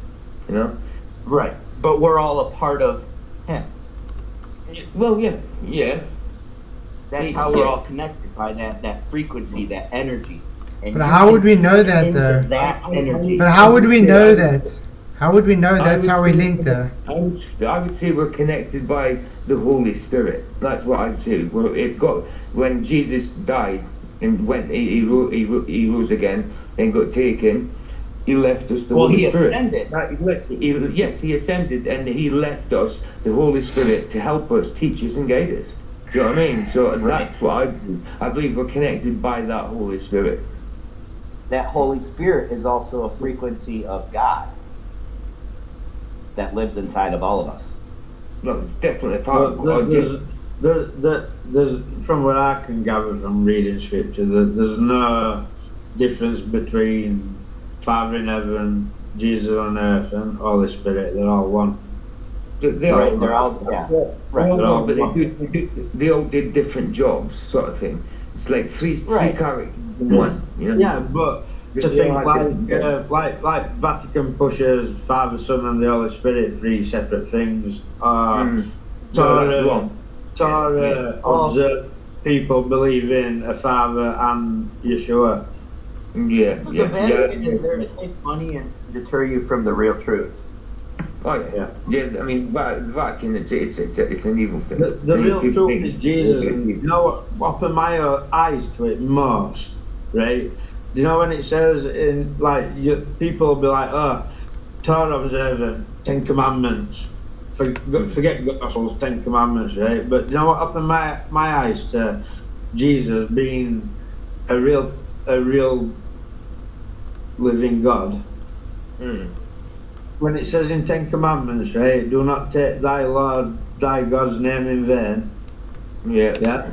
You know? Right. But we're all a part of him. Well, yeah. That's how we're all connected, by that frequency, that energy. And But how would we know that, though? That energy. But how would we know that? How would we know that's how we link, though? I would say we're connected by the Holy Spirit. That's what I'd say. Well, when Jesus died and he rose again and got taken, he left us the Holy Spirit. Ascended. Yes, he ascended, and he left us the Holy Spirit to help us, teach us, and guide us. Do you know what I mean? So that's what I believe we're connected by that Holy Spirit. That Holy Spirit is also a frequency of God that lives inside of all of us. No, it's definitely a part of God. There's, from what I can gather from reading scripture, there's no difference between Father in heaven, Jesus on earth, and Holy Spirit. They're all one. They all did different jobs, sort of thing. It's like three characters in one. You know? Yeah, but to think like Vatican pushes Father, Son, and the Holy Spirit, three separate things. Observe people believe in a Father and Yeshua. The Vatican is there to take money and deter you from the real truth. Oh yeah. I mean, the Vatican, it's an evil thing. The real truth is Jesus. You know what opened my eyes to it most, right? You know when it says in people will be like, oh, Torah observant, 10 Commandments. Forget Gospels, 10 Commandments, right? But you know what opened my eyes to Jesus being a real living God? When it says in 10 Commandments, right, do not take thy Lord thy God's name in vain. Yeah.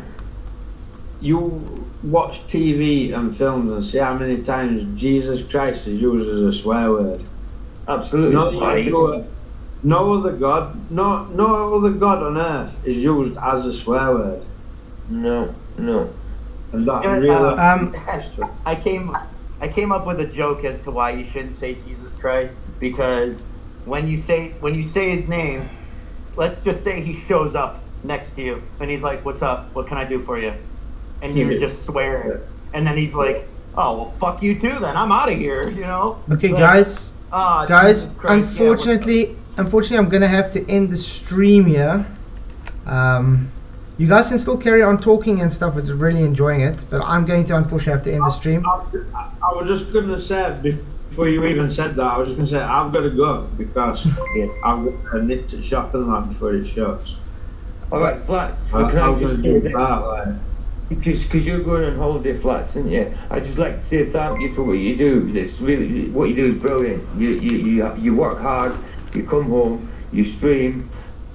You watch TV and films and see how many times Jesus Christ is used as a swear word. Absolutely. No other God on earth is used as a swear word. No. And that really I came up with a joke as to why you shouldn't say Jesus Christ, because when you say his name, let's just say he shows up next to you and he's like, "What's up? What can I do for you?" And you're just swearing, and then he's like, "Oh well, fuck you too. Then I'm out of here." You know. Okay, like, guys. Jesus Christ, unfortunately, I'm gonna have to end the stream here. You guys can still carry on talking and stuff. It's really enjoying it, but I'm going to unfortunately have to end the stream. I was just going to say, before you even said that, I was just going to say, I've got to go because I've got to nip to the shop and that before it shuts. Alright, Flats, I can I was just going say to do that? that, like. Because you're going on holiday, Flats, aren't you? I'd just like to say thank you for what you do. It's really, what you do is brilliant. You work hard, you come home, you stream,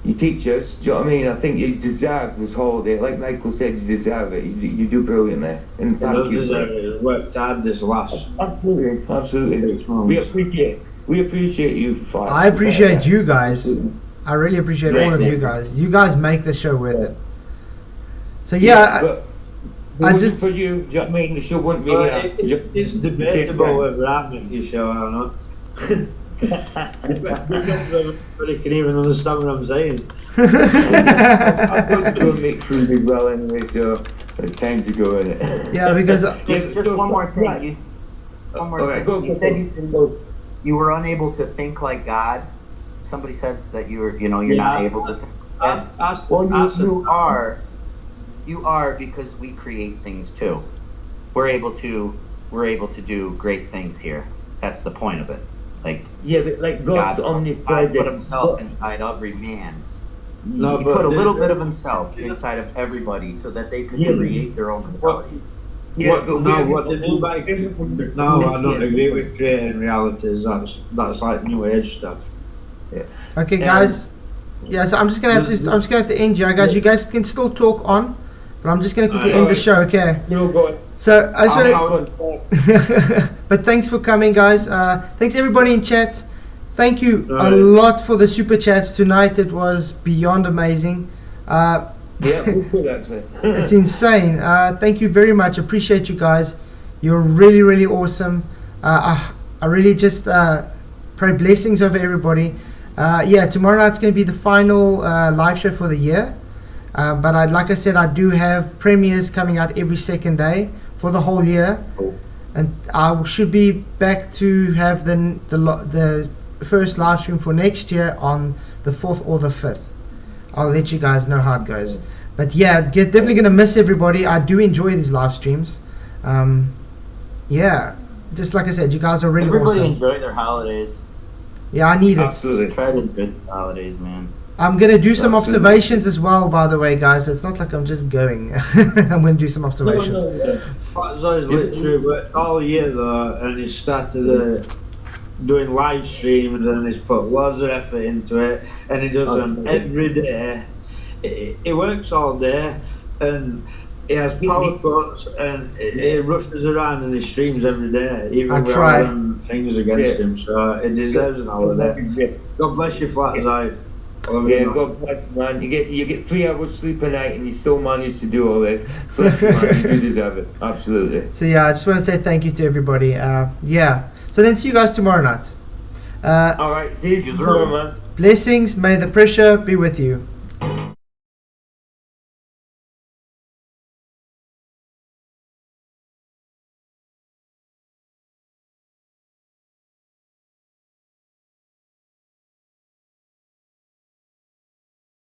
you teach us. Do you know what I mean? I think you deserve this holiday. Like Michael said, you deserve it. You do brilliant there. And thank you. It worked hard this last. Absolutely. We appreciate you, Flats. I appreciate you guys. I really appreciate all of you guys. You guys make the show worth it. So yeah, I just for you. Do you know what I mean? The show wouldn't be here. It's debatable whether I make your show or not. Everybody can even understand what I'm saying. I'm going to go make food as well anyway, so it's time to go in it. yeah, because Just one more thing. One more Okay, thing. go, You go, said go. you were unable to think like God. Somebody said that you're not able to think. Well, you are because we create things too. We're able to do great things here. That's the point of it. Like Yeah, but like God's God omnipresent. put himself inside every man. No, He but put a little the- bit of himself inside of everybody so that they could Yeah. create their own realities. Yeah, but what they do by no, I don't agree with creating realities. That's like new age stuff. okay, guys. Yeah, so I'm just gonna have to end here, guys. You guys can still talk on, but I'm just gonna quickly end the show. Okay. You're going. So I just want to. But thanks for coming, guys. Thanks everybody in chat. Thank you a lot for the super chats tonight. It was beyond amazing. Yeah, we could actually. It's insane. Thank you very much. Appreciate you guys. You're really, really awesome. I really just pray blessings over everybody. Yeah, tomorrow night's going to be the final live show for the year. But like I said, I do have premieres coming out every second day for the whole year. And I should be back to have the first live stream for next year on the 4th or the 5th. I'll let you guys know how it goes. But yeah, definitely going to miss everybody. I do enjoy these live streams. Yeah, just like I said, you guys are really Everybody awesome. enjoy their holidays. Yeah, I need it. Absolutely. Try to enjoy the holidays, man. I'm going to do some Absolutely. observations as well, by the way, guys. It's not like I'm just going. I'm going to do some observations. Fatzo's literally worked all year though, and he started doing live streams, and he's put loads of effort into it, and he does them every day. He works all day, and he has power cuts, and he rushes around and he streams every day, even I with try. all them things against him. So he deserves an holiday. God bless you, Fatzo. Yeah, God bless you, man. You get 3 hours sleep a night and you still manage to do all this. Bless you, man. You do deserve it. Absolutely. So yeah, I just want to say thank you to everybody. Yeah. So then see you guys tomorrow night. Alright, see you tomorrow, man. Blessings. May the pressure be with you.